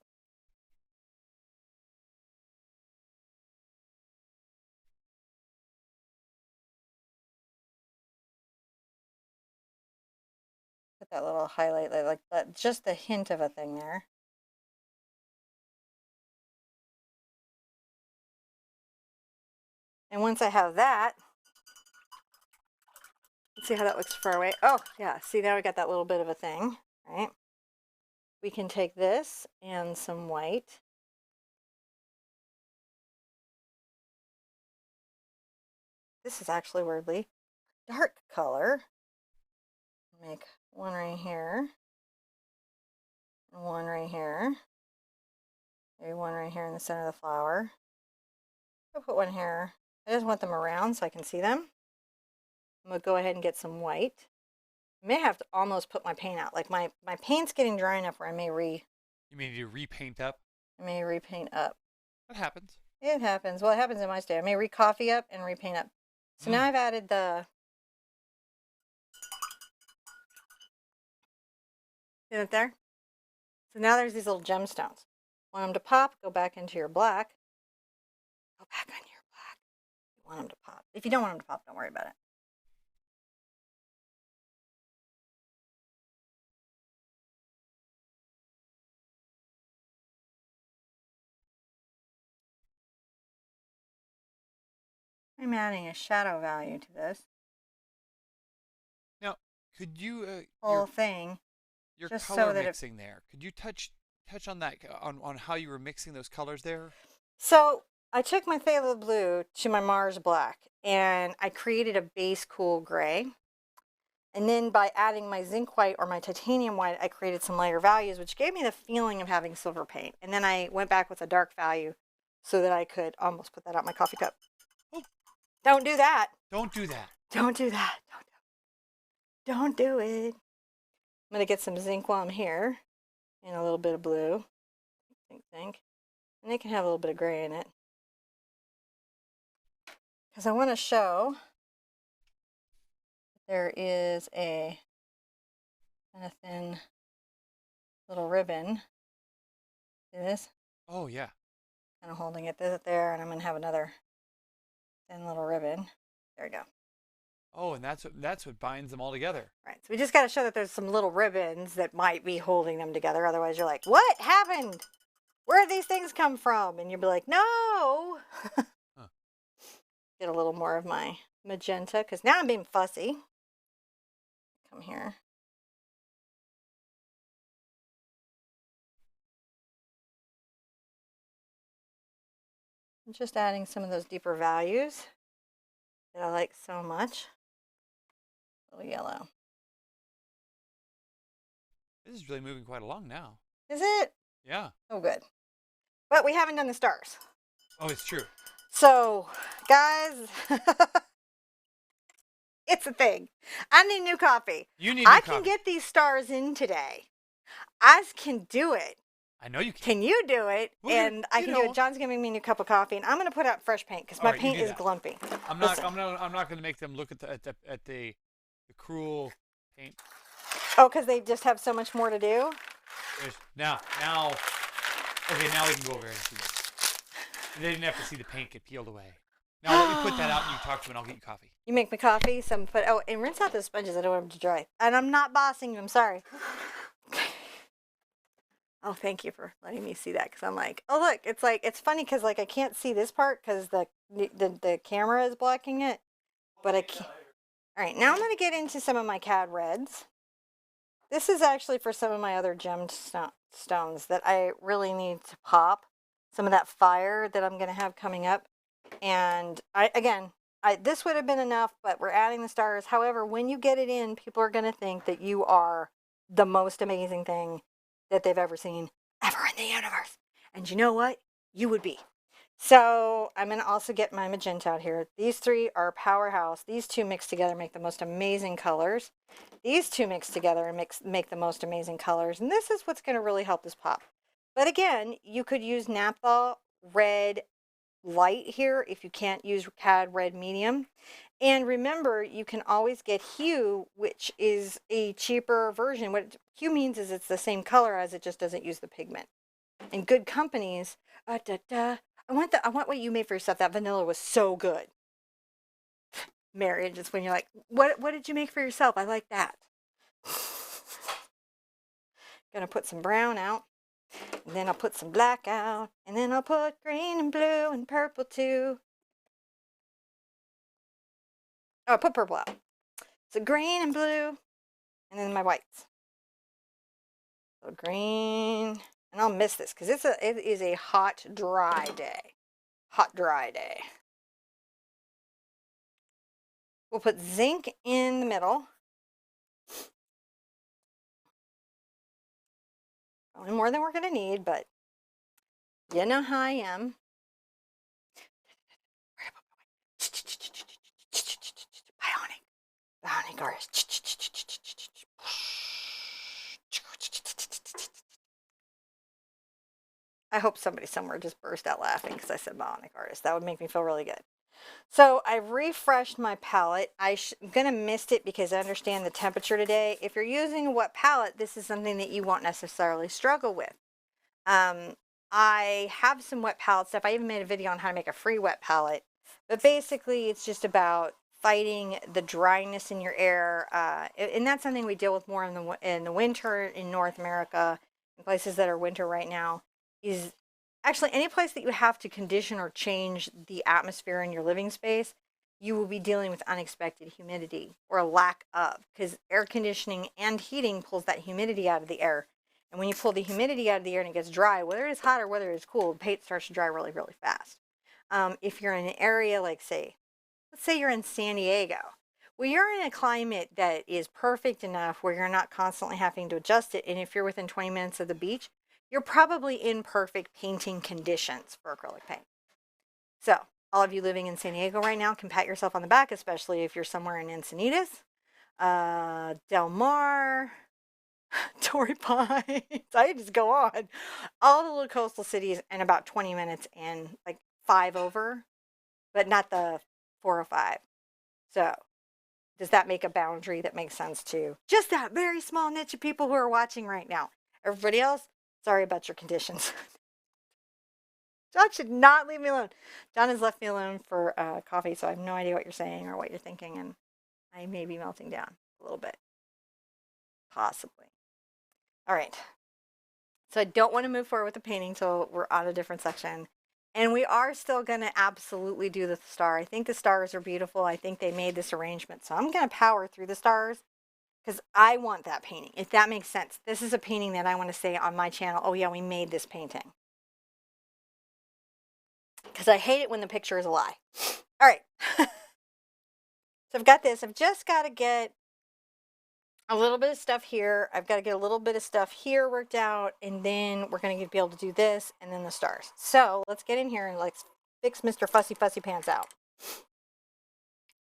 Put that little highlight, like that, just a hint of a thing there. And once I have that, let's see how that looks far away. Oh, yeah, see, now we got that little bit of a thing, right? We can take this and some white. This is actually weirdly dark color. Make one right here, and one right here, maybe one right here in the center of the flower. I'll put one here. I just want them around so I can see them. I'm going to go ahead and get some white. I may have to almost put my paint out. Like my paint's getting dry enough where I may You mean you repaint up? I may repaint up. That happens. It happens. Well, it happens in my state. I may re-coffee up and repaint up. So now I've added the... See it there? So now there's these little gemstones. Want them to pop, go back into your black. Go back on your black. You want them to pop. If you don't want them to pop, don't worry about it. I'm adding a shadow value to this. Now, could you whole thing. Your just color so that mixing there? Could you touch on that on how you were mixing those colors there? So I took my phthalo blue to my Mars black and I created a base cool gray. And then by adding my zinc white or my titanium white, I created some lighter values, which gave me the feeling of having silver paint. And then I went back with a dark value so that I could almost put that out my coffee cup. Oh. Don't do that. Don't do that. Don't do that. Don't do it. I'm going to get some zinc while I'm here and a little bit of blue. Think. And it can have a little bit of gray in it. Because I want to show there is a kind of thin little ribbon. See this? Oh, yeah. Kind of holding it there, and I'm going to have another thin little ribbon. There we go. Oh, and that's what binds them all together. Right. So we just got to show that there's some little ribbons that might be holding them together. Otherwise, you're like, what happened? Where did these things come from? And you'll be like, no. Huh. Get a little more of my magenta, because now I'm being fussy. Come here. I'm just adding some of those deeper values that I like so much. A little yellow. This is really moving quite along now. Is it? Yeah. Oh, good. But we haven't done the stars. Oh, it's true. So, guys, it's a thing. I need new coffee. You need I new can coffee. get these stars in today. I can do it. I know you can. Can you do it? Well, and I you can do know. it. John's giving me a new cup of coffee, and I'm going to put out fresh paint because All my right, you paint do is that. glumpy. I'm Listen. not going to make them look at the cruel paint. Oh, because they just have so much more to do. Now. Okay, now we can go over here and see it. They didn't have to see the paint get peeled away. Now let me put that out and you talk to me and I'll get you coffee. You make me coffee. And rinse out those sponges. I don't want them to dry. And I'm not bossing you. I'm sorry. Oh, thank you for letting me see that, because I'm like, oh look, it's funny because like I can't see this part because the camera is blocking it, but I can't. All right, now I'm going to get into some of my CAD reds. This is actually for some of my other gemmed stones that I really need to pop. Some of that fire that I'm going to have coming up. And this would have been enough, but we're adding the stars. However, when you get it in, people are going to think that you are the most amazing thing that they've ever seen ever in the universe. And you know what? You would be. So I'm going to also get my magenta out here. These three are powerhouse. These two mixed together make the most amazing colors. These two mixed together and make the most amazing colors. And this is what's going to really help this pop. But again, you could use naphtha red light here if you can't use CAD red medium. And remember, you can always get hue, which is a cheaper version. What hue means is it's the same color as it just doesn't use the pigment. And good companies, I want what you made for yourself. That vanilla was so good. Marriage is when you're like, what did you make for yourself? I like that. Gonna put some brown out, and then I'll put some black out, and then I'll put green and blue and purple too. Oh, I put purple out. So green and blue, and then my whites. So green, and I'll miss this because it is a hot, dry day. Hot, dry day. We'll put zinc in the middle. Only more than we're going to need, but you know how I am. Bionic artist. I hope somebody somewhere just burst out laughing because I said bionic artist. That would make me feel really good. So I've refreshed my palette. I'm going to mist it because I understand the temperature today. If you're using a wet palette, this is something that you won't necessarily struggle with. I have some wet palette stuff. I even made a video on how to make a free wet palette. But basically, it's just about fighting the dryness in your air. And that's something we deal with more in the winter in North America, in places that are winter right now, is actually any place that you have to condition or change the atmosphere in your living space. You will be dealing with unexpected humidity or a lack of, because air conditioning and heating pulls that humidity out of the air. And when you pull the humidity out of the air and it gets dry, whether it's hot or whether it's cool, the paint starts to dry really, really fast. If you're in an area like, let's say you're in San Diego, well, you're in a climate that is perfect enough where you're not constantly having to adjust it. And if you're within 20 minutes of the beach, you're probably in perfect painting conditions for acrylic paint. So all of you living in San Diego right now can pat yourself on the back, especially if you're somewhere in Encinitas, Del Mar, Torrey Pines. I just go on. All the little coastal cities in about 20 minutes and like 5 over, but not the 405. So does that make a boundary that makes sense to just that very small niche of people who are watching right now? Everybody else, sorry about your conditions. John should not leave me alone. John has left me alone for coffee, so I have no idea what you're saying or what you're thinking, and I may be melting down a little bit. Possibly. All right. So I don't want to move forward with the painting until we're on a different section. And we are still going to absolutely do the star. I think the stars are beautiful. I think they made this arrangement. So I'm going to power through the stars because I want that painting, if that makes sense. This is a painting that I want to say on my channel, oh yeah, we made this painting. Because I hate it when the picture is a lie. All right. So I've got this. I've just got to get a little bit of stuff here. I've got to get a little bit of stuff here worked out, and then we're going to be able to do this and then the stars. So let's get in here and let's fix Mr. Fussy Fussy Pants out.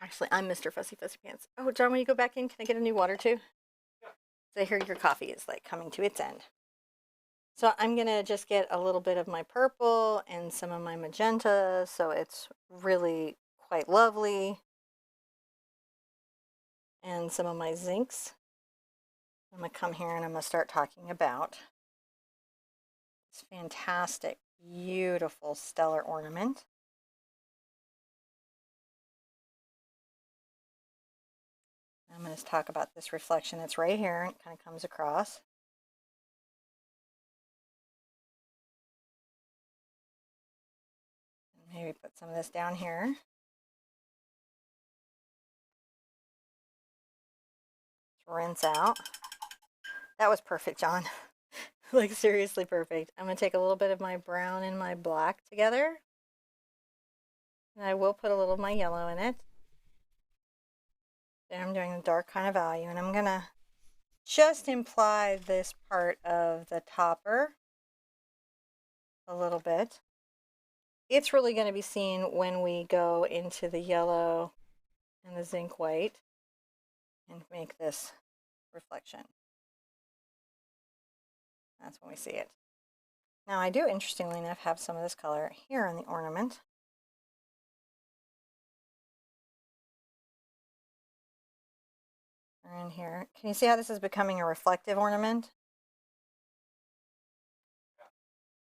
Actually, I'm Mr. Fussy Fussy Pants. Oh, John, when you go back in, can I get a new water too? So I hear your coffee is like coming to its end. So I'm going to just get a little bit of my purple and some of my magenta, so it's really quite lovely. And some of my zincs. I'm going to come here and I'm going to start talking about this fantastic, beautiful stellar ornament. I'm going to talk about this reflection that's right here. It kind of comes across. Maybe put some of this down here. Rinse out. That was perfect, John. Like seriously perfect. I'm going to take a little bit of my brown and my black together. And I will put a little of my yellow in it. Then I'm doing the dark kind of value. And I'm going to just imply this part of the topper a little bit. It's really going to be seen when we go into the yellow and the zinc white and make this reflection. That's when we see it. Now I do, interestingly enough, have some of this color here in the ornament. Or in here. Can you see how this is becoming a reflective ornament?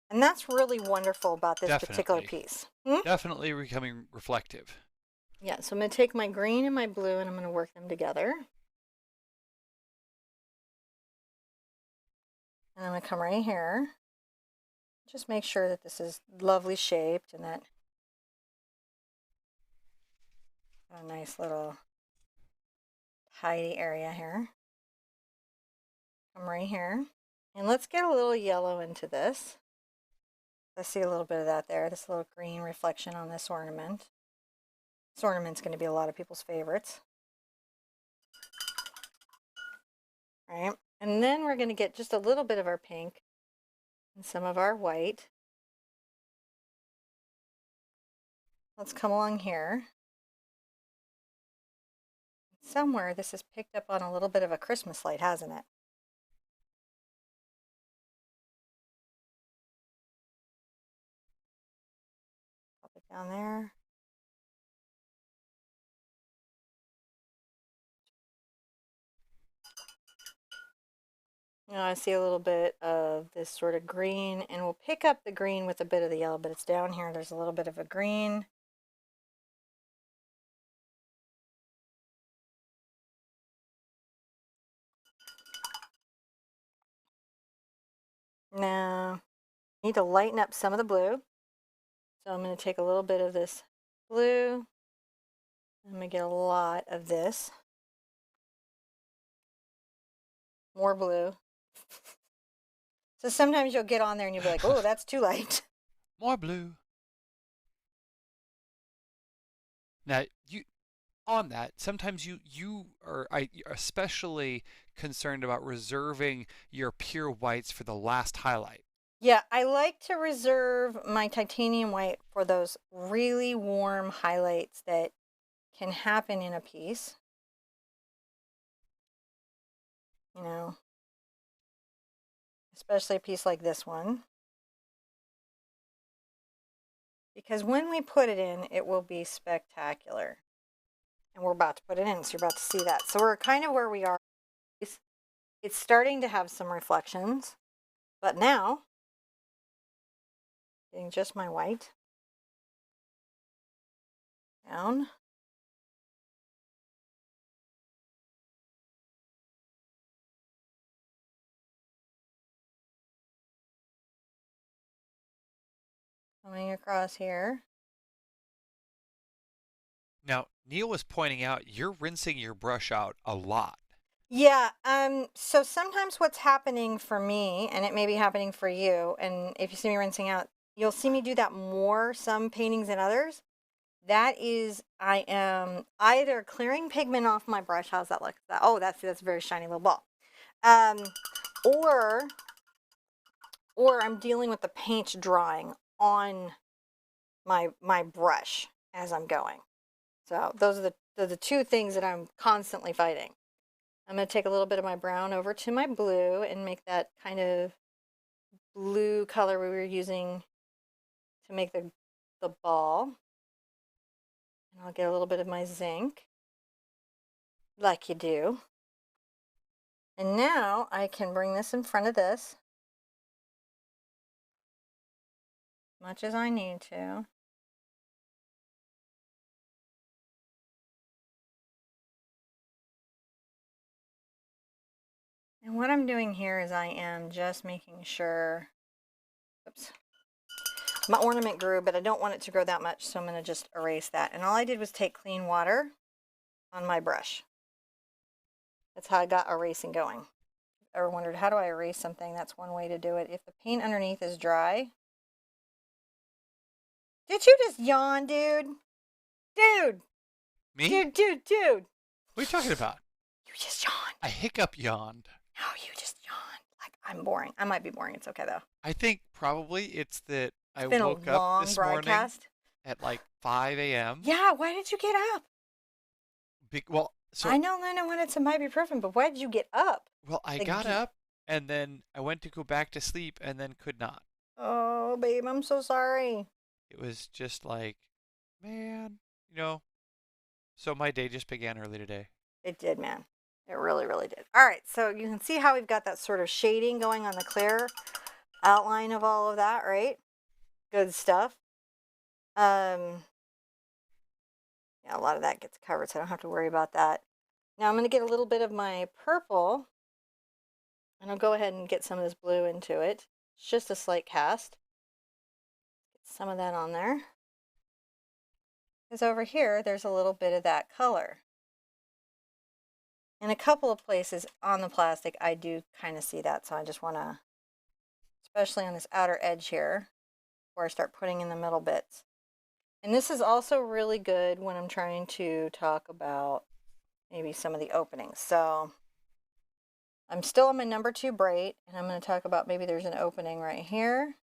And that's really wonderful about this particular piece. Definitely becoming reflective. Yeah, so I'm going to take my green and my blue and I'm going to work them together. And I'm going to come right here. Just make sure that this is lovely shaped and that a nice little tidy area here. Come right here. And let's get a little yellow into this. I see a little bit of that there, this little green reflection on this ornament. This ornament's going to be a lot of people's favorites. All right, and then we're going to get just a little bit of our pink and some of our white. Let's come along here. Somewhere this has picked up on a little bit of a Christmas light, hasn't it? Pop it down there. Now I see a little bit of this sort of green, and we'll pick up the green with a bit of the yellow, but it's down here. There's a little bit of a green. Now, I need to lighten up some of the blue. So I'm going to take a little bit of this blue. I'm going to get a lot of this. More blue. So sometimes you'll get on there and you'll be like, oh, that's too light. More blue. Now, on that, sometimes you are especially concerned about reserving your pure whites for the last highlight. Yeah, I like to reserve my titanium white for those really warm highlights that can happen in a piece. You know, especially a piece like this one. Because when we put it in, it will be spectacular. And we're about to put it in, so you're about to see that. So we're kind of where we are. It's starting to have some reflections, but now, getting just my white down. Coming across here. Now, Neil was pointing out you're rinsing your brush out a lot. Yeah, so sometimes what's happening for me, and it may be happening for you, and if you see me rinsing out, you'll see me do that more some paintings than others. That is, I am either clearing pigment off my brush. How's that look? Oh, that's a very shiny little ball. Um, or I'm dealing with the paint drying on my brush as I'm going. So those are the two things that I'm constantly fighting. I'm going to take a little bit of my brown over to my blue and make that kind of blue color we were using to make the ball. And I'll get a little bit of my zinc, like you do. And now I can bring this in front of this as much as I need to. And what I'm doing here is I am just making sure, oops, my ornament grew, but I don't want it to grow that much, so I'm going to just erase that. And all I did was take clean water on my brush. That's how I got erasing going. Ever wondered, how do I erase something? That's one way to do it. If the paint underneath is dry. Did you just yawn, dude? Dude! Me? Dude! What are you talking about? You just yawned. I hiccup yawned. No, you just yawned. Like, I'm boring. I might be boring. It's okay, though. I think probably it's that I It's been woke a up long this broadcast. morning at like 5 a.m. Yeah, why did you get up? So I know Lena wanted some ibuprofen, but why did you get up? I Like, got up and then I went to go back to sleep and then could not. oh, babe, I'm so sorry. It was just like, man, so my day just began early today. It did, man. It really, really did. All right, so you can see how we've got that sort of shading going on the clear outline of all of that, right? Good stuff. Yeah, a lot of that gets covered, so I don't have to worry about that. Now I'm going to get a little bit of my purple, and I'll go ahead and get some of this blue into it. It's just a slight cast. Get some of that on there. Because over here, there's a little bit of that color. In a couple of places on the plastic, I do kind of see that, so I just want to, especially on this outer edge here, where I start putting in the middle bits. And this is also really good when I'm trying to talk about maybe some of the openings. So I'm still on my number 2 bright, and I'm going to talk about maybe there's an opening right here.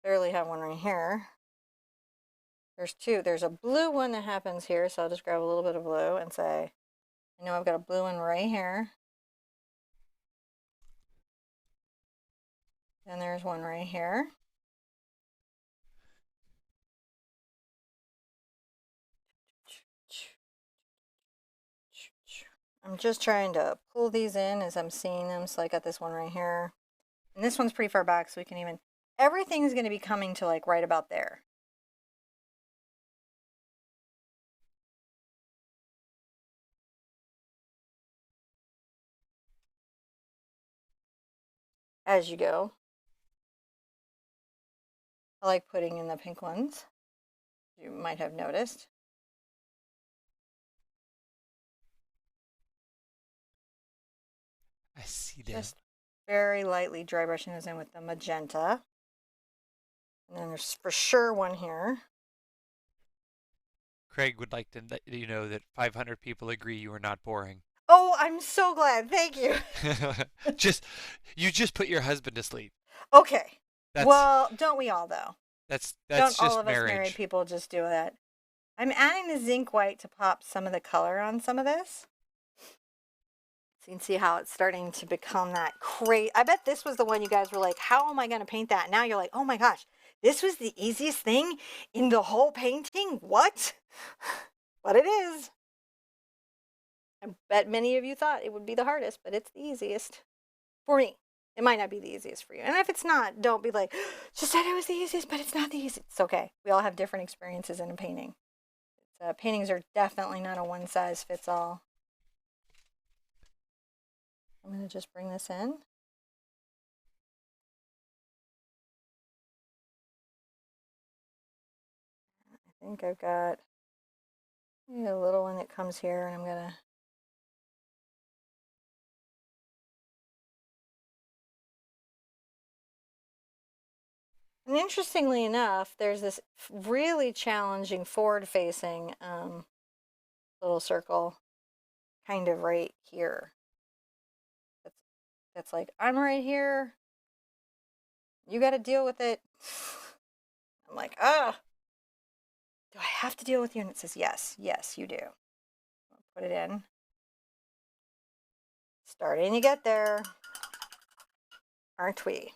Clearly have one right here. There's 2. There's a blue one that happens here, so I'll just grab a little bit of blue and say, I know I've got a blue one right here. And there's one right here. I'm just trying to pull these in as I'm seeing them. So I got this one right here. And this one's pretty far back, so we can even, everything's going to be coming to like right about there. As you go. I like putting in the pink ones. You might have noticed. I see that. Just very lightly dry brushing those in with the magenta. And then there's for sure one here. Craig would like to let you know that 500 people agree you are not boring. Oh, I'm so glad. Thank you. You just put your husband to sleep. Okay. That's, well, don't we all though? That's don't just all of marriage. us married people just do that? I'm adding the zinc white to pop some of the color on some of this. So you can see how it's starting to become that crazy. I bet this was the one you guys were like, how am I going to paint that? Now you're like, oh my gosh, this was the easiest thing in the whole painting? What? But it is. I bet many of you thought it would be the hardest, but it's the easiest for me. It might not be the easiest for you. And if it's not, don't be like, she said it was the easiest, but it's not the easiest. It's okay. We all have different experiences in a painting. Paintings are definitely not a one size fits all. I'm going to just bring this in. think I've got maybe a little one that comes here, and I'm going to And interestingly enough, there's this really challenging forward-facing little circle kind of right here. That's like, I'm right here. You got to deal with it. I'm like, ah, do I have to deal with you? And it says, yes, yes, you do. I'll put it in. Starting to get there, aren't we?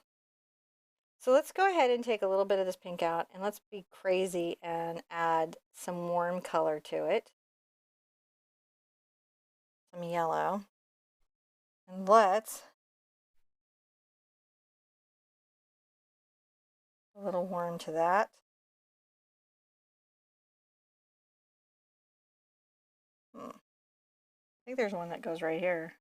So let's go ahead and take a little bit of this pink out, and let's be crazy and add some warm color to it. Some yellow. And let's a little warm to that. I think there's one that goes right here.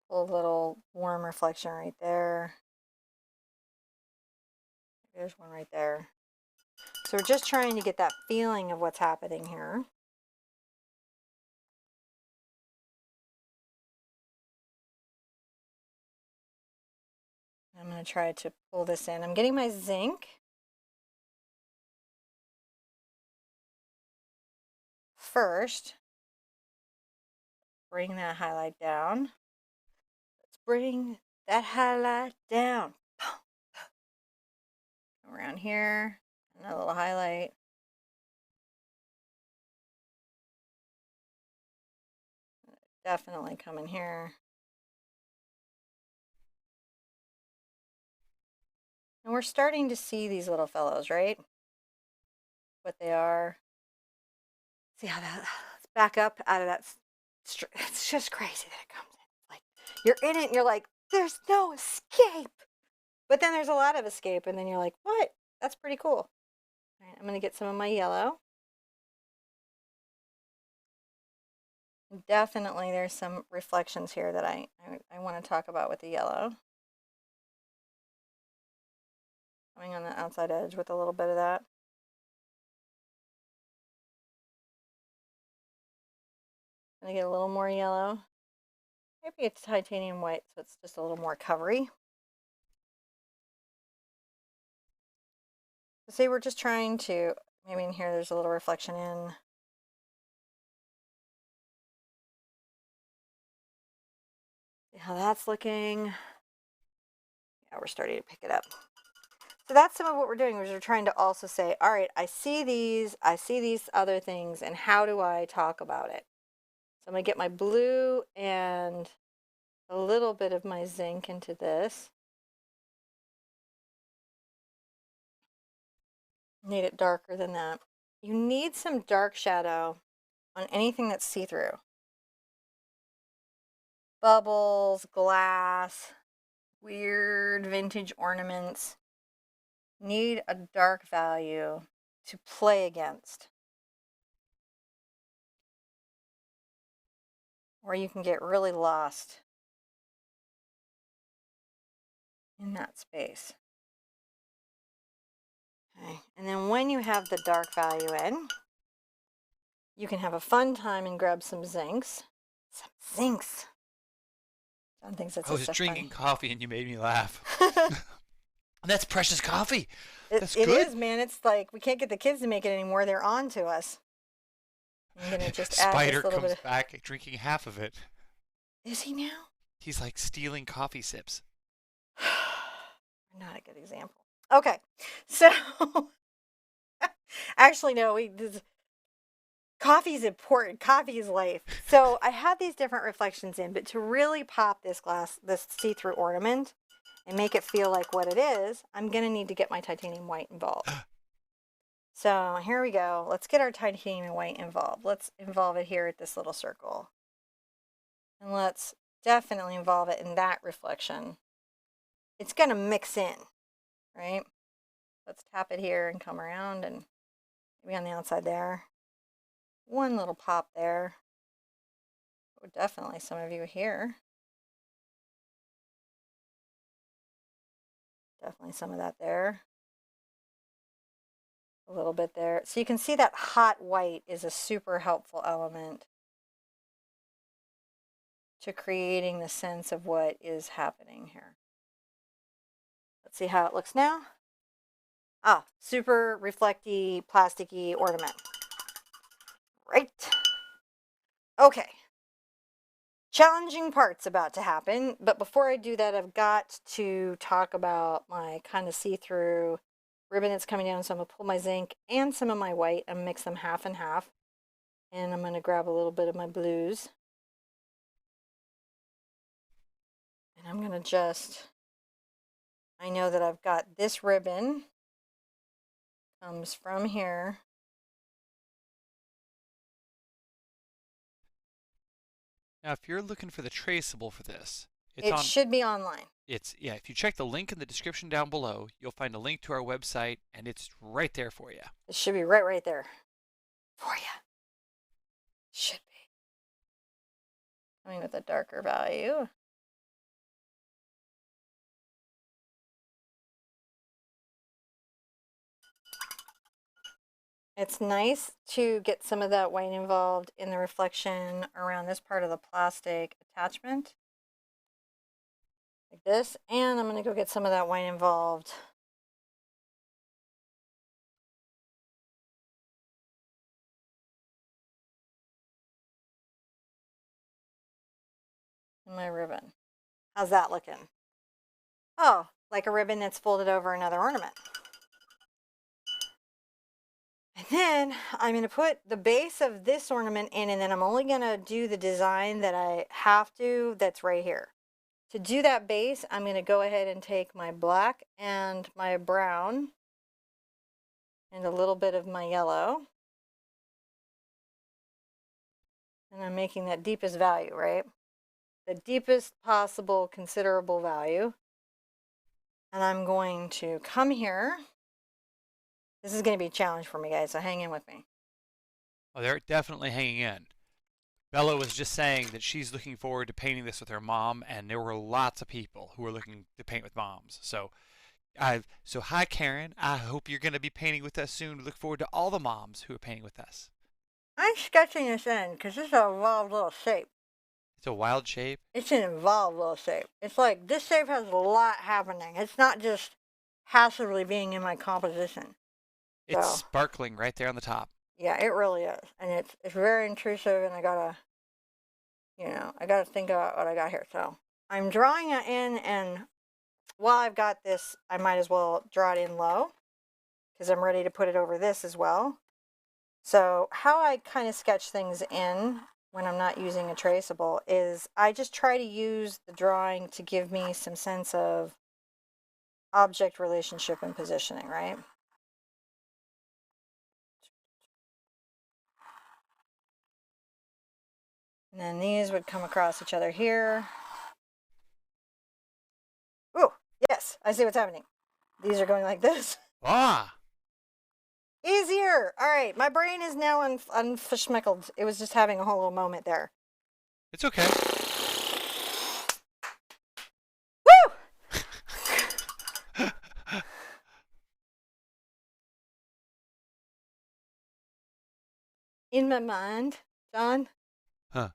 A little warm reflection right there. There's one right there. So we're just trying to get that feeling of what's happening here. I'm going to try to pull this in. I'm getting my zinc. First, bring that highlight down. Let's bring that highlight down. Around here, another little highlight. Definitely come in here. And we're starting to see these little fellows, right? What they are. See how that, let's back up out of that. It's just crazy that it comes in. Like, you're in it and you're like, there's no escape. But then there's a lot of escape, and then you're like, what? That's pretty cool. All right, I'm going to get some of my yellow. Definitely there's some reflections here that I want to talk about with the yellow. Coming on the outside edge with a little bit of that. I'm going to get a little more yellow. Maybe it's titanium white, so it's just a little more covery. So see, we're just trying to, maybe in here there's a little reflection in. See how that's looking. Yeah, we're starting to pick it up. So that's some of what we're doing, is we're trying to also say, all right, I see these other things, and how do I talk about it? So I'm going to get my blue and a little bit of my zinc into this. Need it darker than that. You need some dark shadow on anything that's see-through. Bubbles, glass, weird vintage ornaments need a dark value to play against. Or you can get really lost in that space. Okay, and then when you have the dark value in, you can have a fun time and grab some zincs. Some zincs. John thinks that's I was so drinking funny. coffee and you made me laugh. That's precious coffee. That's It good. is, man. It's like we can't get the kids to make it anymore. They're on to us. I'm gonna just add Spider this little bit comes of. back drinking half of it. Is he now? He's like stealing coffee sips. Not a good example. Okay, so actually, no. Coffee is important. Coffee is life. So I had these different reflections in, but to really pop this see-through ornament, and make it feel like what it is, I'm gonna need to get my titanium white involved. So here we go. Let's get our titanium white involved. Let's involve it here at this little circle. And let's definitely involve it in that reflection. It's going to mix in, right? Let's tap it here and come around, and maybe on the outside there. One little pop there. Oh, definitely some of you here. Definitely some of that there. A little bit there. So you can see that hot white is a super helpful element to creating the sense of what is happening here. Let's see how it looks now. Ah, super reflecty, plasticky ornament. Right. Okay. Challenging part's about to happen, but before I do that, I've got to talk about my kind of see-through ribbon that's coming down. So I'm going to pull my zinc and some of my white and mix them half and half. And I'm going to grab a little bit of my blues. And I'm going to just, I know that I've got this ribbon, comes from here. Now, if you're looking for the traceable for this, It should be online. yeah, if you check the link in the description down below, you'll find a link to our website and it's right there for you. It should be right there for you. Should be. Coming with a darker value. It's nice to get some of that white involved in the reflection around this part of the plastic attachment. Like this. And I'm going to go get some of that white involved in my ribbon. How's that looking? Oh, like a ribbon that's folded over another ornament. And then I'm going to put the base of this ornament in, and then I'm only going to do the design that I have to, that's right here. To do that base, I'm going to go ahead and take my black and my brown and a little bit of my yellow. And I'm making that deepest value, right? The deepest possible considerable value. And I'm going to come here. This is going to be a challenge for me, guys, so hang in with me. Oh, they're definitely hanging in. Bella was just saying that she's looking forward to painting this with her mom, and there were lots of people who were looking to paint with moms. So hi Karen. I hope you're going to be painting with us soon. We look forward to all the moms who are painting with us. I'm sketching this in because this is an involved little shape. It's a wild shape. It's an involved little shape. It's like this shape has a lot happening. It's not just passively being in my composition. It's So sparkling right there on the top. yeah, it really is, and it's very intrusive, and I gotta, I gotta think about what I got here. So I'm drawing it in, and while I've got this, I might as well draw it in low because I'm ready to put it over this as well. So how I kind of sketch things in when I'm not using a traceable is I just try to use the drawing to give me some sense of object relationship and positioning, right? And then these would come across each other here. Ooh, yes, I see what's happening. These are going like this. Ah! Easier. All right, my brain is now unfishmickled. It was just having a whole little moment there. It's okay. Woo! In my mind, John. Huh.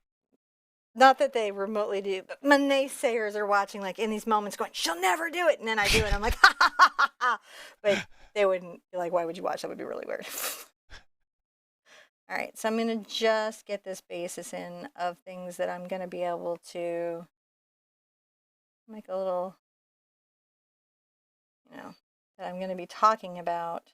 Not that they remotely do, but my naysayers are watching, like in these moments, going, "She'll never do it," and then I do it. I'm like, "Ha ha ha ha ha!" But they wouldn't be like, "Why would you watch? That would be really weird." All right, so I'm gonna just get this basis in of things that I'm gonna be able to make a little, that I'm gonna be talking about.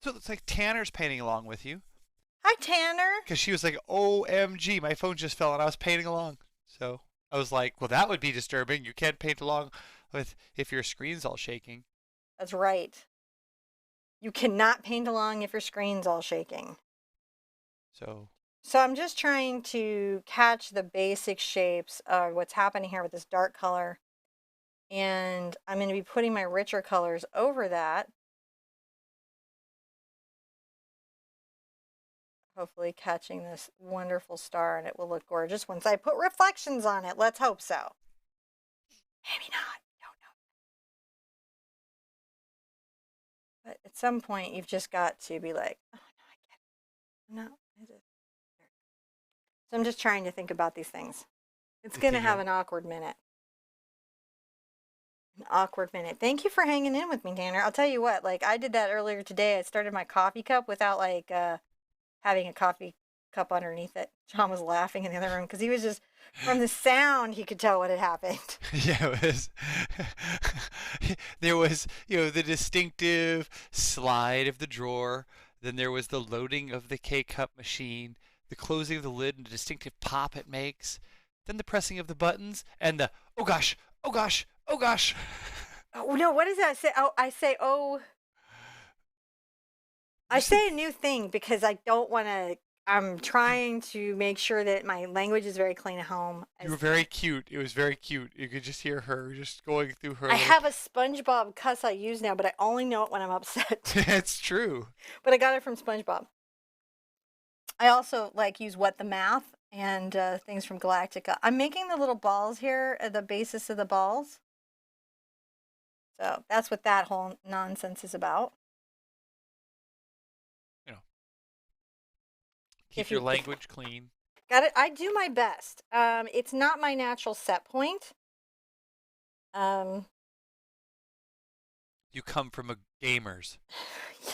So it's like Tanner's painting along with you. Hi, Tanner. Because she was like, OMG, my phone just fell and I was painting along. So I was like, well, that would be disturbing. You can't paint along with if your screen's all shaking. That's right. You cannot paint along if your screen's all shaking. So I'm just trying to catch the basic shapes of what's happening here with this dark color And I'm going to be putting my richer colors over that. Hopefully catching this wonderful star, and it will look gorgeous once I put reflections on it. Let's hope so. Maybe not. Don't know. But at some point, you've just got to be like, oh, no, I get it. No, is it? So I'm just trying to think about these things. It's going to have an awkward minute. An awkward minute. Thank you for hanging in with me, Tanner. I'll tell you what, like I did that earlier today. I started my coffee cup without like having a coffee cup underneath it. John was laughing in the other room because he was just, from the sound, he could tell what had happened. Yeah, it was. There was, the distinctive slide of the drawer. Then there was the loading of the K-cup machine, the closing of the lid and the distinctive pop it makes. Then the pressing of the buttons and the oh gosh, oh gosh, oh gosh. Oh, no, what does that say? Oh, I say a new thing because I don't want to. I'm trying to make sure that my language is very clean at home. You were very cute. It was very cute. You could just hear her just going through her. I have a SpongeBob cuss I use now, but I only know it when I'm upset. That's true. But I got it from SpongeBob. I also like use What the Math and things from Galactica. I'm making the little balls here at the basis of the balls. So that's what that whole nonsense is about. Keep your language clean. Got it. I do my best. It's not my natural set point. You come from a gamers.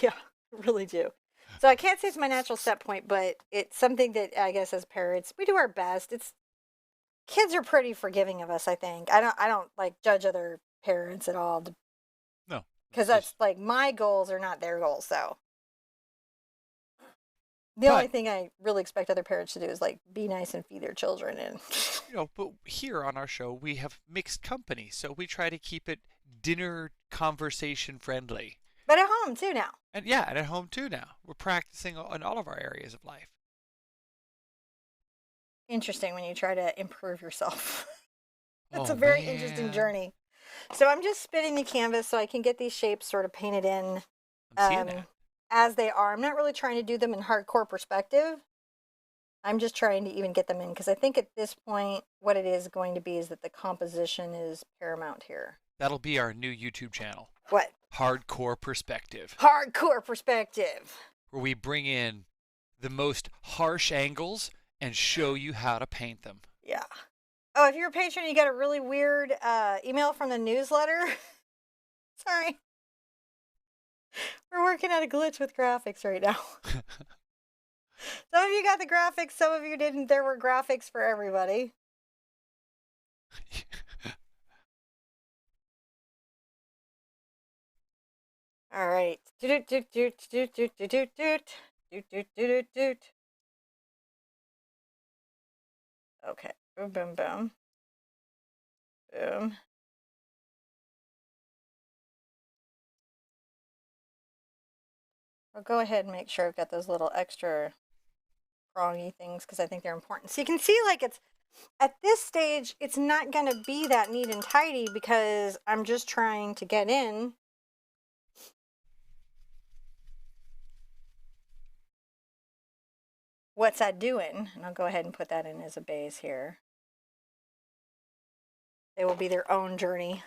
Yeah, I really do. So I can't say it's my natural set point, but it's something that I guess as parents we do our best. Kids are pretty forgiving of us. I think I don't like judge other parents at all. No, because that's like my goals are not their goals. So the only thing I really expect other parents to do is like be nice and feed their children. And but here on our show we have mixed company, so we try to keep it dinner conversation friendly. But at home too now. And yeah, and at home too now. We're practicing in all of our areas of life. Interesting when you try to improve yourself. It's a very interesting journey. So I'm just spinning the canvas so I can get these shapes sort of painted in. I'm seeing that. As they are. I'm not really trying to do them in hardcore perspective. I'm just trying to even get them in because I think at this point what it is going to be is that the composition is paramount here. That'll be our new YouTube channel. What? Hardcore Perspective. Hardcore Perspective. Where we bring in the most harsh angles and show you how to paint them. Yeah. Oh, if you're a patron, you got a really weird email from the newsletter. Sorry. We're working out a glitch with graphics right now. Some of you got the graphics, some of you didn't. There were graphics for everybody. All right. Okay. Boom, boom, boom. Boom. I'll go ahead and make sure I've got those little extra prongy things because I think they're important. So you can see like it's at this stage, it's not going to be that neat and tidy because I'm just trying to get in. What's that doing? And I'll go ahead and put that in as a base here. They will be their own journey.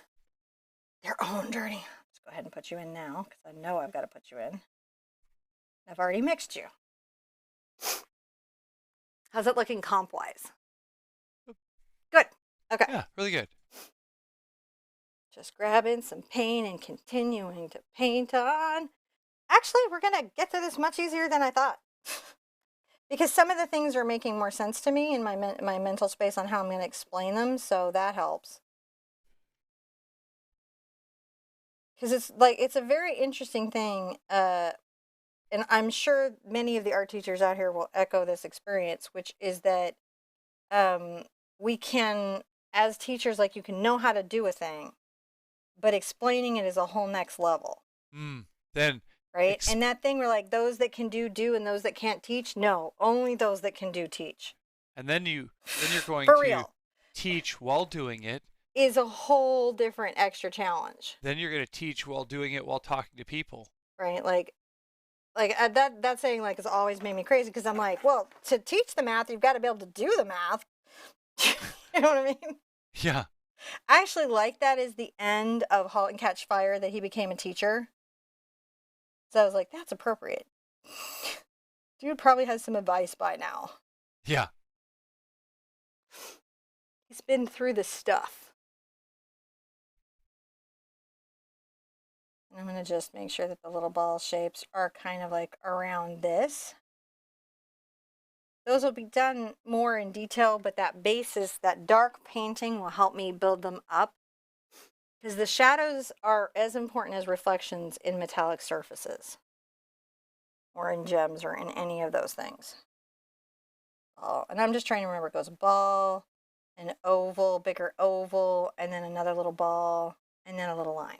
Their own journey. Let's go ahead and put you in now because I know I've got to put you in. I've already mixed you. How's it looking comp-wise? Good. Okay. Yeah, really good. Just grabbing some paint and continuing to paint on. Actually, we're going to get to this much easier than I thought. Because some of the things are making more sense to me in my mental space on how I'm going to explain them, so that helps. Because it's a very interesting thing, and I'm sure many of the art teachers out here will echo this experience, which is that we can, as teachers, like you can know how to do a thing, but explaining it is a whole next level. Then right? And that thing where like those that can do and those that can't teach, no, only those that can do teach. And then you're going For to real. teach while doing it, is a whole different extra challenge, Then you're going to teach while doing it while talking to people. right? That saying like has always made me crazy because I'm like, well, to teach the math, you've got to be able to do the math. You know what I mean? Yeah. I actually like that is the end of *Halt and Catch Fire* that he became a teacher. So I was like, that's appropriate. Dude probably has some advice by now. Yeah. He's been through the stuff. I'm going to just make sure that the little ball shapes are kind of like around this. Those will be done more in detail, but that basis, that dark painting will help me build them up. Because the shadows are as important as reflections in metallic surfaces. Or in gems or in any of those things. Oh, and I'm just trying to remember, it goes ball, an oval, bigger oval, and then another little ball, and then a little line.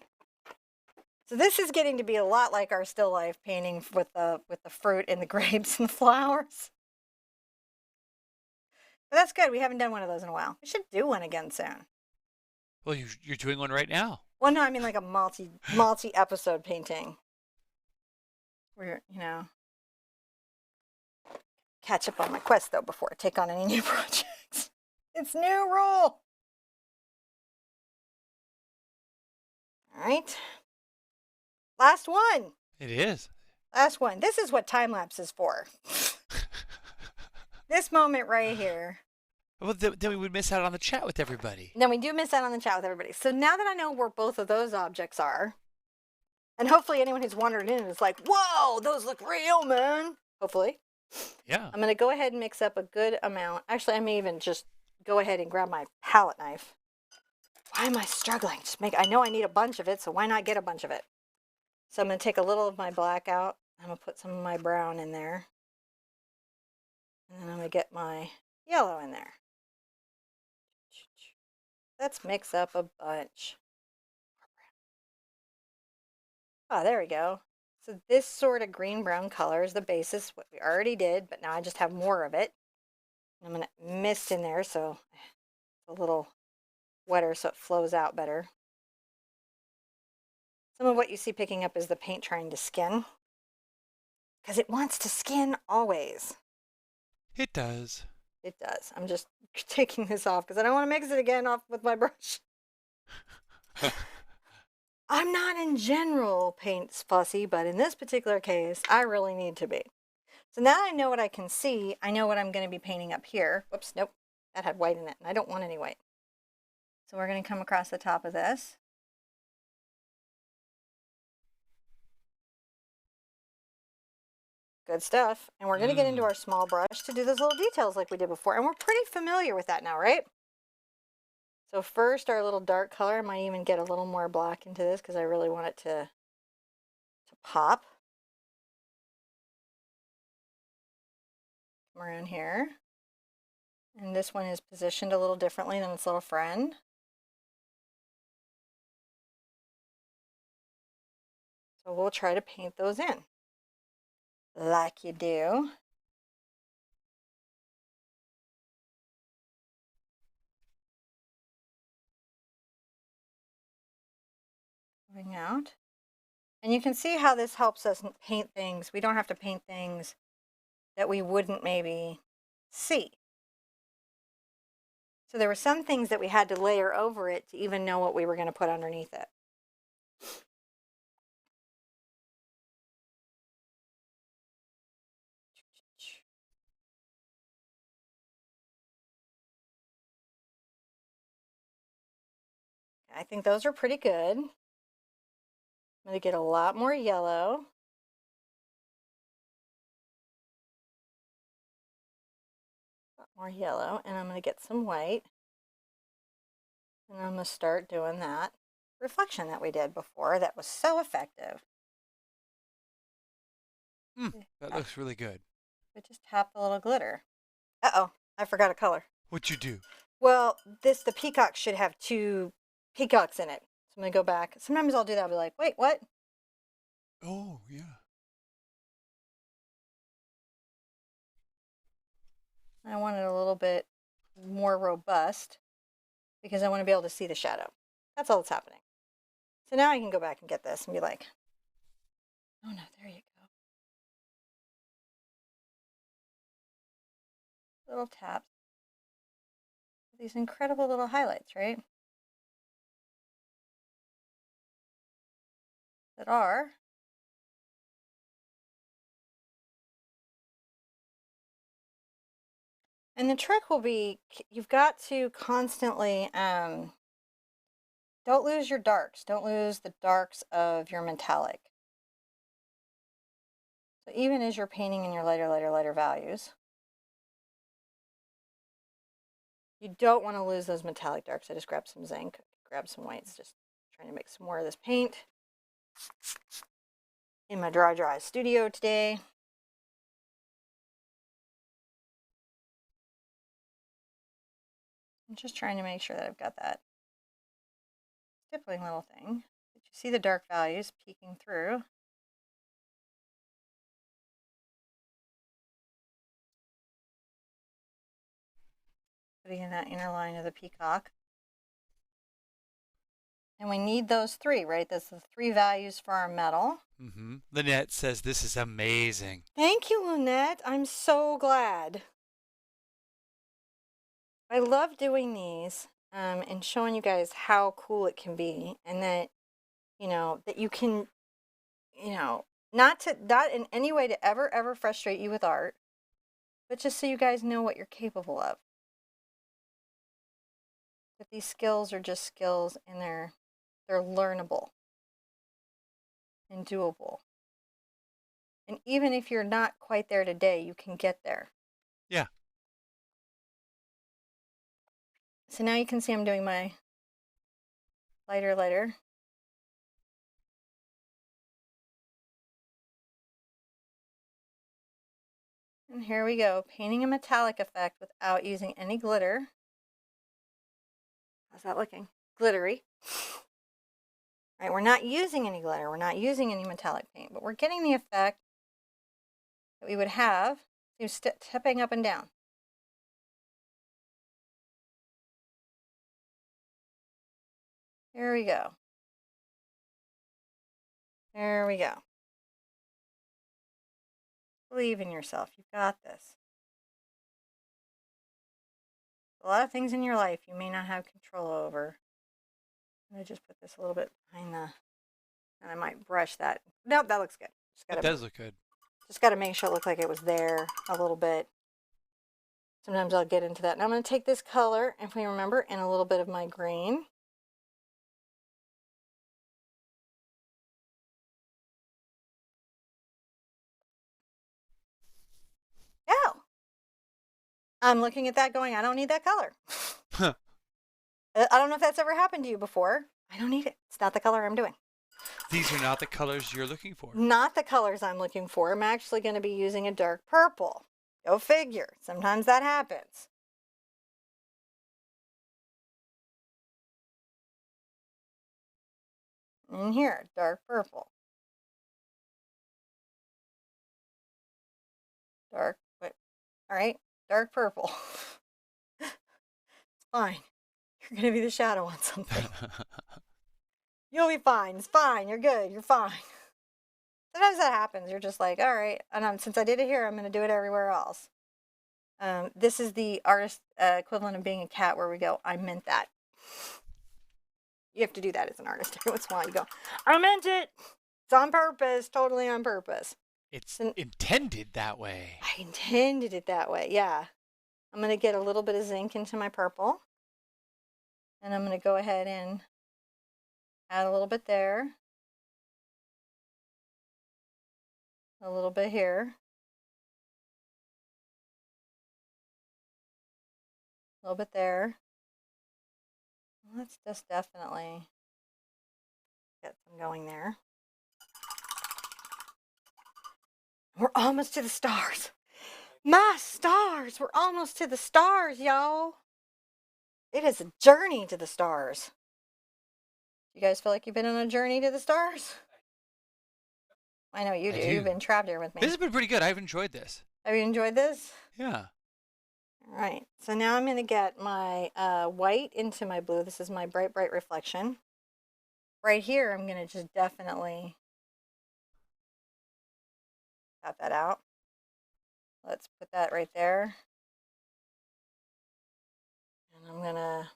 So this is getting to be a lot like our still life painting with the fruit and the grapes and the flowers. But that's good. We haven't done one of those in a while. We should do one again soon. Well, you're doing one right now. Well, no, I mean like a multi episode painting. Where, catch up on my quest though before I take on any new projects. It's new rule. All right. Last one. It is. Last one. This is what time lapse is for. This moment right here. Well, then we would miss out on the chat with everybody. Then we do miss out on the chat with everybody. So now that I know where both of those objects are, and hopefully anyone who's wandered in is like, whoa, those look real, man. Hopefully. Yeah. I'm going to go ahead and mix up a good amount. Actually, I may even just go ahead and grab my palette knife. Why am I struggling? I know I need a bunch of it, so why not get a bunch of it? So I'm going to take a little of my black out. I'm going to put some of my brown in there. And then I'm going to get my yellow in there. Let's mix up a bunch. Oh, there we go. So this sort of green-brown color is the basis, what we already did, but now I just have more of it. I'm going to mist in there so it's a little wetter so it flows out better. Some of what you see picking up is the paint trying to skin. Because it wants to skin always. It does. It does. I'm just taking this off because I don't want to mix it again off with my brush. I'm not in general paints fussy, but in this particular case, I really need to be. So now I know what I can see. I know what I'm going to be painting up here. Whoops, nope. That had white in it, and I don't want any white. So we're going to come across the top of this. Good stuff. And we're going to get into our small brush to do those little details like we did before. And we're pretty familiar with that now, right? So first, our little dark color. I might even get a little more black into this because I really want it to pop. Come around here. And this one is positioned a little differently than its little friend. So we'll try to paint those in. Like you do. Going out. And you can see how this helps us paint things. We don't have to paint things that we wouldn't maybe see. So there were some things that we had to layer over it to even know what we were going to put underneath it. I think those are pretty good. I'm going to get a lot more yellow. More yellow, and I'm going to get some white. And I'm going to start doing that reflection that we did before that was so effective. That looks really good. I just tapped a little glitter. Uh-oh, I forgot a color. What'd you do? Well, the peacock should have 2 peacocks in it. So I'm going to go back. Sometimes I'll do that. I'll be like, wait, what? Oh, yeah. I want it a little bit more robust. because I want to be able to see the shadow. That's all that's happening. So now I can go back and get this and be like, oh no, there you go. Little taps. These incredible little highlights, right? That are and the trick will be you've got to constantly don't lose your darks. Don't lose the darks of your metallic. So even as you're painting in your lighter values, you don't want to lose those metallic darks. I just grabbed some zinc, grabbed some whites, just trying to make some more of this paint in my dry studio today. I'm just trying to make sure that I've got that stippling little thing. Did you see the dark values peeking through? Putting in that inner line of the peacock. And we need those three, right? That's the three values for our metal. Mm-hmm. Lynette says this is amazing. Thank you, Lynette. I'm so glad. I love doing these and showing you guys how cool it can be, and that, you know, that you can, you know, not in any way to ever frustrate you with art, but just so you guys know what you're capable of. That these skills are just skills, and they're learnable and doable. And even if you're not quite there today, you can get there. Yeah. So now you can see I'm doing my lighter. And here we go, painting a metallic effect without using any glitter. How's that looking? Glittery. Right, we're not using any glitter, we're not using any metallic paint, but we're getting the effect that we would have stepping up and down. There we go. There we go. Believe in yourself. You've got this. A lot of things in your life you may not have control over. I'm going to just put this a little bit behind the, and I might brush that. Nope, that looks good. It does look good. Just got to make sure it looked like it was there a little bit. Sometimes I'll get into that. And I'm going to take this color, if we remember, and a little bit of my green. Oh, I'm looking at that going, I don't need that color. I don't know if that's ever happened to you before. I don't need it. It's not the color I'm doing. These are not the colors you're looking for. Not the colors I'm looking for. I'm actually going to be using a dark purple. Go figure. Sometimes that happens. In here, dark purple. All right, dark purple. It's fine. You're going to be the shadow on something. You'll be fine. It's fine. You're good. You're fine. Sometimes that happens. You're just like, all right. And since I did it here, I'm going to do it everywhere else. This is the artist equivalent of being a cat, where we go, I meant that. You have to do that as an artist. Every once in a while you go, I meant it. It's on purpose. Totally on purpose. It's intended that way. I intended it that way. Yeah. I'm going to get a little bit of zinc into my purple. And I'm going to go ahead and add a little bit there. A little bit here. A little bit there. Let's just definitely get some going there. We're almost to the stars. My stars! We're almost to the stars, y'all. It is a journey to the stars. You guys feel like you've been on a journey to the stars? I know you do. You've been trapped here with me. This has been pretty good. I've enjoyed this. Have you enjoyed this? Yeah. All right, so now I'm going to get my white into my blue. This is my bright, bright reflection. Right here, I'm going to just definitely cut that out. Let's put that right there. And I'm going to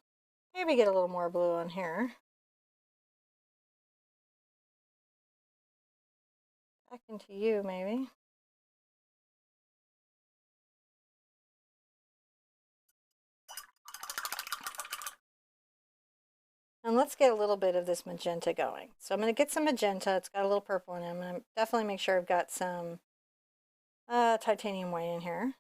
maybe get a little more blue on here. Back into you, maybe. And let's get a little bit of this magenta going. So I'm going to get some magenta. It's got a little purple in it. I'm going to definitely make sure I've got some titanium white in here.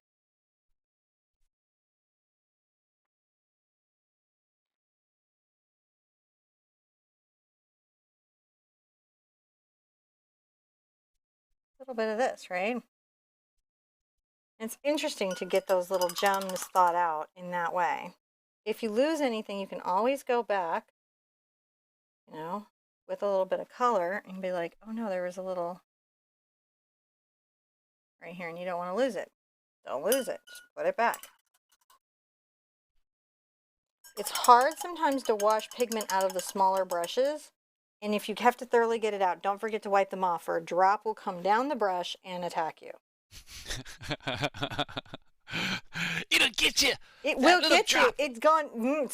A little bit of this, right? And it's interesting to get those little gems thought out in that way. If you lose anything, you can always go back, you know, with a little bit of color and be like, oh no, there was a little right here and you don't want to lose it. Don't lose it. Just put it back. It's hard sometimes to wash pigment out of the smaller brushes. And if you have to thoroughly get it out, don't forget to wipe them off or a drop will come down the brush and attack you. It'll get you. It will get drop. you. It's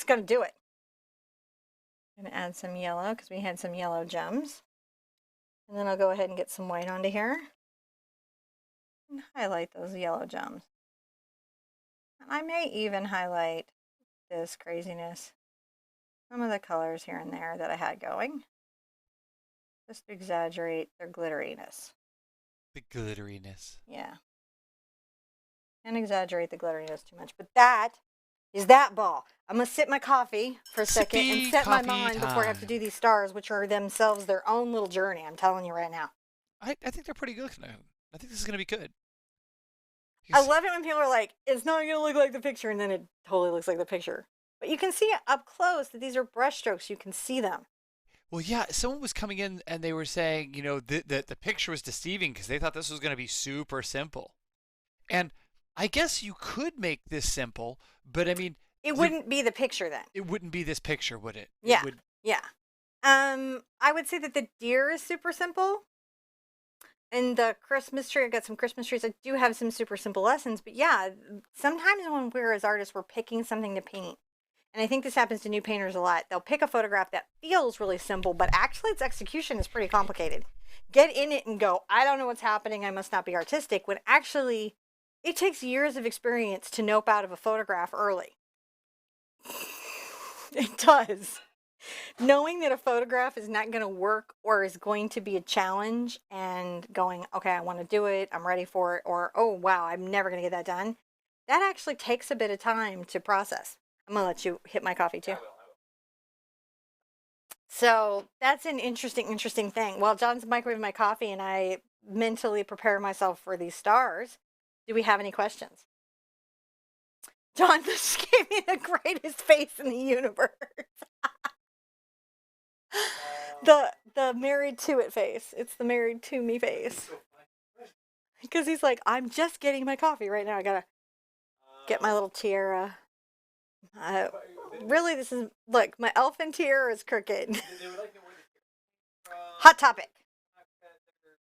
going to do it. I'm going to add some yellow because we had some yellow gems. And then I'll go ahead and get some white onto here. And highlight those yellow gems. And I may even highlight this craziness. Some of the colors here and there that I had going. Just to exaggerate their glitteriness. The glitteriness. Yeah. Can't exaggerate the glitteriness too much. But that is that ball. I'm going to sip my coffee for a second and set my mind before I have to do these stars, which are themselves their own little journey. I'm telling you right now. I think they're pretty good. I think this is going to be good. I love it when people are like, it's not going to look like the picture, and then it totally looks like the picture. But you can see up close that these are brush strokes. You can see them. Well, yeah, someone was coming in and they were saying, you know, that the picture was deceiving because they thought this was going to be super simple. And I guess you could make this simple, but I mean, it wouldn't be the picture then. It wouldn't be this picture, would it? Yeah. It would... Yeah. I would say that the deer is super simple. And the Christmas tree, I got some Christmas trees. I do have some super simple lessons, but yeah, sometimes when we're as artists, we're picking something to paint. And I think this happens to new painters a lot. They'll pick a photograph that feels really simple, but actually its execution is pretty complicated. Get in it and go, I don't know what's happening. I must not be artistic. When actually it takes years of experience to nope out of a photograph early. It does. Knowing that a photograph is not going to work or is going to be a challenge and going, okay, I want to do it. I'm ready for it. Or, oh, wow, I'm never going to get that done. That actually takes a bit of time to process. I'm going to let you hit my coffee too. So that's an interesting thing. While John's microwaving my coffee and I mentally prepare myself for these stars, do we have any questions? John just gave me the greatest face in the universe. The married to it face. It's the married to me face. Because he's like, I'm just getting my coffee right now. I gotta get my little tiara. Really, this is, look, my elfin tiara is crooked. Hot Topic.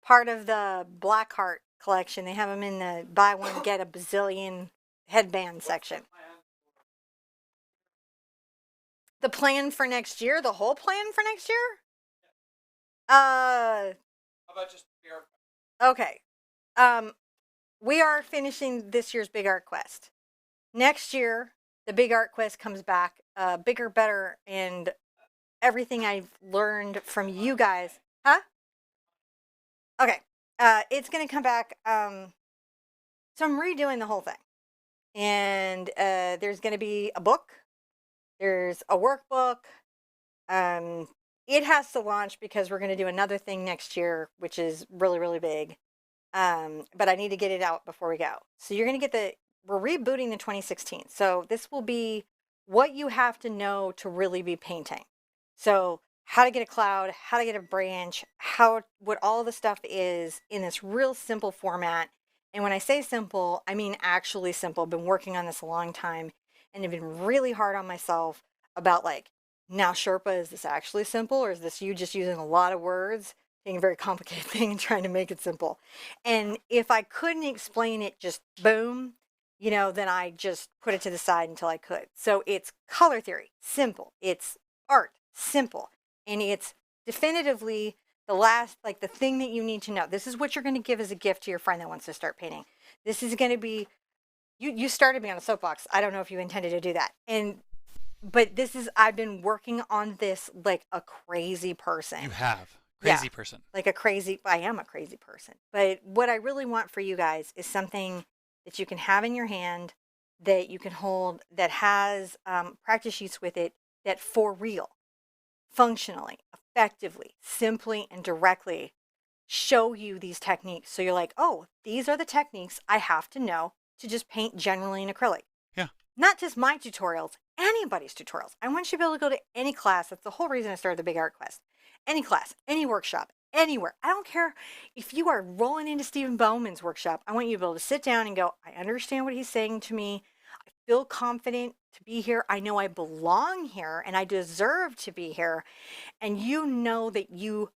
Part of the Blackheart collection. They have them in the buy one, get a bazillion headband section. The plan for next year? The whole plan for next year? How about just the art quest? Okay. We are finishing this year's Big Art Quest. Next year, the Big Art Quest comes back, bigger, better, and everything I've learned from you guys. Huh? Okay. It's going to come back. So I'm redoing the whole thing. And there's going to be a book. There's a workbook. It has to launch because we're going to do another thing next year, which is really, really big. But I need to get it out before we go. So you're going to get we're rebooting the 2016. So this will be what you have to know to really be painting. So how to get a cloud, how to get a branch, what all the stuff is in this real simple format, And when I say simple, I mean actually simple. I've been working on this a long time and have been really hard on myself about like, now Sherpa, is this actually simple or is this you just using a lot of words, being a very complicated thing and trying to make it simple? And if I couldn't explain it just boom, then I just put it to the side until I could. So it's color theory, simple. It's art, simple. And it's definitively the last, like the thing that you need to know. This is what you're going to give as a gift to your friend that wants to start painting. This is going to be, you started me on a soapbox. I don't know if you intended to do that. But I've been working on this like a crazy person. You have. Yeah, Crazy person. I am a crazy person. But what I really want for you guys is something that you can have in your hand, that you can hold, that has practice sheets with it, that for real, functionally, effectively, simply, and directly show you these techniques. So you're like, oh, these are the techniques I have to know to just paint generally in acrylic. Yeah. Not just my tutorials, anybody's tutorials. I want you to be able to go to any class. That's the whole reason I started the Big Art Quest. Any class, any workshop, anywhere. I don't care if you are rolling into Stephen Bowman's workshop. I want you to be able to sit down and go, I understand what he's saying to me. I feel confident to be here. I know I belong here and I deserve to be here. And you know that you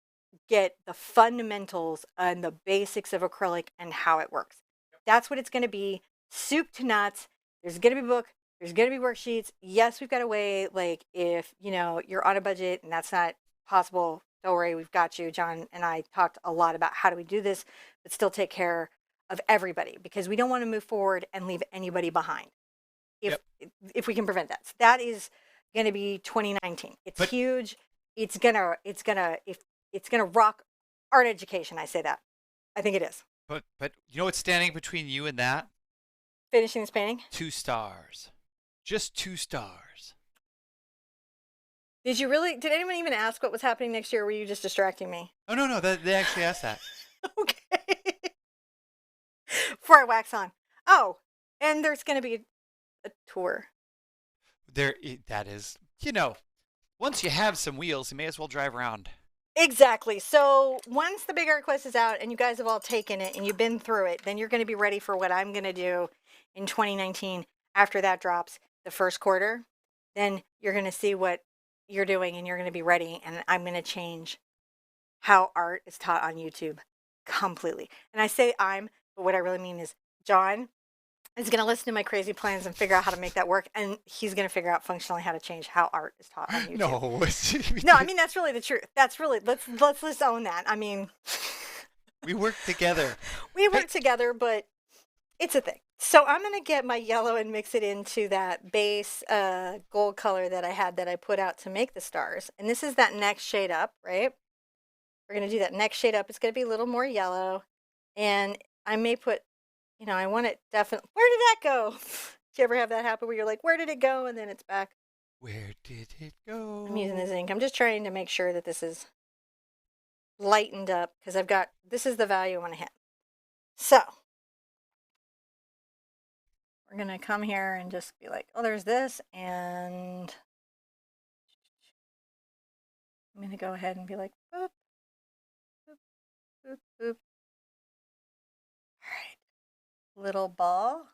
get the fundamentals and the basics of acrylic and how it works. That's what it's going to be. Soup to nuts. There's going to be a book. There's going to be worksheets. Yes, we've got a way, like if, you're on a budget and that's not possible, don't worry, we've got you. John and I talked a lot about how do we do this, but still take care of everybody because we don't want to move forward and leave anybody behind. If Yep. if we can prevent that. So that is going to be 2019. It's But huge. It's gonna rock art education. I say that. I think it is. but you know what's standing between you and that? Finishing this painting. 2 stars. Just 2 stars. Did you really? Did anyone even ask what was happening next year? Or were you just distracting me? Oh no, they actually asked that. Okay. Before I wax on. Oh, and there's going to be a tour. That is, once you have some wheels, you may as well drive around. Exactly. So once the Big Art Quest is out and you guys have all taken it and you've been through it, then you're going to be ready for what I'm going to do in 2019. After that drops the first quarter, then you're going to see what you're doing and you're going to be ready. And I'm going to change how art is taught on YouTube completely. And I say but what I really mean is John is going to listen to my crazy plans and figure out how to make that work. And he's going to figure out functionally how to change how art is taught on YouTube. No, I mean, that's really the truth. That's really, let's own that. I mean, we work together. We work together, but it's a thing. So I'm going to get my yellow and mix it into that base gold color that I had that I put out to make the stars. And this is that next shade up, right? We're going to do that next shade up. It's going to be a little more yellow. And I may put, I want it definitely. Where did that go? Do you ever have that happen where you're like, where did it go? And then it's back. Where did it go? I'm using this ink. I'm just trying to make sure that this is lightened up because this is the value I want to hit. So we're going to come here and just be like, oh, there's this. And I'm going to go ahead and be like, boop, boop, boop, boop. All right. Little ball.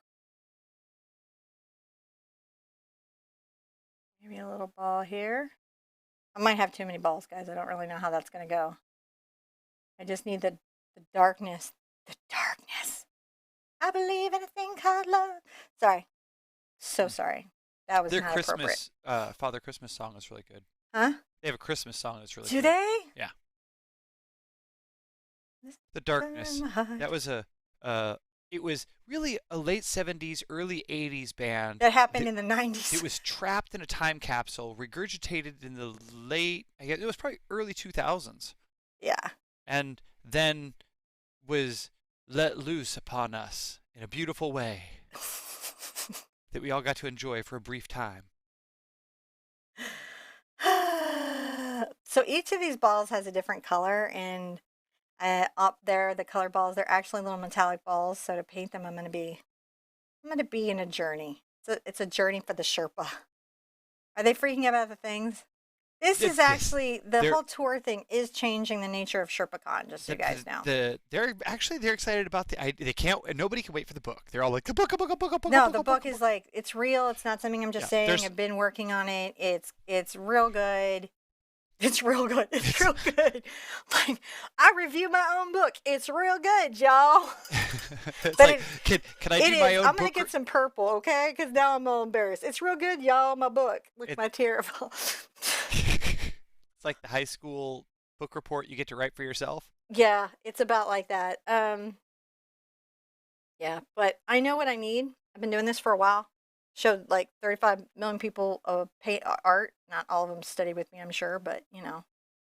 Maybe a little ball here. I might have too many balls, guys. I don't really know how that's going to go. I just need the darkness. The darkness. I believe in a thing called love. Sorry. So sorry. That was Their not Christmas, appropriate. Father Christmas song is really good. Huh? They have a Christmas song that's really Do good. they? Yeah. The Darkness. That was it was really a late 70s, early 80s band. That happened in the 90s. It was trapped in a time capsule, regurgitated in the it was probably early 2000s. Yeah. And then was let loose upon us in a beautiful way that we all got to enjoy for a brief time. So each of these balls has a different color, and up there, the color balls, they're actually little metallic balls. So to paint them, I'm going to be in a journey. It's a journey for the Sherpa. Are they freaking out about the things? This is This actually, the they're whole tour thing is changing the nature of SherpaCon, just so you guys know. they're excited about the idea. They can't. Nobody can wait for the book. They're all like the book, a book, a book, a book, a No, book, the a book, book a is book. like, it's real. It's not something I'm just Yeah, saying. there's I've been working on it. It's real good. It's real good. It's it's real good. Like, I review my own book. It's real good, y'all. it's But like can I it do my is. own I'm gonna book? get some purple, okay? Because now I'm all embarrassed. It's real good, y'all. My book. Look, It, my tear fall. it's like the high school book report you get to write for yourself. Yeah, it's about like that. Yeah, but I know what I need. I've been doing this for a while. Showed like 35 million people paint art. Not all of them studied with me, I'm sure, but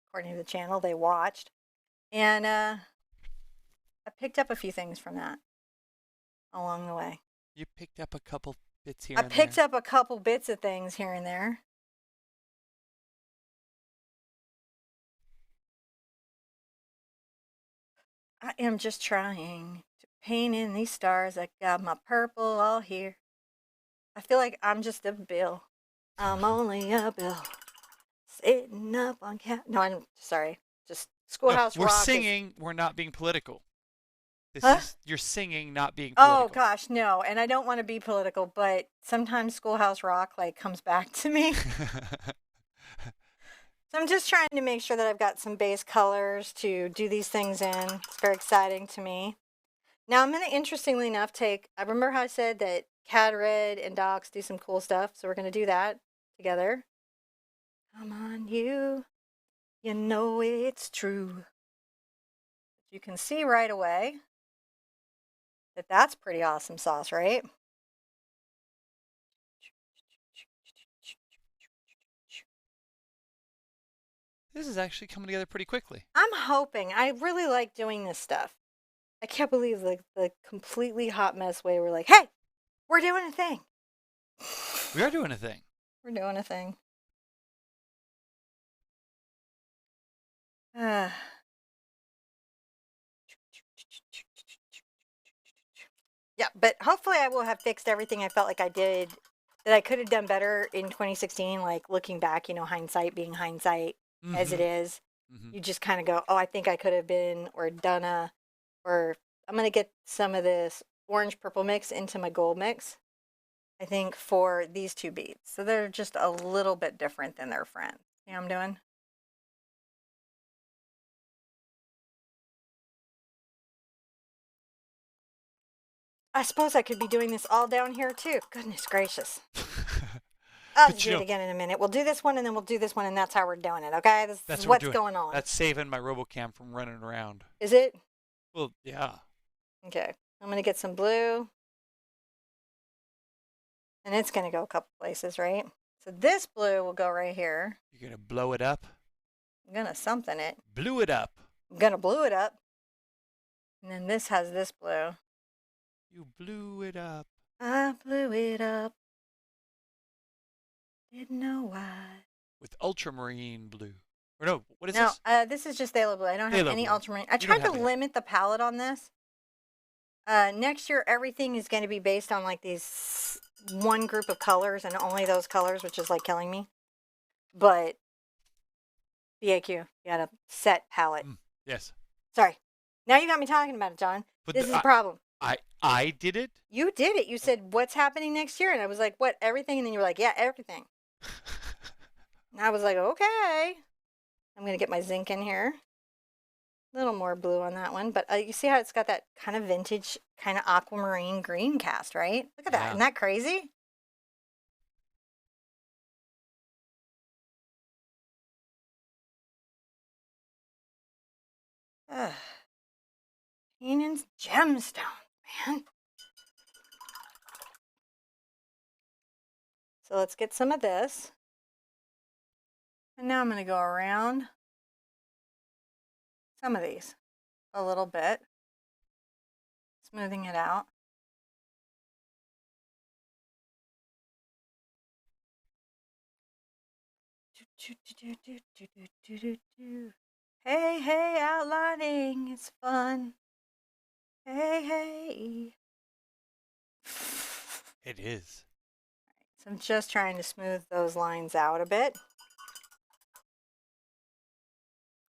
according to the channel, they watched. And I picked up a few things from that along the way. You picked up a couple bits here I and picked there. up a couple bits of things here and there. I am just trying to paint in these stars. I got my purple all here. I feel like I'm just a bill. I'm only a bill. Sitting up on No, I'm sorry. Just No, Schoolhouse we're Rock is. singing. We're not being political. This Huh? is you're singing, not being Oh political. gosh, no. And I don't want to be political, but sometimes Schoolhouse Rock like comes back to me. So I'm just trying to make sure that I've got some base colors to do these things in. It's very exciting to me. Now I'm going to, interestingly enough, I remember how I said that Cad Red and Docs do some cool stuff. So we're going to do that together. Come on, you know it's true. You can see right away that that's pretty awesome sauce, right? This is actually coming together pretty quickly. I'm hoping. I really like doing this stuff. I can't believe like the completely hot mess way we're like, hey, we're doing a thing. We are doing a thing. We're doing a thing. Uh, yeah, but hopefully I will have fixed everything I felt like I did that I could have done better in 2016. Like looking back, hindsight being hindsight as it Mm-hmm. is. Mm-hmm. You just kind of go, oh, I think I could have been or done or I'm going to get some of this orange purple mix into my gold mix. I think for these two beads. So they're just a little bit different than their friends. See what I'm doing? I suppose I could be doing this all down here too. Goodness gracious. I'll But do it again in a minute. We'll do this one and then we'll do this one and that's how we're doing it, okay? This that's is what we're what's doing. going on. That's saving my RoboCam from running around. Is it? Well, yeah. Okay. I'm going to get some blue. And it's going to go a couple places, right? So this blue will go right here. You're gonna blow it up. I'm going to something it. Blew it up. I'm going to blue it up. And then this has this blue. You blew it up. I blew it up. Didn't know why. With ultramarine blue. Or no, what is No, this? this is just Phthalo blue. I don't have Phthalo any blue. ultramarine. I You don't tried to have any. limit the palette on this. Next year, everything is going to be based on like these one group of colors and only those colors, which is like killing me. But BAQ, you got a set palette. Yes. Sorry. Now you got me talking about it, John. But This is a problem. I did it. You did it. You said, what's happening next year? And I was like, what, everything? And then you were like, yeah, everything. And I was like, okay. I'm going to get my zinc in here. A little more blue on that one. But you see how it's got that kind of vintage, kind of aquamarine green cast, right? Look at that. Yeah. Isn't that crazy? Ugh. Enan's gemstone, man. So let's get some of this. And now I'm going to go around some of these a little bit, smoothing it out. Hey, hey, outlining, it's fun. Hey, hey. It is. So I'm just trying to smooth those lines out a bit.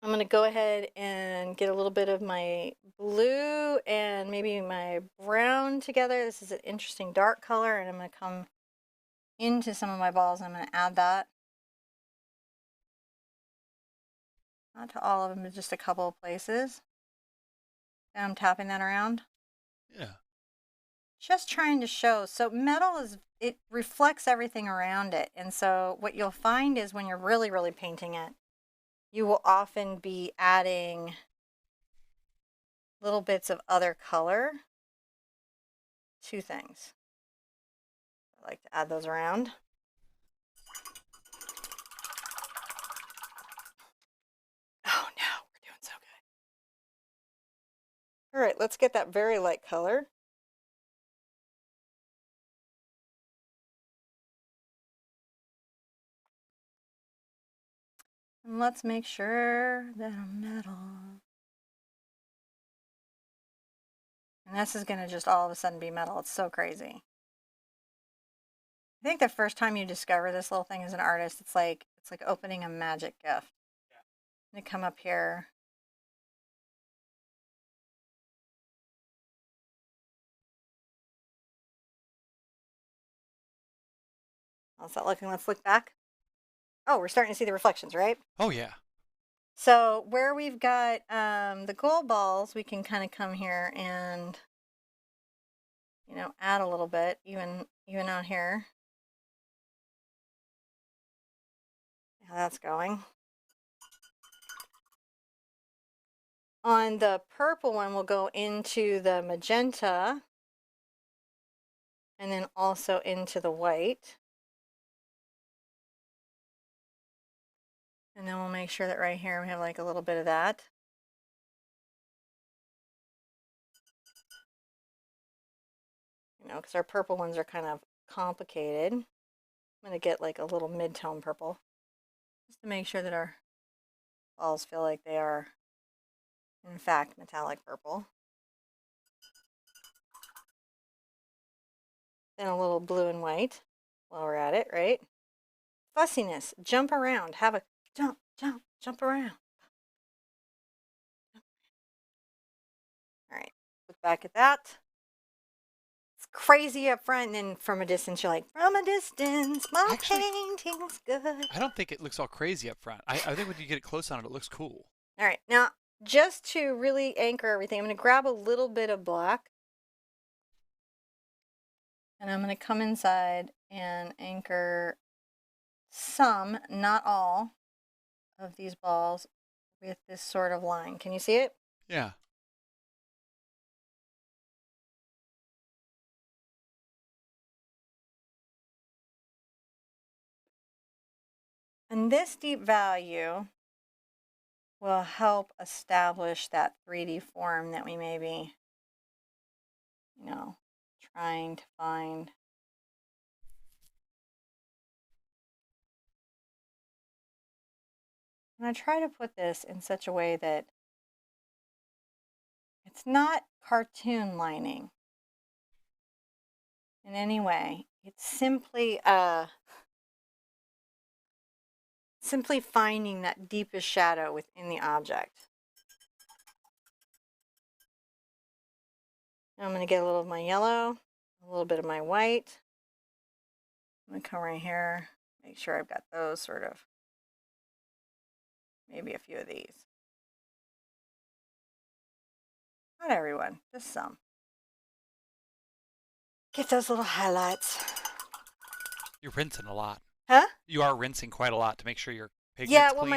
I'm going to go ahead and get a little bit of my blue and maybe my brown together. This is an interesting dark color, and I'm going to come into some of my balls. I'm going to add that. Not to all of them, but just a couple of places. And I'm tapping that around. Yeah. Just trying to show. So metal it reflects everything around it. And so what you'll find is when you're really, really painting it, you will often be adding little bits of other color to things. I like to add those around. Oh no, we're doing so good. All right, let's get that very light color. And let's make sure that I'm metal. And this is going to just all of a sudden be metal. It's so crazy. I think the first time you discover this little thing as an artist, it's like opening a magic gift. Yeah. I'm going to come up here. How's that looking? Let's look back. Oh, we're starting to see the reflections, right? Oh, yeah. So where we've got the gold balls, we can kind of come here and, you know, add a little bit, even out here. How that's going. On the purple one, we'll go into the magenta and then also into the white. And then we'll make sure that right here we have like a little bit of that. You know, because our purple ones are kind of complicated. I'm going to get like a little mid-tone purple just to make sure that our balls feel like they are, in fact, metallic purple. Then a little blue and white while we're at it, right? Fussiness, jump around, have a jump around. All right, look back at that. It's crazy up front, and then from a distance, you're like, from a distance, my Actually, painting's good. I don't think it looks all crazy up front. I think when you get it close on it, it looks cool. All right, now just to really anchor everything, I'm going to grab a little bit of black, and I'm going to come inside and anchor some, not all, of these balls with this sort of line. Can you see it? Yeah. And this deep value will help establish that 3D form that we may be, you know, trying to find. And I try to put this in such a way that it's not cartoon lining in any way. It's simply simply finding that deepest shadow within the object. Now I'm going to get a little of my yellow, a little bit of my white. I'm going to come right here, make sure I've got those sort of, maybe a few of these. Not everyone, just some. Get those little highlights. You're rinsing a lot. Huh? You are rinsing quite a lot to make sure your pigment's Yeah, well, clean.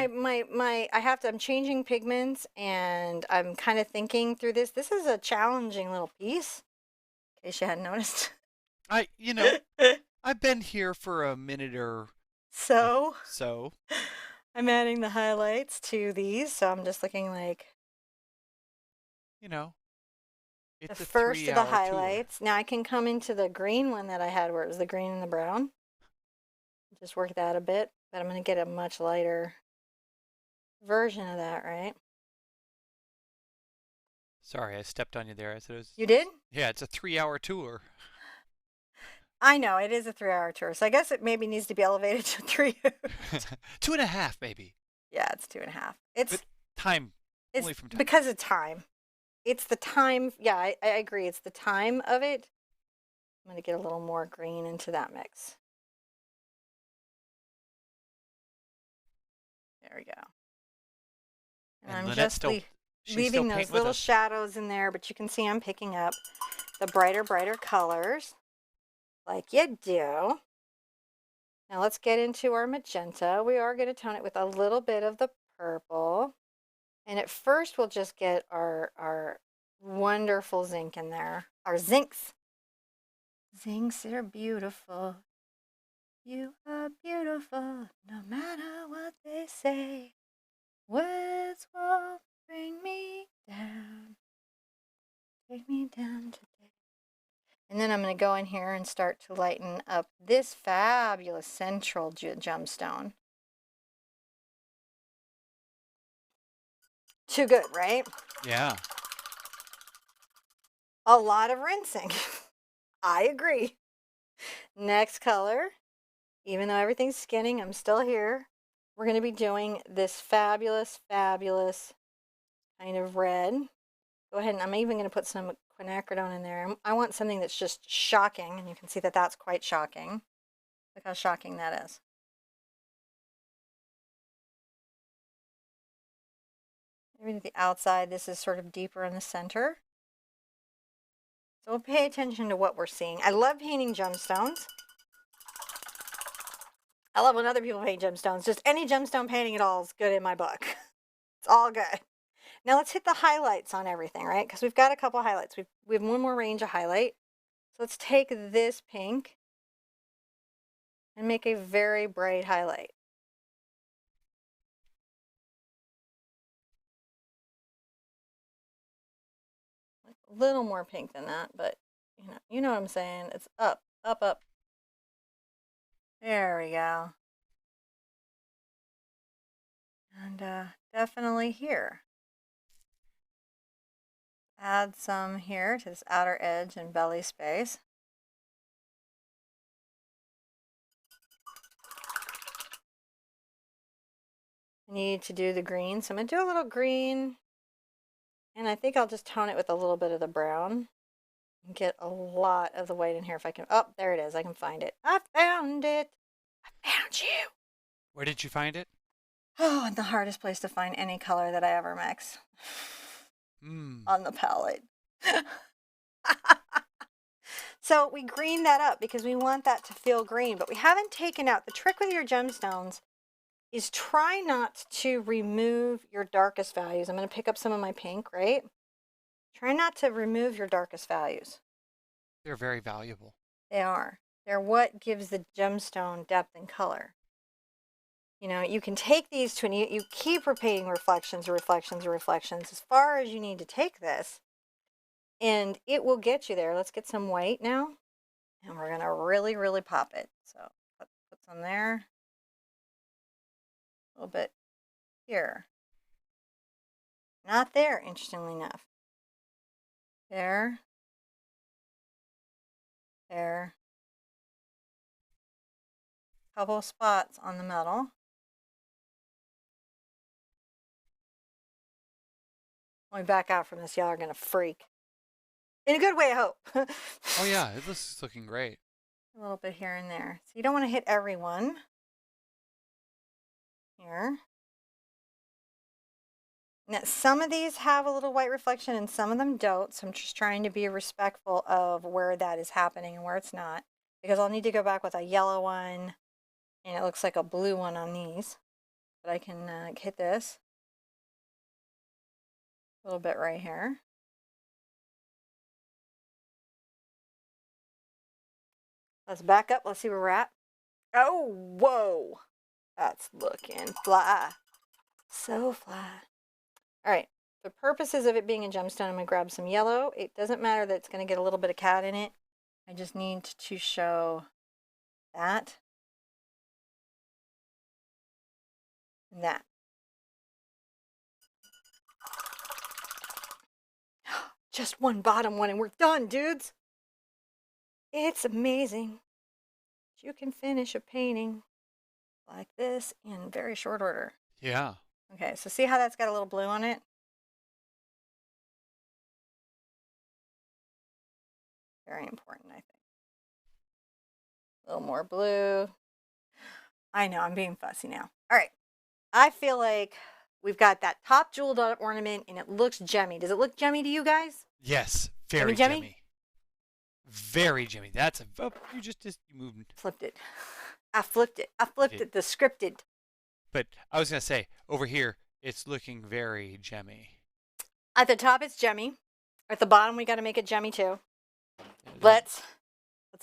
I'm changing pigments, and I'm kind of thinking through this. This is a challenging little piece, in case you hadn't noticed. You know, I've been here for a minute or So so. I'm adding the highlights to these, so I'm just looking like You know, the it's a first of the 3-hour tour. highlights. Now I can come into the green one that I had where it was the green and the brown. Just work that a bit, but I'm going to get a much lighter version of that, right? Sorry, I stepped on you there. I said it was. You did? Yeah, it's a 3-hour tour. I know, it is a 3-hour tour, so I guess it maybe needs to be elevated to 3 hours. 2.5, maybe. Yeah, it's 2.5. It's But Time, It's only from time. because of time. It's the time. Yeah, I agree. It's the time of it. I'm going to get a little more green into that mix. There we go. And And I'm Lynette's just still, she's still leaving painting those with little us. shadows in there, but you can see I'm picking up the brighter colors like you do. Now let's get into our magenta. We are going to tone it with a little bit of the purple. And at first we'll just get our wonderful zinc in there. Our zincs. Zincs are beautiful. You are beautiful, no matter what they say. Words won't bring me down. Take me down today. And then I'm going to go in here and start to lighten up this fabulous central gemstone. Too good, right? Yeah. A lot of rinsing. I agree. Next color. Even though everything's skinning, I'm still here. We're going to be doing this fabulous kind of red. Go ahead, and I'm even going to put some quinacridone in there. I want something that's just shocking, and you can see that that's quite shocking. Look how shocking that is. Maybe the outside, this is sort of deeper in the center. So we'll pay attention to what we're seeing. I love painting gemstones. I love when other people paint gemstones. Just any gemstone painting at all is good in my book. It's all good. Now let's hit the highlights on everything, right? Because we've got a couple highlights. We have one more range of highlight. So let's take this pink and make a very bright highlight. A little more pink than that, but you know what I'm saying. It's up, up, up. There we go. And definitely here. Add some here to this outer edge and belly space. I need to do the green, so I'm going to do a little green, and I think I'll just tone it with a little bit of the brown and get a lot of the white in here if I can. Oh, there it is. I can find it. I found it. I found you. Where did you find it? Oh, and the hardest place to find any color that I ever mix. On the palette. So we green that up because we want that to feel green, but we haven't taken out. The trick with your gemstones is try not to remove your darkest values. I'm going to pick up some of my pink, right? Try not to remove your darkest values. They're very valuable. They are. They're what gives the gemstone depth and color. You know, you can take these to, and you keep repeating reflections or reflections or reflections as far as you need to take this, and it will get you there. Let's get some white now, and we're going to really, really pop it. So put some there, a little bit here. Not there, interestingly enough. There. There. Couple of spots on the metal. When we back out from this, y'all are going to freak. In a good way, I hope. Oh yeah, this is looking great. A little bit here and there. So you don't want to hit every one. Here. Now, some of these have a little white reflection and some of them don't. So I'm just trying to be respectful of where that is happening and where it's not. Because I'll need to go back with a yellow one. And it looks like a blue one on these. But I can hit this. A little bit right here. Let's back up. Let's see where we're at. Oh, whoa. That's looking fly. So fly. All right. For purposes of it being a gemstone, I'm going to grab some yellow. It doesn't matter that it's going to get a little bit of cat in it. I just need to show that. And that. Just one bottom one and we're done, dudes. It's amazing. You can finish a painting like this in very short order. Yeah. Okay, so see how that's got a little blue on it? Very important, I think. A little more blue. I know, I'm being fussy now. All right. I feel like we've got that top jeweled ornament and it looks gemmy. Does it look gemmy to you guys? Yes, Gemmy, very gemmy? gemmy. Very gemmy. That's a. Oh, you moved. Flipped it. I flipped it. I You flipped did. it. The scripted. But I was gonna say over here, it's looking very gemmy. At the top, it's gemmy. At the bottom, we got to make it gemmy too. Yeah, Let's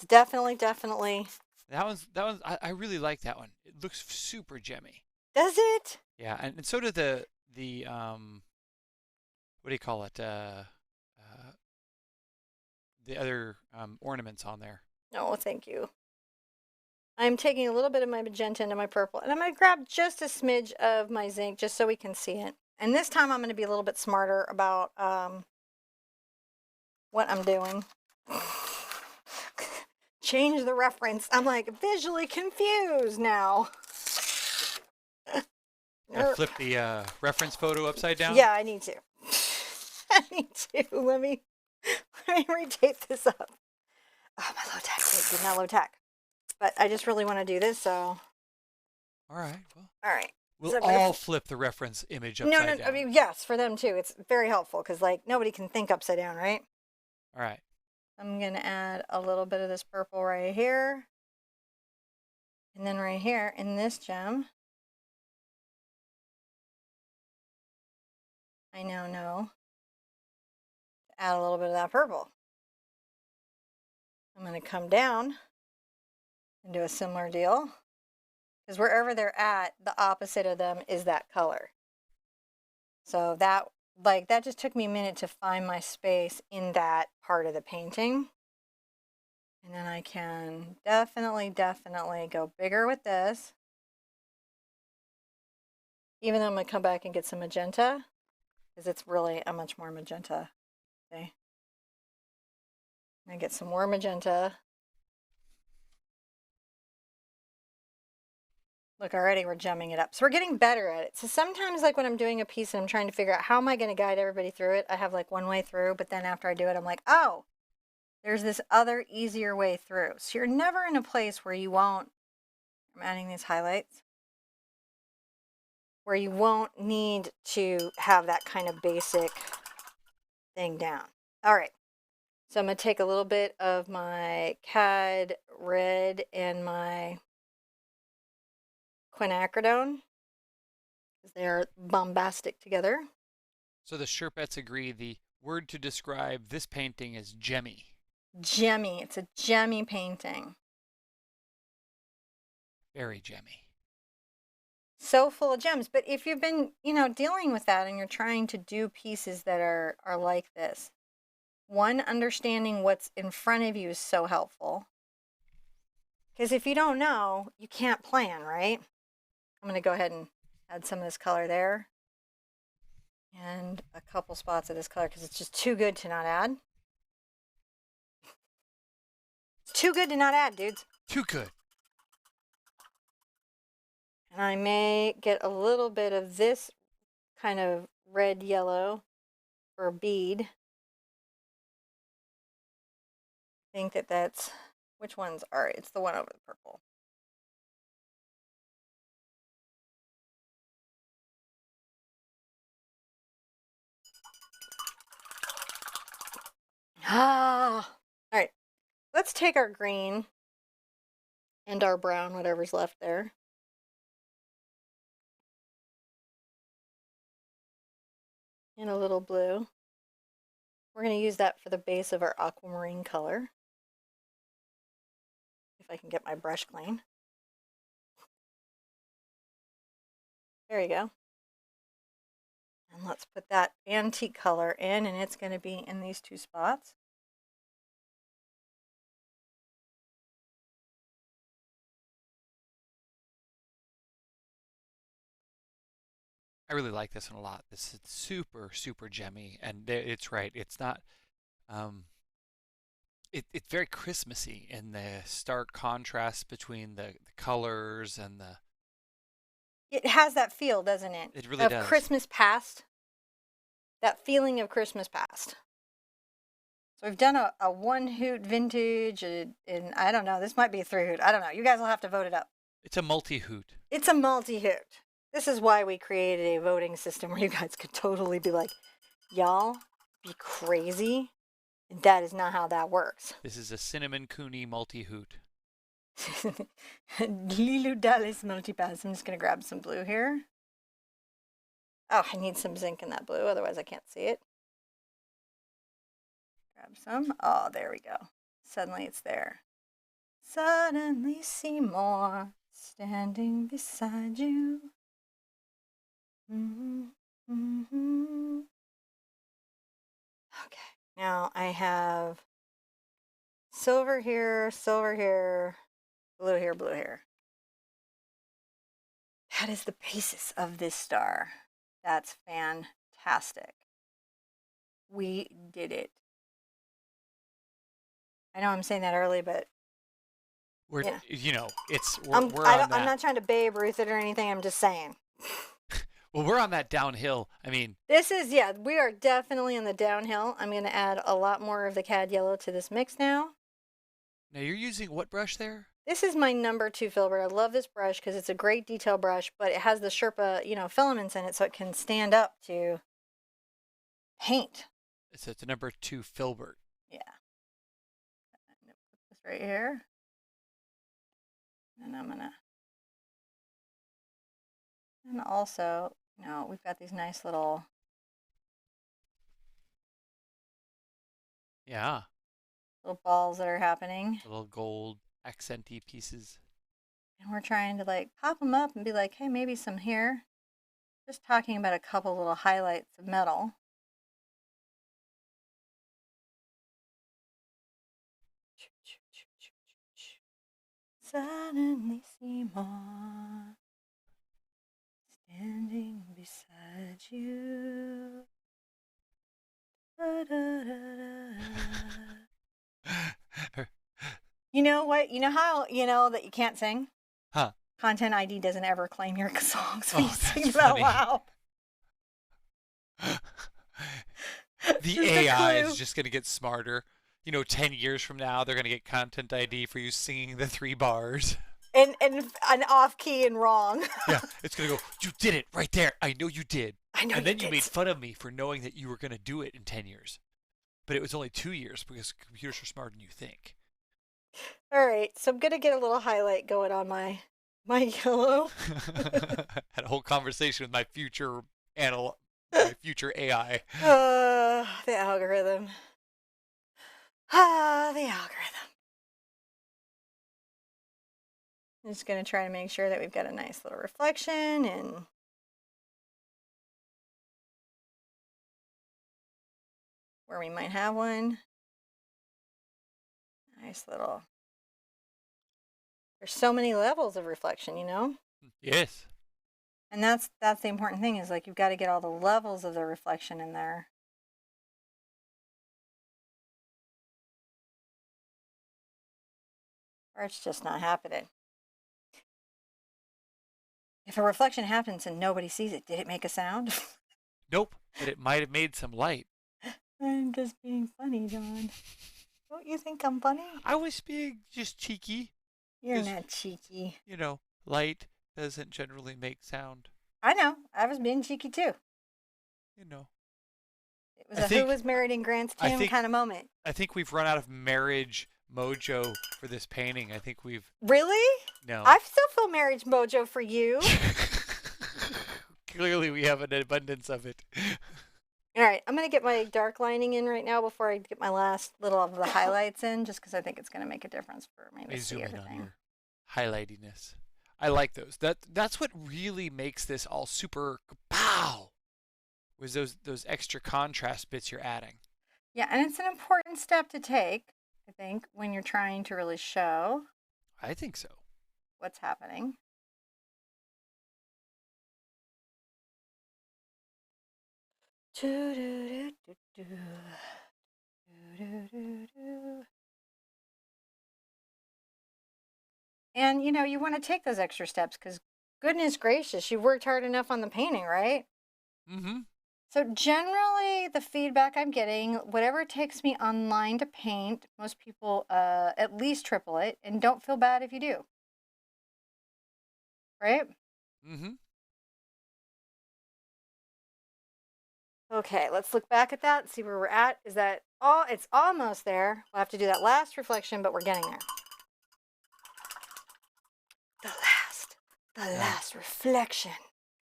definitely. that one's. I really like that one. It looks super gemmy. Does it? Yeah, and so do the what do you call it? The other ornaments on there. No, thank you. I'm taking a little bit of my magenta into my purple, and I'm going to grab just a smidge of my zinc just so we can see it. And this time I'm going to be a little bit smarter about what I'm doing. Change the reference. I'm like visually confused now. Flip the reference photo upside down. Yeah, I need to. I need to. Let me retape this up. Oh, my low tack tape did not low tack. But I just really want to do this, so. All right. Well, All right. we'll So all flip the reference image upside no, down. I mean, yes, for them too. It's very helpful because, like, nobody can think upside down, right? All right. I'm going to add a little bit of this purple right here. And then right here in this gem, I now know to add a little bit of that purple. I'm going to come down and do a similar deal because wherever they're at, the opposite of them is that color. So that just took me a minute to find my space in that part of the painting. And then I can definitely go bigger with this. Even though I'm going to come back and get some magenta because it's really a much more magenta. Okay. I'm going to get some more magenta. Look, already we're gemming it up. So we're getting better at it. So sometimes like when I'm doing a piece and I'm trying to figure out how am I going to guide everybody through it, I have like one way through, but then after I do it, I'm like, oh, there's this other easier way through. So you're never in a place where you won't, I'm adding these highlights, where you won't need to have that kind of basic thing down. All right. So I'm going to take a little bit of my cad red and my quinacridone because they are bombastic together. So the Sherpettes agree the word to describe this painting is gemmy. Gemmy. It's a gemmy painting. Very gemmy. So full of gems. But if you've been, dealing with that and you're trying to do pieces that are like this, one, understanding what's in front of you is so helpful. Because if you don't know, you can't plan, right? I'm going to go ahead and add some of this color there. And a couple spots of this color because it's just too good to not add. It's too good to not add, dudes. Too good. And I may get a little bit of this kind of red yellow for a bead. I think that's, which ones are, it's the one over the purple. Ah, all right. Let's take our green and our brown, whatever's left there. And a little blue. We're going to use that for the base of our aquamarine color. If I can get my brush clean. There you go. And let's put that antique color in, and it's going to be in these two spots. I really like this one a lot. This is super, super gemmy, and it's right. It's not. Um, it's very Christmassy in the stark contrast between the colors and It has that feel, doesn't it? It really Of does. Christmas past. That feeling of Christmas past. So we've done a one hoot vintage, and I don't know, this might be a three hoot. I don't know. You guys will have to vote it up. It's a multi-hoot. It's a multi hoot. This is why we created a voting system where you guys could totally be like, y'all be crazy. That is not how that works. This is a cinnamon cooney multi-hoot. Lilu Dallas multipass. I'm just going to grab some blue here. Oh, I need some zinc in that blue, otherwise I can't see it. Grab some. Oh, there we go. Suddenly it's there. Suddenly see more standing beside you. Mm-hmm. Mm-hmm. Okay. Now I have silver here, blue here, blue here. That is the basis of this star. That's fantastic. We did it. I know I'm saying that early, but We're, yeah. we're on that. I'm not trying to Babe Ruth it or anything. I'm just saying. Well, we're on that downhill. I mean, We are definitely on the downhill. I'm going to add a lot more of the cad yellow to this mix now. now you're using what brush there? This is my number 2 filbert. I love this brush because it's a great detail brush, but it has the Sherpa, filaments in it, so it can stand up to paint. It's a number 2 filbert. Yeah. I'm going to put this right here. And I'm going to... And also, we've got these nice little... Yeah. Little balls that are happening. Little gold accenty pieces. And we're trying to like pop them up and be like, hey, maybe some here. Just talking about a couple little highlights of metal. Suddenly see more standing beside you. You know what? You know how that you can't sing? Huh. Content ID doesn't ever claim your songs when you sing that's them out funny. loud. The Just a AI clue. is just going to get smarter. 10 years from now, they're going to get content ID for you singing the 3 bars. And off key and wrong. Yeah, it's going to go, you did it right there. I know you did. I know. And then you made fun of me for knowing that you were going to do it in 10 years. But it was only 2 years because computers are smarter than you think. All right, so I'm going to get a little highlight going on my yellow. Had a whole conversation with my future AI. The algorithm. The algorithm. I'm just going to try to make sure that we've got a nice little reflection and where we might have one. Nice little. There's so many levels of reflection, Yes. And that's the important thing is like you've got to get all the levels of the reflection in there. Or it's just not happening. If a reflection happens and nobody sees it, did it make a sound? Nope, but it might have made some light. I'm just being funny, John. Don't you think I'm funny? I was being just cheeky. You're not cheeky. Light doesn't generally make sound. I know. I was being cheeky too. It was Who Was Married in Grant's Tomb kind of moment. I think we've run out of marriage mojo for this painting. I think we've... Really? No. I still feel marriage mojo for you. Clearly we have an abundance of it. All right, I'm going to get my dark lining in right now before I get my last little of the highlights in, just because I think it's going to make a difference for me to see everything. On your highlightiness. I like those. That's what really makes this all super pow. Was those extra contrast bits you're adding. Yeah, and it's an important step to take, I think, when you're trying to really show. I think so. What's happening. And you want to take those extra steps because Goodness gracious, you've worked hard enough on the painting, right? Mm-hmm. So generally the feedback I'm getting, whatever it takes me online to paint, most people at least triple it, and don't feel bad if you do. Right? Mm-hmm. Okay, let's look back at that and see where we're at. Is that all? It's almost there. We'll have to do that last reflection, but we're getting there. The last reflection.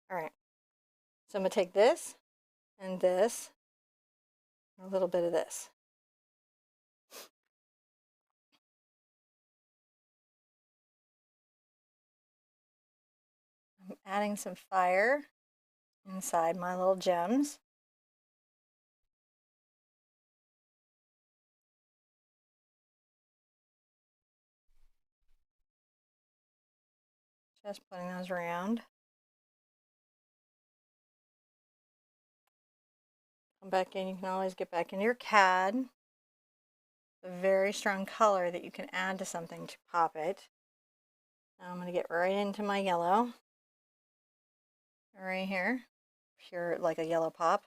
All right. So I'm going to take this and this, and a little bit of this. I'm adding some fire inside my little gems. Just putting those around. Come back in. You can always get back into your CAD. A very strong color that you can add to something to pop it. Now I'm going to get right into my yellow. Right here. Pure, like a yellow pop.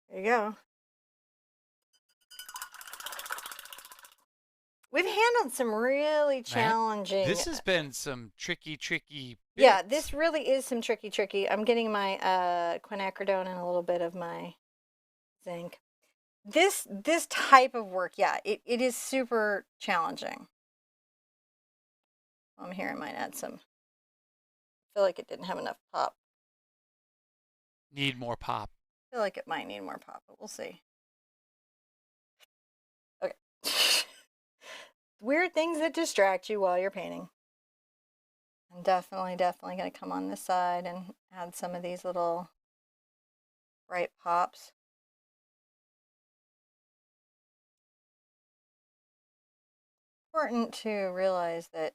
There you go. We've handled some really challenging. This has been some tricky bits. Yeah, this really is some tricky. I'm getting my quinacridone and a little bit of my zinc. This type of work, yeah, it is super challenging. Here I might add some. I feel like it didn't have enough pop. Need more pop. I feel like it might need more pop, but we'll see. Okay. Weird things that distract you while you're painting. I'm definitely going to come on this side and add some of these little bright pops. Important to realize that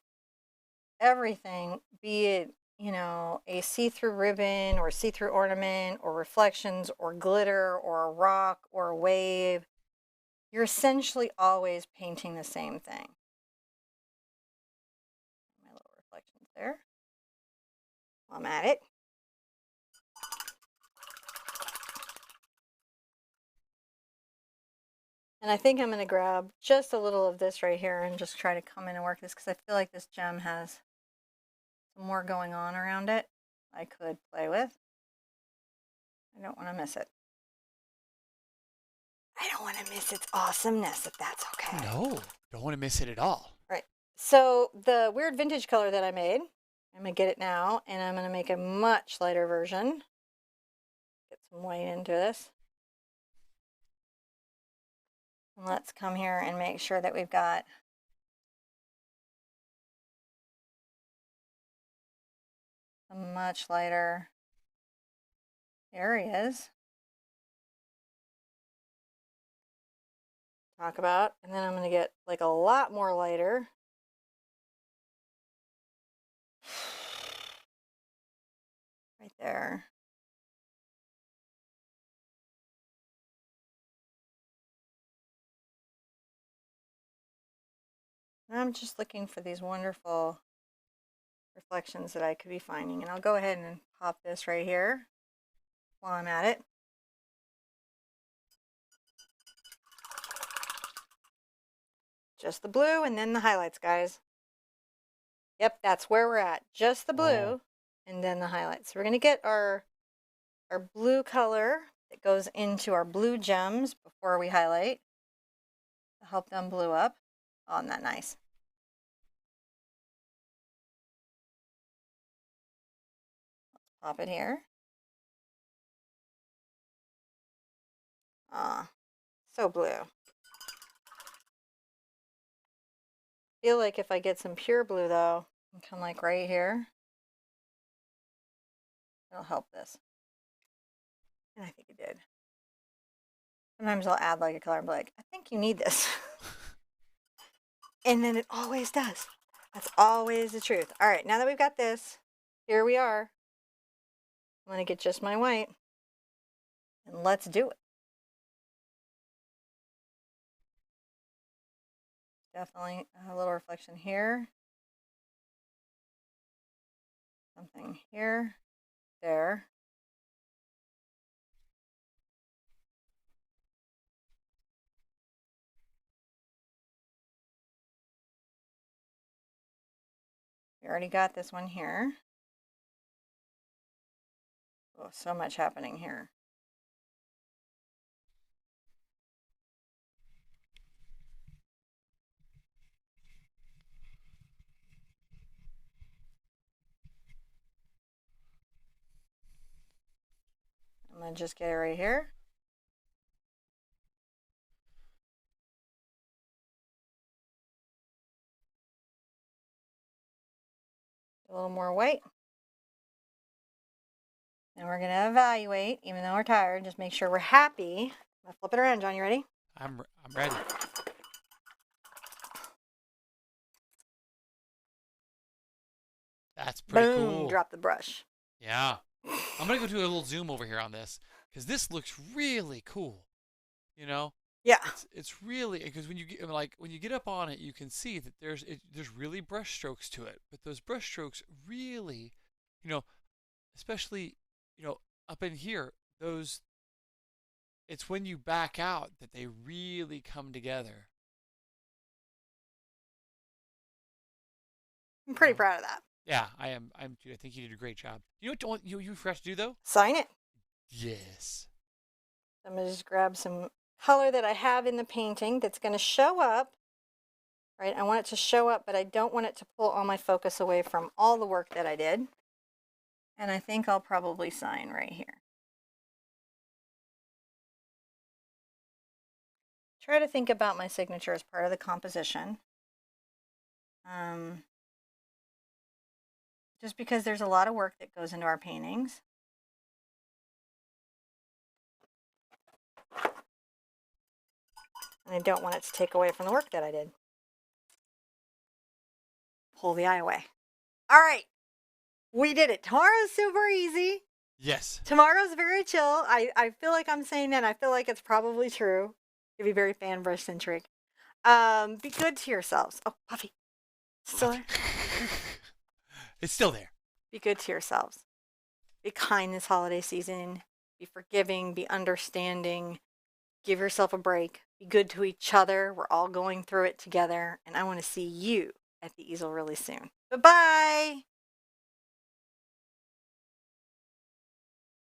everything, be it, you know, a see-through ribbon or see-through ornament or reflections or glitter or a rock or a wave, you're essentially always painting the same thing. My little reflections there. While I'm at it. And I think I'm going to grab just a little of this right here and just try to come in and work this because I feel like this gem has some more going on around it I could play with. I don't want to miss it. I don't want to miss its awesomeness, if that's okay. No, don't want to miss it at all. Right. So the weird vintage color that I made, I'm going to get it now, and I'm going to make a much lighter version. Get some white into this. And let's come here and make sure that we've got some much lighter areas. Talk about, and then I'm going to get like a lot more lighter. Right there. And I'm just looking for these wonderful reflections that I could be finding. And I'll go ahead and pop this right here while I'm at it. Just the blue and then the highlights, guys. Yep, that's where we're at. Just the blue and then the highlights. So we're going to get our blue color that goes into our blue gems before we highlight to help them blue up. Oh, isn't that nice? Let's pop it here. Ah, so blue. Feel like if I get some pure blue though, and come like right here, it'll help this. And I think it did. Sometimes I'll add like a color and be like, I think you need this. And then it always does. That's always the truth. All right, now that we've got this, here we are. I'm going to get just my white. And let's do it. Definitely a little reflection here. something here, there. We already got this one here. Oh, so much happening here. I'm going to just get it right here. A little more white. And we're going to evaluate, even though we're tired, just make sure we're happy. I'm going to flip it around, John. You ready? I'm ready. That's pretty Boom, cool. drop the brush. Yeah. I'm going to go do a little zoom over here on this because this looks really cool. You know? Yeah. It's really because when you get up on it, you can see that there's really brush strokes to it. But those brush strokes really, you know, especially, up in here, it's when you back out that they really come together. I'm pretty proud of that. Yeah, I am. I think you did a great job. You know what you forgot to do though? Sign it. Yes. I'm going to just grab some color that I have in the painting that's going to show up. Right, I want it to show up, but I don't want it to pull all my focus away from all the work that I did. And I think I'll probably sign right here. Try to think about my signature as part of the composition. Just because there's a lot of work that goes into our paintings. And I don't want it to take away from the work that I did. Pull the eye away. All right, we did it. Tomorrow's super easy. Yes. Tomorrow's very chill. I feel like I'm saying that, and I feel like it's probably true. It'd be very fan brush centric. Be good to yourselves. Oh, Puffy. Still there? It's still there. Be good to yourselves. Be kind this holiday season. Be forgiving. Be understanding. Give yourself a break. Be good to each other. We're all going through it together. And I want to see you at the easel really soon. Bye-bye.